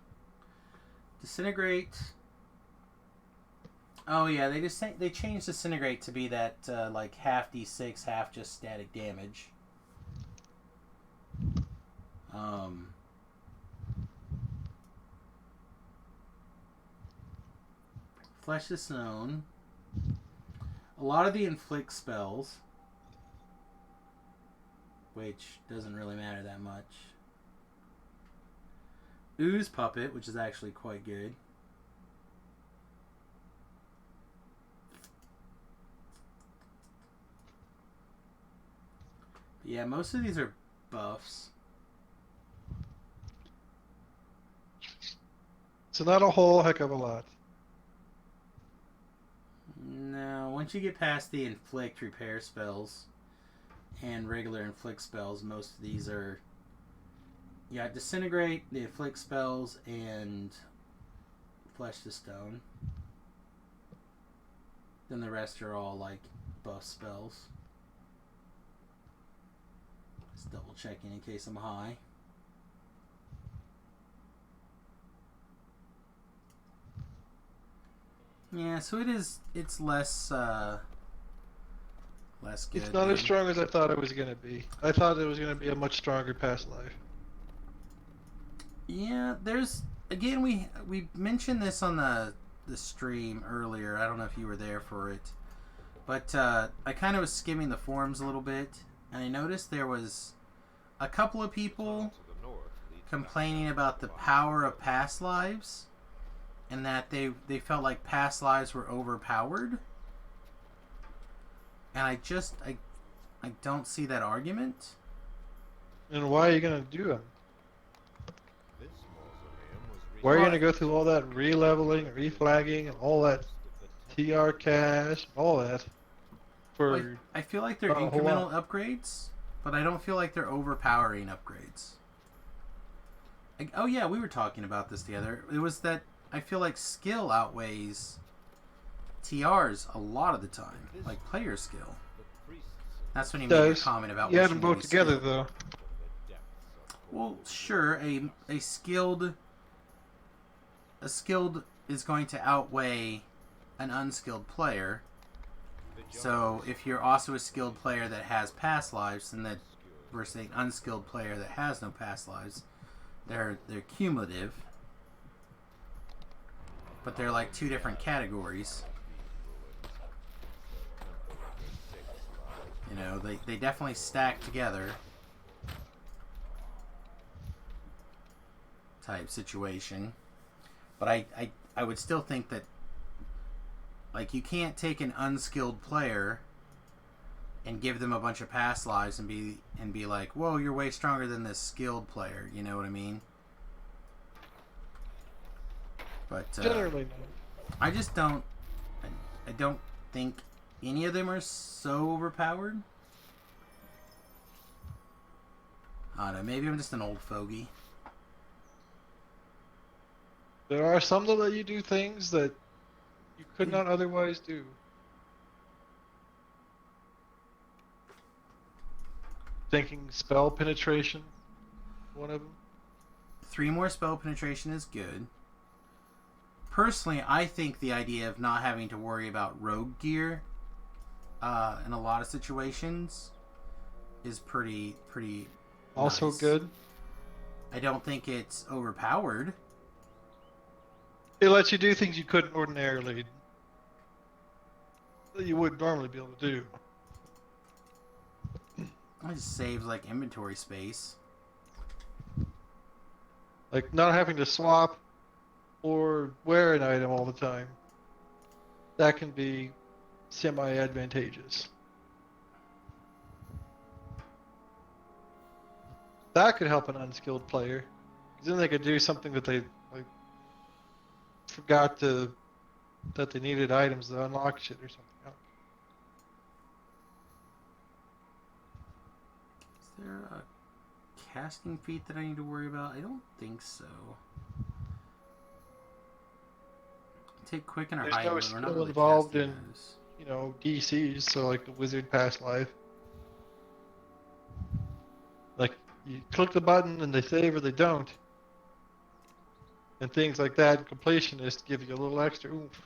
Disintegrate. Oh yeah, they changed disintegrate to be that like half d6, half just static damage. Flesh to stone. A lot of the inflict spells, which doesn't really matter that much. Ooze Puppet, which is actually quite good. But yeah, most of these are buffs. So not a whole heck of a lot. No, once you get past the inflict repair spells and regular inflict spells, most of these are disintegrate, the inflict spells, and flesh to stone. Then the rest are all like buff spells. Just double checking in case I'm high. Yeah, so it's less good. It's not as strong as I thought it was going to be. I thought it was going to be a much stronger past life. Yeah, there's again we mentioned this on the stream earlier. I don't know if you were there for it, but I kind of was skimming the forums a little bit, and I noticed there was a couple of people complaining about the power of past lives, and that they felt like past lives were overpowered. And I don't see that argument. And why are you gonna do them? This mausoleum was Why are you Well, gonna go through all that re-leveling, reflagging, and all that TR cache, all that for I feel like they're not a whole incremental lot? upgrades, but I don't feel like they're overpowering upgrades. Oh yeah, we were talking about this together. It was that I feel like skill outweighs TRs a lot of the time, like player skill. That's when you made your Does. comment about You had wishing them to both be together skilled. though. Well, sure, a skilled is going to outweigh an unskilled player. So if you're also a skilled player that has past lives, then that versus an unskilled player that has no past lives, they're cumulative, but they're like two different categories. You know, they definitely stack together type situation. But I would still think that, like, you can't take an unskilled player and give them a bunch of past lives and be like, whoa, you're way stronger than this skilled player. You know what I mean? But Generally, no. I just don't. I don't think any of them are so overpowered. I don't know. Maybe I'm just an old fogey. There are some that let you do things that you could not otherwise do. Thinking spell penetration, one of them. 3 more spell penetration is good. Personally, I think the idea of not having to worry about rogue gear in a lot of situations is pretty Also nice. good. I don't think it's overpowered. It lets you do things you couldn't ordinarily, that you wouldn't normally be able to do. It just saves like inventory space. Like not having to swap or wear an item all the time. That can be semi-advantageous. That could help an unskilled player. Because then they could do something that they like forgot that they needed items to unlock shit or something. Is there a casting feat that I need to worry about? I don't think so. Take quicken or There's hide, no but we're skill not really involved casting in- those. You know, DCs, so like the wizard past life. Like you click the button and they save or they don't. And things like that, completionists give you a little extra oomph.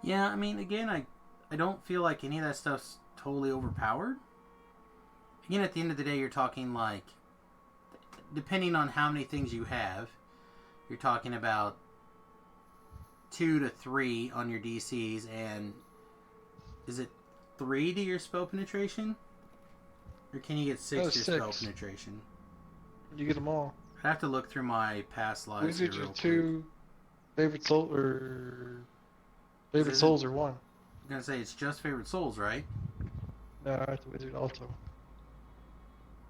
Yeah, I mean, again, I don't feel like any of that stuff's totally overpowered. Again, at the end of the day, you're talking like, depending on how many things you have, you're talking about 2 to 3 on your DCs, and is it 3 to your spell penetration? Or can you get 6 Oh, to your spell 6. penetration? You get them all. I have to look through my past lives Wizards here are real quick. 2, favorite soul or favorite Is it- souls are 1. I'm gonna say it's just favorite souls, right? No, it's a wizard also.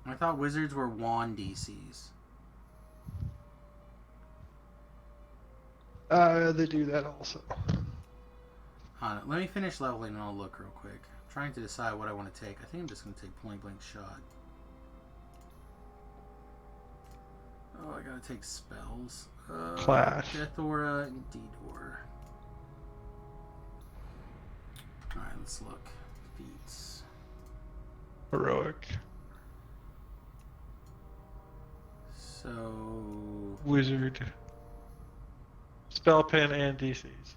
I thought wizards were wand DCs. They do that also. Let me finish leveling and I'll look real quick. I'm trying to decide what I want to take. I think I'm just going to take point blank shot. Oh, I gotta take spells. Clash. Death Aura and Dedor. Alright, let's look. Feats. Heroic. So... Wizard. Spell pen and DCs.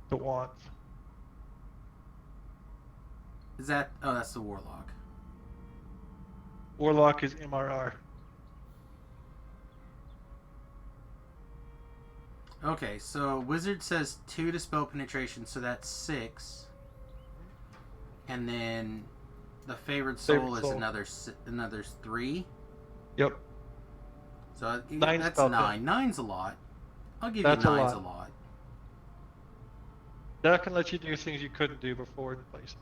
The wands. Is that... Oh, that's the Warlock. Warlock is MRR. Okay, so Wizard says 2 to spell penetration, so that's 6. And then the favorite soul is soul. another 3. Yep. So Nine's that's about 9. Nine's a lot. I'll give That's you a nine's lot. a lot. That can let you do things you couldn't do before in places.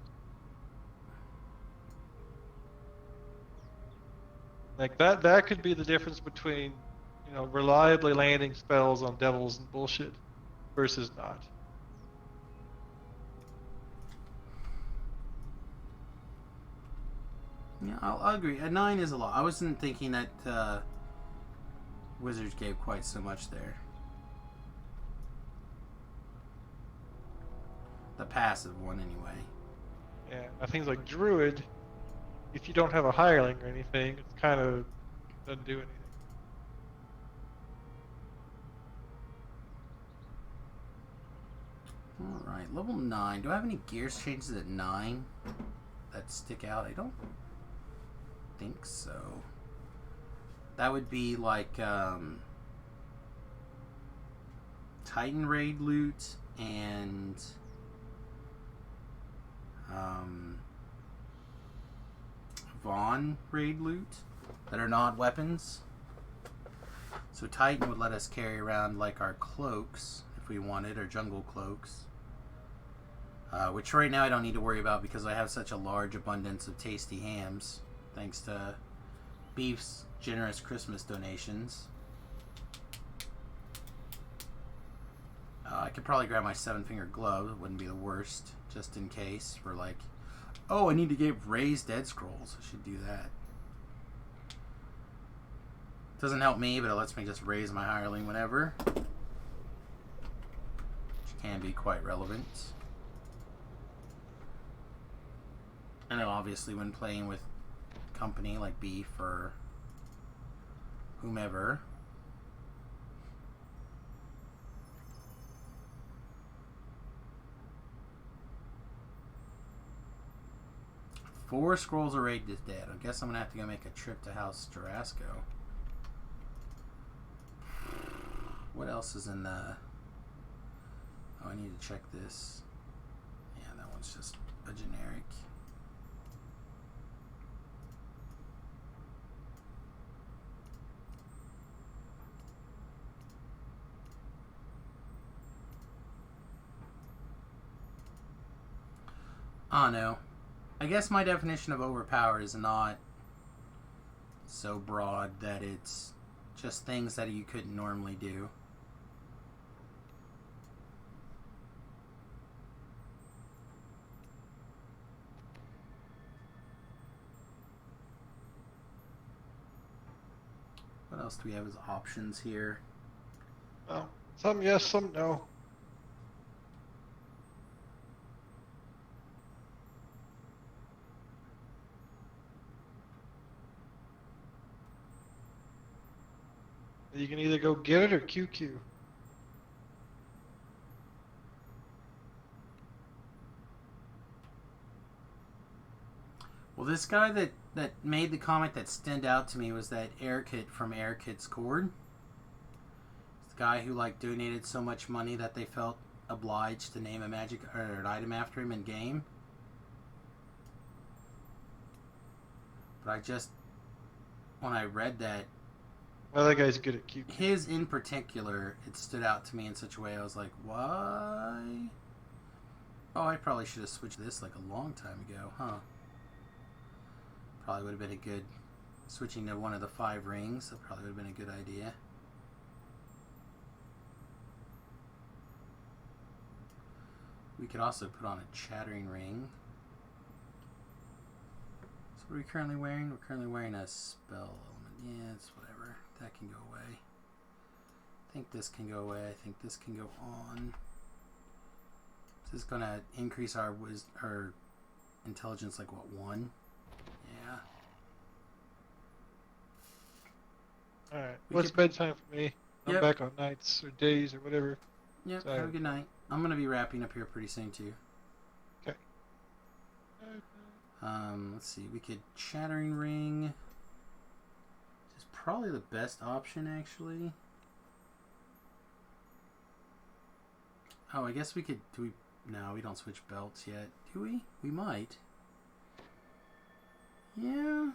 Like that could be the difference between, reliably landing spells on devils and bullshit versus not. Yeah, I'll agree. A 9 is a lot. I wasn't thinking that Wizards gave quite so much there. The passive one, anyway. Yeah, now things like Druid, if you don't have a hireling or anything, it's kind of doesn't do anything. Alright, level 9. Do I have any gears changes at 9 that stick out? I don't think so. That would be like Titan Raid loot and Vaughn Raid loot that are not weapons. So Titan would let us carry around like our cloaks if we wanted, our jungle cloaks. Which right now I don't need to worry about because I have such a large abundance of tasty hams, thanks to Beef's generous Christmas donations. I could probably grab my 7-finger glove. It wouldn't be the worst, just in case. For like, oh, I need to get raised dead scrolls. I should do that. Doesn't help me, but it lets me just raise my hireling whenever, which can be quite relevant. I know, obviously, when playing with company like Beef or whomever. Four scrolls of raid is dead. I guess I'm gonna have to go make a trip to House Jarasco. What else is in the... Oh, I need to check this. Yeah, that one's just a generic. Oh no. I guess my definition of overpowered is not so broad that it's just things that you couldn't normally do. What else do we have as options here? Oh, some yes, some no. You can either go get it or QQ. Well, this guy that made the comment that stood out to me was that Airkit from Airkit's Cord. It's the guy who donated so much money that they felt obliged to name a magic or an item after him in game. But when I read that, Well, that guy's good at QQ. his in particular, it stood out to me in such a way I was like, why? Oh, I probably should have switched this a long time ago, huh? Probably would have been a good... Switching to one of the 5 rings, that probably would have been a good idea. We could also put on a chattering ring. So what are we currently wearing? We're currently wearing a spell element. Yeah, it's whatever. That can go away. I think this can go away. I think this can go on. This is going to increase our intelligence 1? Yeah. Alright, what's bedtime for me? I'm Yep. back on nights or days or whatever. Yep, Sorry. have a good night. I'm going to be wrapping up here pretty soon too. Okay. Let's see. We could Chattering Ring. Is probably the best option, actually. Oh, I guess we could... No, we don't switch belts yet. Do we? We might. Yeah.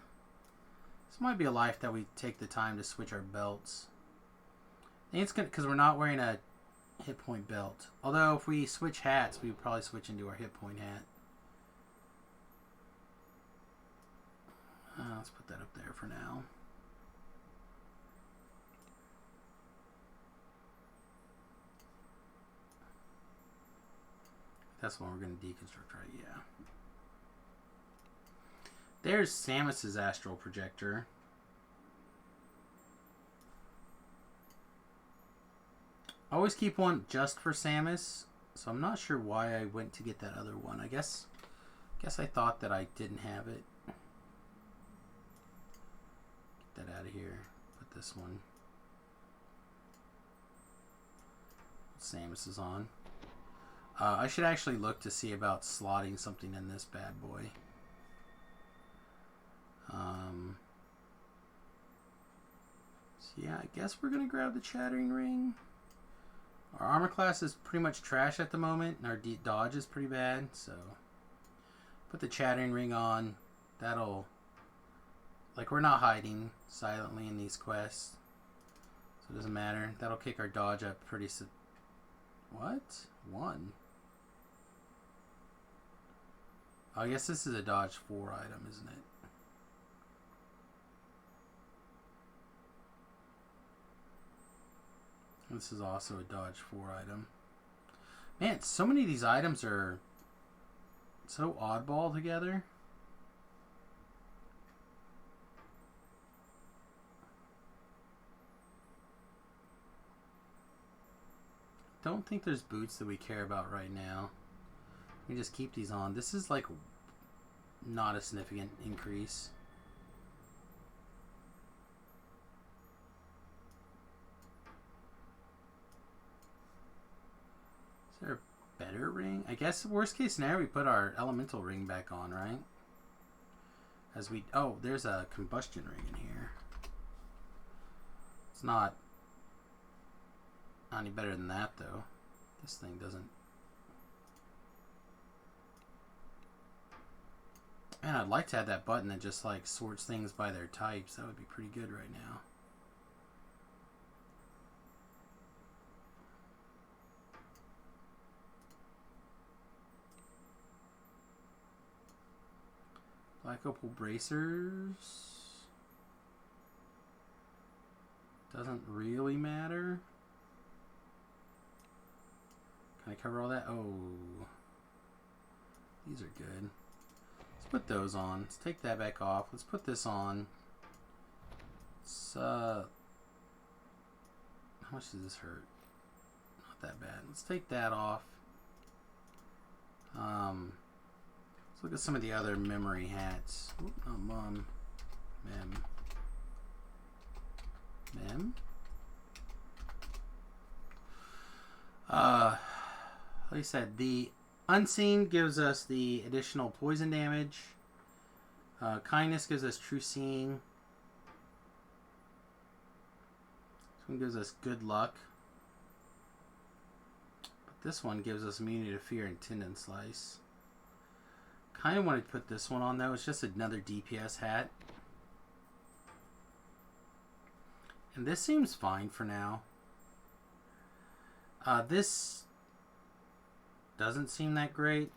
This might be a life that we take the time to switch our belts. I think it's good because we're not wearing a hit point belt. Although if we switch hats, we would probably switch into our hit point hat. Let's put that up there for now. That's what we're going to deconstruct, right? Yeah. There's Samius's astral projector. I always keep one just for Samius, so I'm not sure why I went to get that other one. I guess I thought that I didn't have it. Get that out of here. Put this one. Samius is on. I should actually look to see about slotting something in this bad boy. So yeah, I guess we're gonna grab the Chattering Ring. Our armor class is pretty much trash at the moment, and our dodge is pretty bad, so put the Chattering Ring on. That'll, like, we're not hiding silently in these quests, so it doesn't matter. That'll kick our dodge up pretty what? 1? I guess this is a dodge 4 item, isn't it? This is also a dodge 4 item. Man, so many of these items are so oddball together. Don't think there's boots that we care about right now. We just keep these on. This is like not a significant increase. Is there a better ring? I guess worst case scenario we put our elemental ring back on, right? As we there's a combustion ring in here. It's not any better than that though. This thing doesn't. Man, I'd like to have that button that just like sorts things by their types. That would be pretty good right now. Black opal bracers. Doesn't really matter. Can I cover all that? Oh. These are good. Let's put those on. Let's take that back off. Let's put this on. Let's, how much does this hurt? Not that bad. Let's take that off. Let's look at some of the other memory hats. Oop, not mom. Mem. Like I said, the Unseen gives us the additional poison damage. Kindness gives us true seeing. This one gives us good luck. But this one gives us immunity to fear and tendon slice. Kind of wanted to put this one on though. It's just another DPS hat. And this seems fine for now. This doesn't seem that great.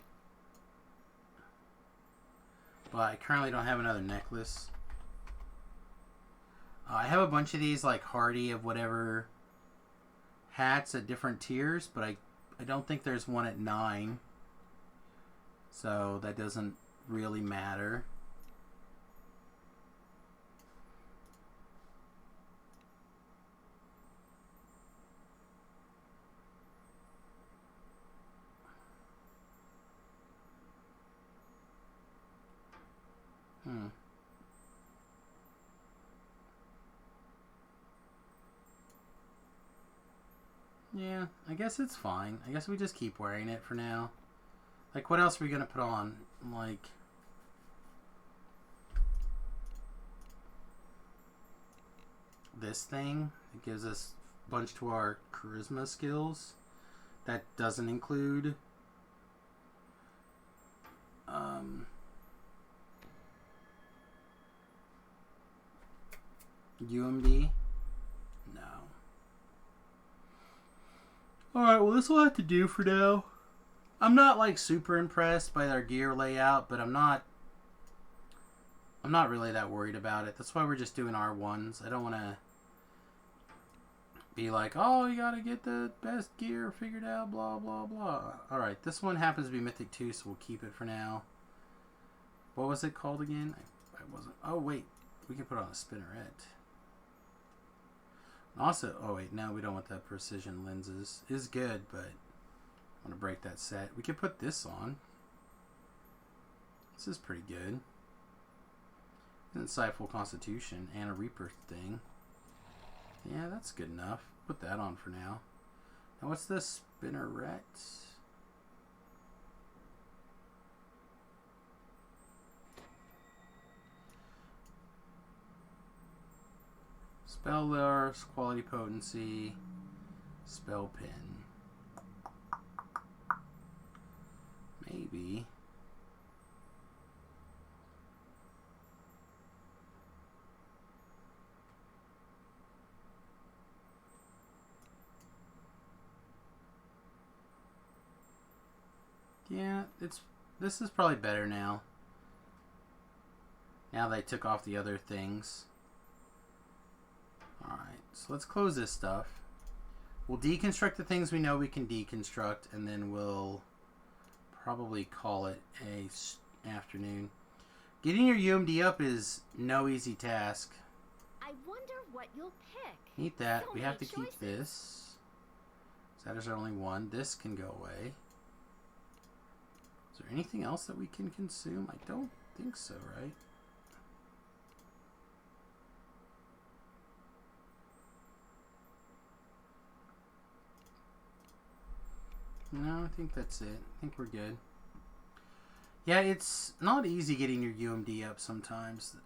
But I currently don't have another necklace. I have a bunch of these like Hardy of whatever hats at different tiers, but I don't think there's one at 9. So that doesn't really matter. Yeah, I guess it's fine. I guess we just keep wearing it for now. Like, what else are we gonna put on? Like, this thing. It gives us a bunch to our charisma skills. That doesn't include UMD? No. Alright, well this will have to do for now. I'm not like super impressed by their gear layout, but I'm not really that worried about it. That's why we're just doing R1s. I don't want to be like, oh, you gotta get the best gear figured out, blah, blah, blah. Alright, this one happens to be Mythic 2, so we'll keep it for now. What was it called again? I wasn't... Oh, wait. We can put on a spinneret. Also... Oh, wait. No, we don't want that precision lenses. It is good, but... I want to break that set. We could put this on. This is pretty good. Insightful Constitution and a Reaper thing. Yeah, that's good enough. Put that on for now. Now, what's this spinneret? Spell lure, quality potency, spell pin. Maybe. Yeah, this is probably better now. Now they took off the other things. Alright, so let's close this stuff. We'll deconstruct the things we know we can deconstruct, and then we'll probably call it a afternoon. Getting your UMD up is no easy task. I wonder what you'll pick. Eat that. So We have to many keep this. Satyrs are only one. This can go away. Is there anything else that we can consume? I don't think so, right? No, I think that's it. I think we're good. Yeah, it's not easy getting your UMD up sometimes.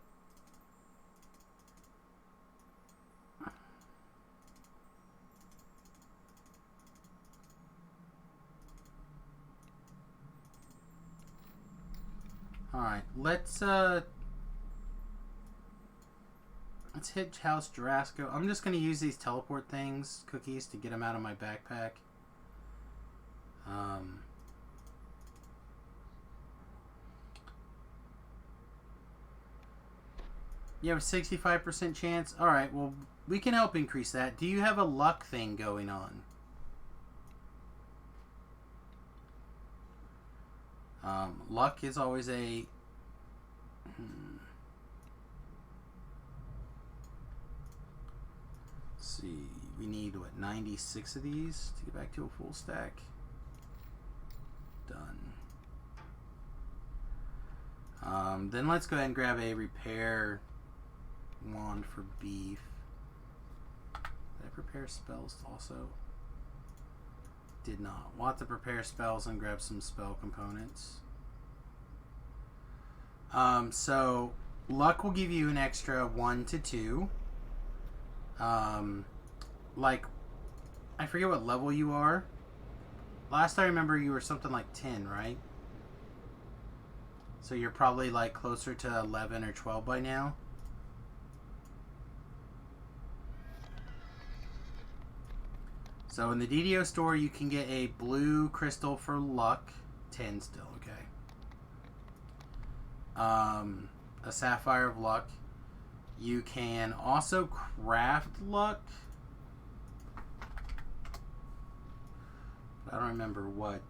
Alright, let's hit House Jarasco. I'm just going to use these teleport things, cookies, to get them out of my backpack. You have a 65% chance? Alright, well, we can help increase that. Do you have a luck thing going on? Luck is always a... Let's see. We need, what, 96 of these to get back to a full stack? Done. Then let's go ahead and grab a repair wand for beef. Did I prepare spells also? Did not. Want to prepare spells and grab some spell components. So luck will give you an extra 1 to 2. Like, I forget what level you are. Last I remember you were something like 10, right? So you're probably like closer to 11 or 12 by now. So in the DDO store you can get a blue crystal for luck. 10 still, okay. A sapphire of luck. You can also craft luck. I don't remember what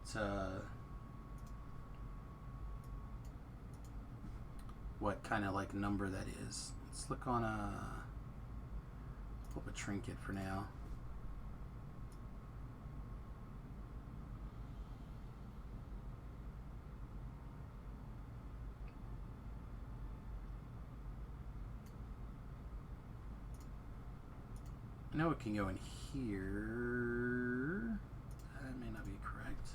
kind of like number that is. Let's look on pull up a trinket for now. I know it can go in here. That may not be correct.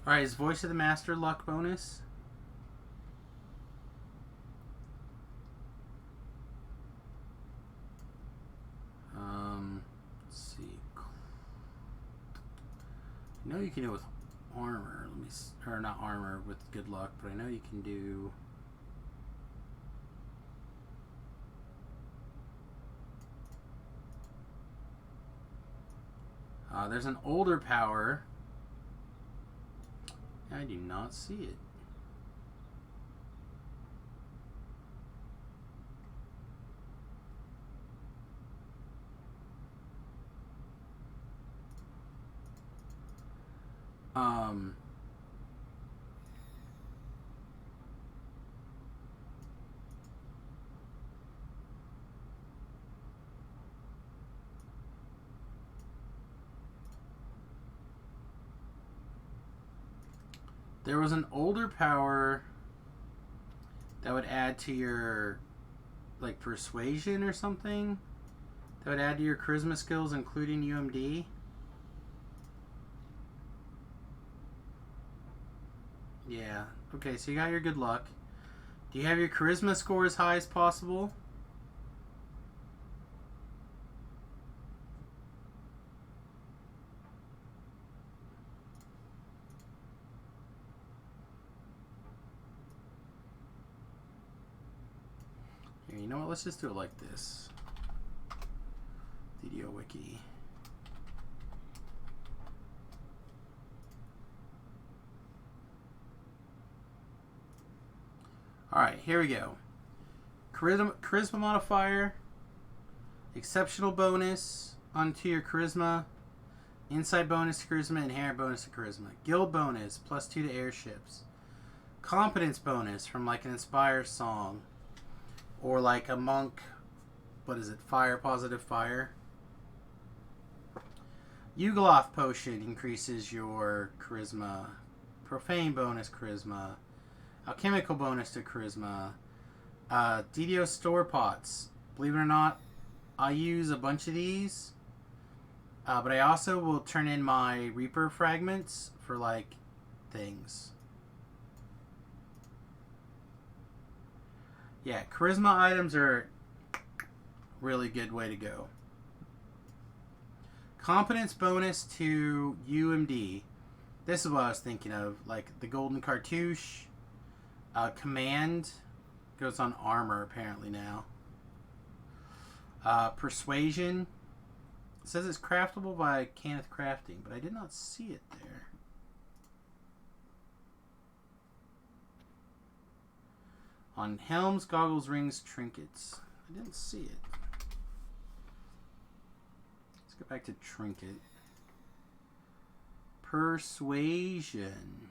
Alright, is Voice of the Master luck bonus? know you can do it with armor. Or not armor with good luck, but I know you can do. There's an older power. I do not see it. There was an older power that would add to your, like, persuasion or something. That would add to your charisma skills, including UMD. Yeah. Okay, so you got your good luck. Do you have your charisma score as high as possible? Here, you know what? Let's just do it like this. DDO Wiki. Alright, here we go. Charisma modifier. Exceptional bonus onto your charisma. Inside bonus to charisma. Inherent bonus to charisma. Guild bonus. +2 to airships. Competence bonus from like an Inspire song. Or like a monk. What is it? Fire, positive fire. Yugoloth potion increases your charisma. Profane bonus charisma. Alchemical bonus to charisma. DDO store pots. Believe it or not, I use a bunch of these. But I also will turn in my Reaper fragments for like things. Yeah, charisma items are a really good way to go. Competence bonus to UMD. This is what I was thinking of. Like the golden cartouche. Command goes on armor apparently now. Persuasion. It says it's craftable by Kenneth Crafting, but I did not see it there. On helms, goggles, rings, trinkets. I didn't see it. Let's go back to trinket. Persuasion.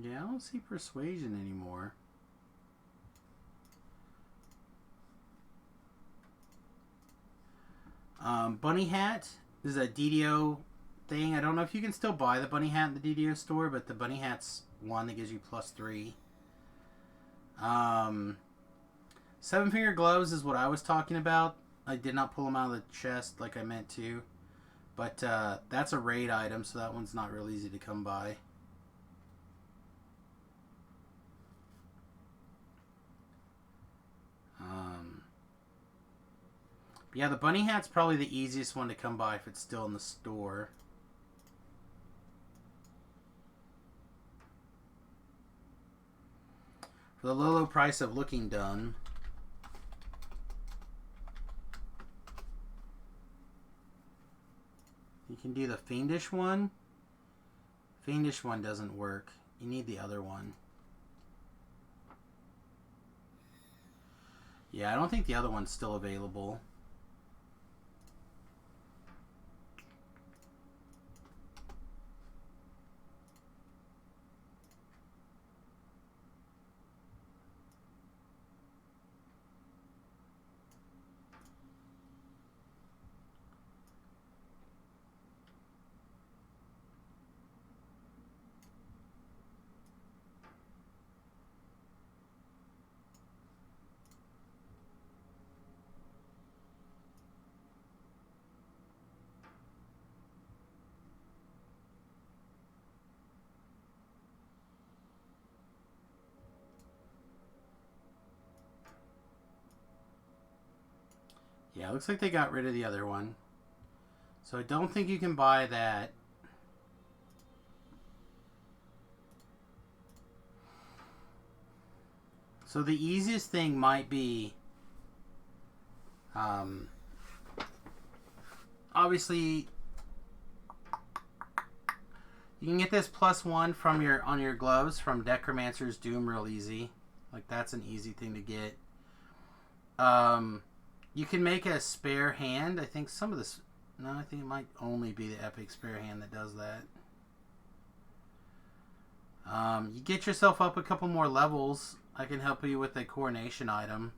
Yeah, I don't see persuasion anymore. Bunny hat is a DDO thing. I don't know if you can still buy the bunny hat in the DDO store, but the bunny hat's one that gives you +3. 7-finger gloves is what I was talking about. I did not pull them out of the chest like I meant to. But that's a raid item, so that one's not real easy to come by. Yeah, the bunny hat's probably the easiest one to come by if it's still in the store. For the low price of looking done. You can do the fiendish one. Fiendish one doesn't work. You need the other one. Yeah, I don't think the other one's still available. Yeah, looks like they got rid of the other one. So I don't think you can buy that. So the easiest thing might be, obviously, you can get this +1 from on your gloves from Necromancer's Doom real easy. Like, that's an easy thing to get. You can make a spare hand. I think some of this... No, I think it might only be the epic spare hand that does that. You get yourself up a couple more levels. I can help you with a coronation item.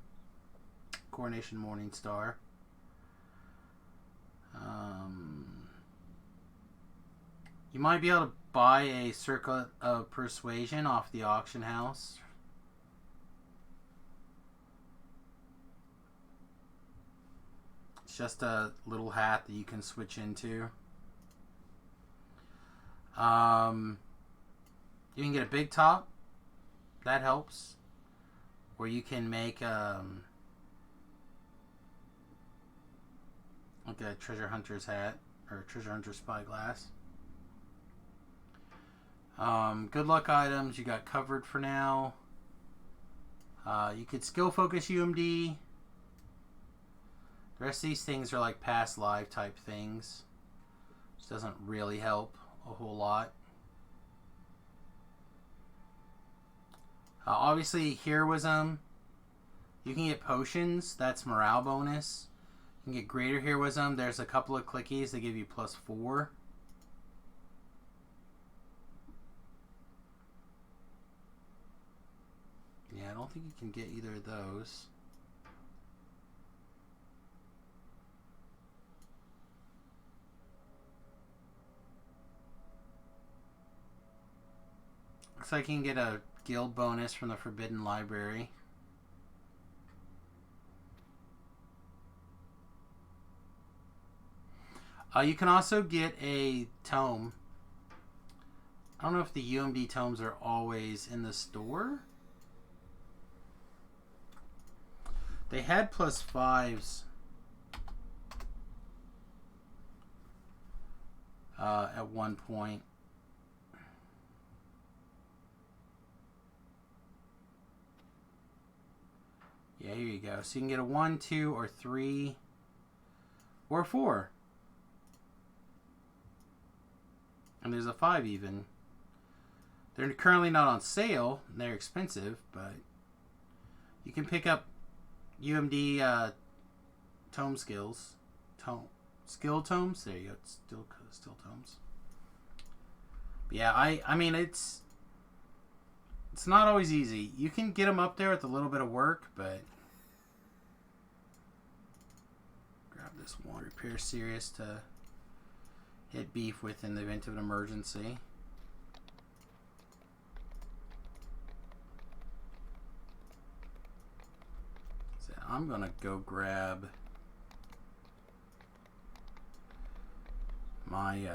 Coronation Morning Star. You might be able to buy a Circle of Persuasion off the auction house. It's just a little hat that you can switch into. You can get a big top. That helps. Or you can make like a treasure hunter's hat or treasure hunter's spyglass. Good luck items you got covered for now. You could skill focus UMD. The rest of these things are like past live type things, which doesn't really help a whole lot. Obviously, heroism. You can get potions. That's morale bonus. You can get greater heroism. There's a couple of clickies that give you +4. Yeah, I don't think you can get either of those. Looks like you can get a guild bonus from the Forbidden Library. You can also get a tome. I don't know if the UMD tomes are always in the store. They had +5s at one point. Yeah, here you go. So you can get a 1, 2, or 3, or 4. And there's a 5 even. They're currently not on sale. They're expensive, but you can pick up UMD tome skills. Skill tomes? There you go. Still tomes. But yeah, I mean, it's not always easy. You can get them up there with a little bit of work, but grab this one. Repair Sirius to hit beef with in the event of an emergency. So I'm gonna go grab my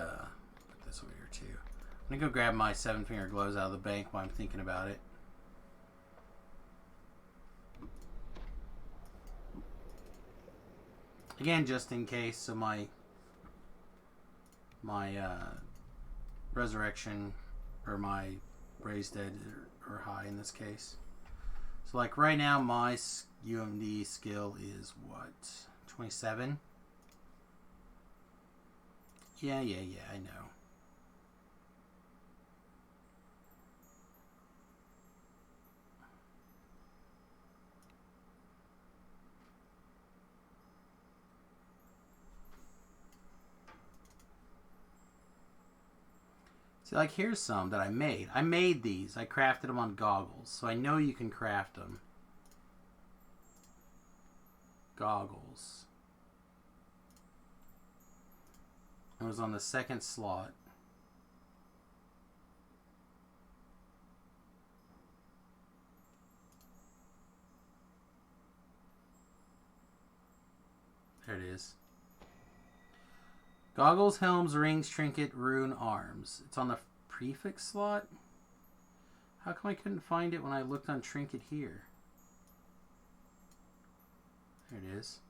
put this over here too. I'm gonna go grab my 7-finger gloves out of the bank while I'm thinking about it. Again, just in case, so my resurrection or my raised dead are high in this case. So like right now my UMD skill is what? 27? Yeah, I know. See, like here's some that I made. I made these. I crafted them on goggles. So I know you can craft them. Goggles. It was on the second slot. There it is. Goggles, helms, rings, trinket, rune, arms. It's on the prefix slot? How come I couldn't find it when I looked on trinket here? There it is.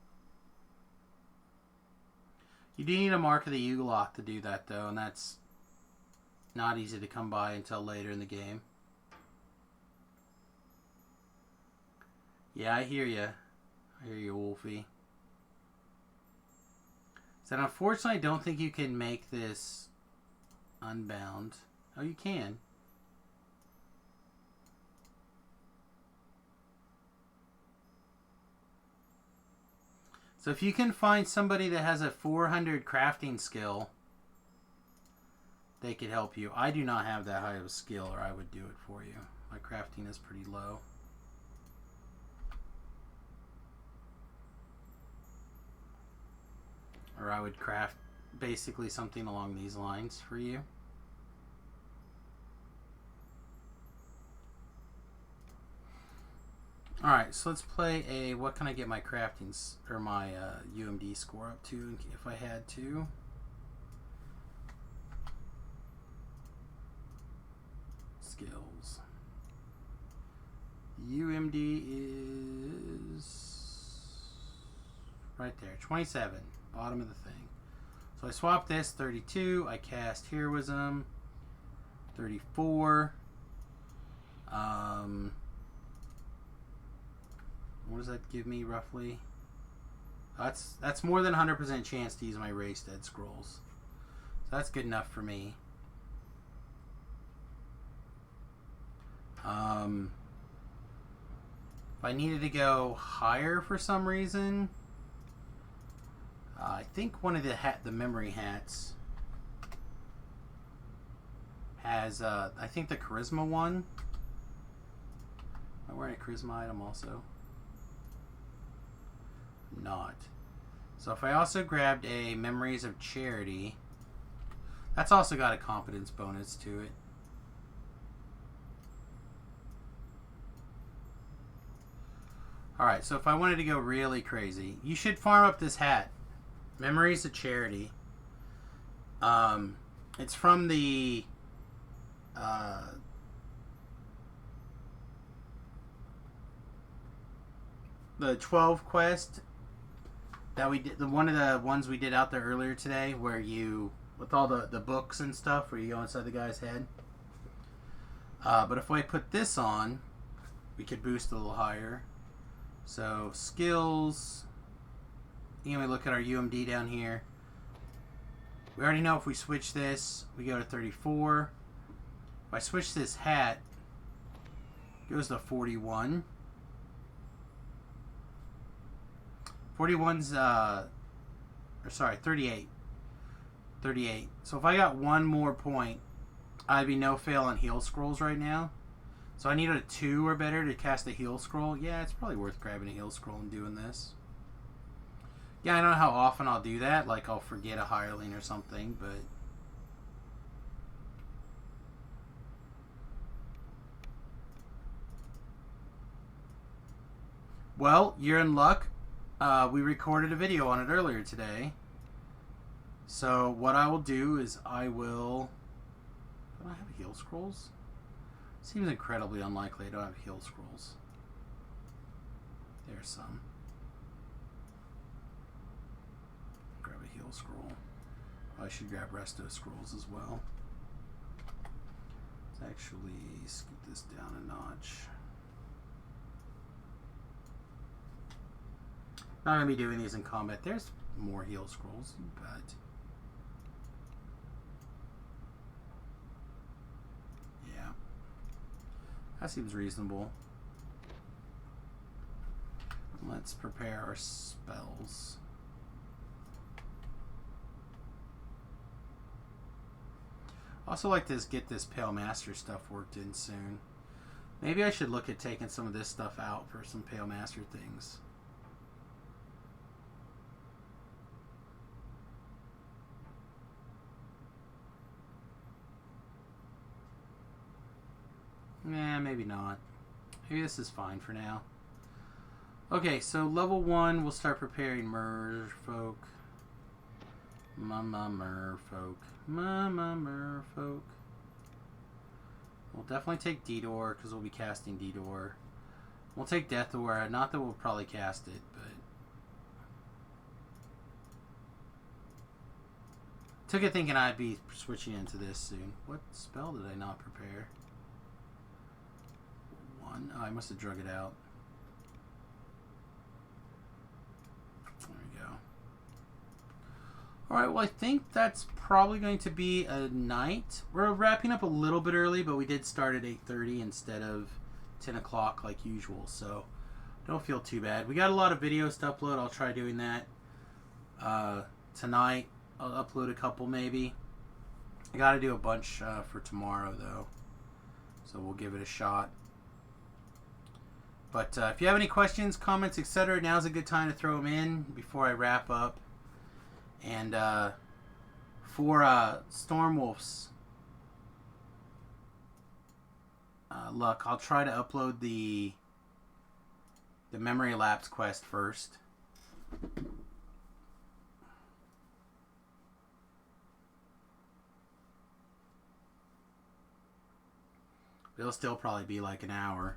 You do need a Mark of the Ugoloth to do that, though, and that's not easy to come by until later in the game. Yeah, I hear you. I hear you, Wolfie. So, unfortunately, I don't think you can make this unbound. Oh, you can. So if you can find somebody that has a 400 crafting skill, they could help you. I do not have that high of a skill, or I would do it for you. My crafting is pretty low. Or I would craft basically something along these lines for you. Alright, so let's play a, what can I get my crafting, or my UMD score up to if I had to. Skills. UMD is right there, 27, bottom of the thing. So I swap this, 32, I cast Heroism, 34. What does that give me roughly? That's more than 100% chance to use my Race Dead Scrolls. So that's good enough for me. If I needed to go higher for some reason, I think one of the memory hats has I think the charisma one. Am I wearing a charisma item also? Not. So if I also grabbed a Memories of Charity, that's also got a competence bonus to it. Alright, so if I wanted to go really crazy, you should farm up this hat. Memories of Charity. It's from the the 12 quest that we did, one of the ones we did out there earlier today, where you, with all the books and stuff, where you go inside the guy's head. But if I put this on, we could boost a little higher. So skills, you know, we look at our UMD down here. We already know if we switch this, we go to 34. If I switch this hat, it goes to 41. 41's, or sorry, 38. 38. So if I got one more point, I'd be no fail on heal scrolls right now. So I needed a 2 or better to cast a heal scroll. Yeah, it's probably worth grabbing a heal scroll and doing this. Yeah, I don't know how often I'll do that. Like, I'll forget a hireling or something, but... Well, you're in luck. We recorded a video on it earlier today. So what I will do is I will... Do I have heal scrolls? Seems incredibly unlikely I don't have heal scrolls. There's some. Grab a heal scroll. I should grab resto scrolls as well. Let's actually scoot this down a notch. Not going to be doing these in combat. There's more heal scrolls, but... yeah. That seems reasonable. Let's prepare our spells. Also like to get this Pale Master stuff worked in soon. Maybe I should look at taking some of this stuff out for some Pale Master things. Nah, maybe not. Maybe this is fine for now. Okay, so level 1, we'll start preparing merfolk. Mama merfolk. Mama merfolk. We'll definitely take Didor, because we'll be casting Didor. We'll take Death Aura, not that we'll probably cast it, but... Took it thinking I'd be switching into this soon. What spell did I not prepare? One. Oh, I must have drug it out. There we go. Alright, well I think that's probably going to be a night. We're wrapping up a little bit early, but we did start at 8:30 instead of 10 o'clock like usual, so don't feel too bad. We got a lot of videos to upload. I'll try doing that tonight. I'll upload a couple maybe. I got to do a bunch for tomorrow though, so we'll give it a shot. But if you have any questions, comments, etc., now's a good time to throw them in before I wrap up. And for Stormwolf's luck, I'll try to upload the memory lapse quest first. It'll still probably be like an hour.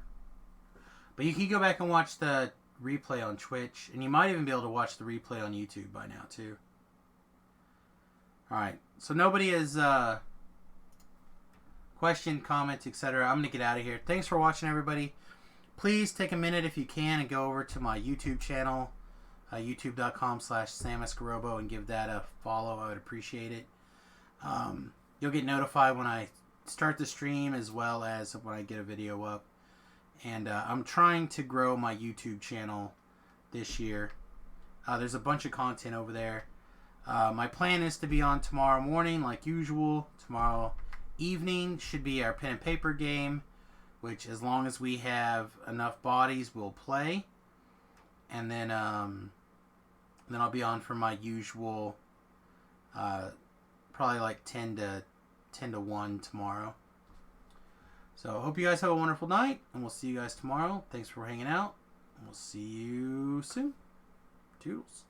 But you can go back and watch the replay on Twitch, and you might even be able to watch the replay on YouTube by now too. Alright, so nobody has question, comments, etc. I'm going to get out of here. Thanks for watching, everybody. Please take a minute if you can and go over to my YouTube channel, youtube.com/SamusGarobo, and give that a follow. I would appreciate it. You'll get notified when I start the stream as well as when I get a video up. And I'm trying to grow my YouTube channel this year. There's a bunch of content over there. My plan is to be on tomorrow morning like usual. Tomorrow evening should be our pen and paper game, which as long as we have enough bodies we'll play. And then I'll be on for my usual probably like 10 to 1 tomorrow. So I hope you guys have a wonderful night, and we'll see you guys tomorrow. Thanks for hanging out, and we'll see you soon. Toodles.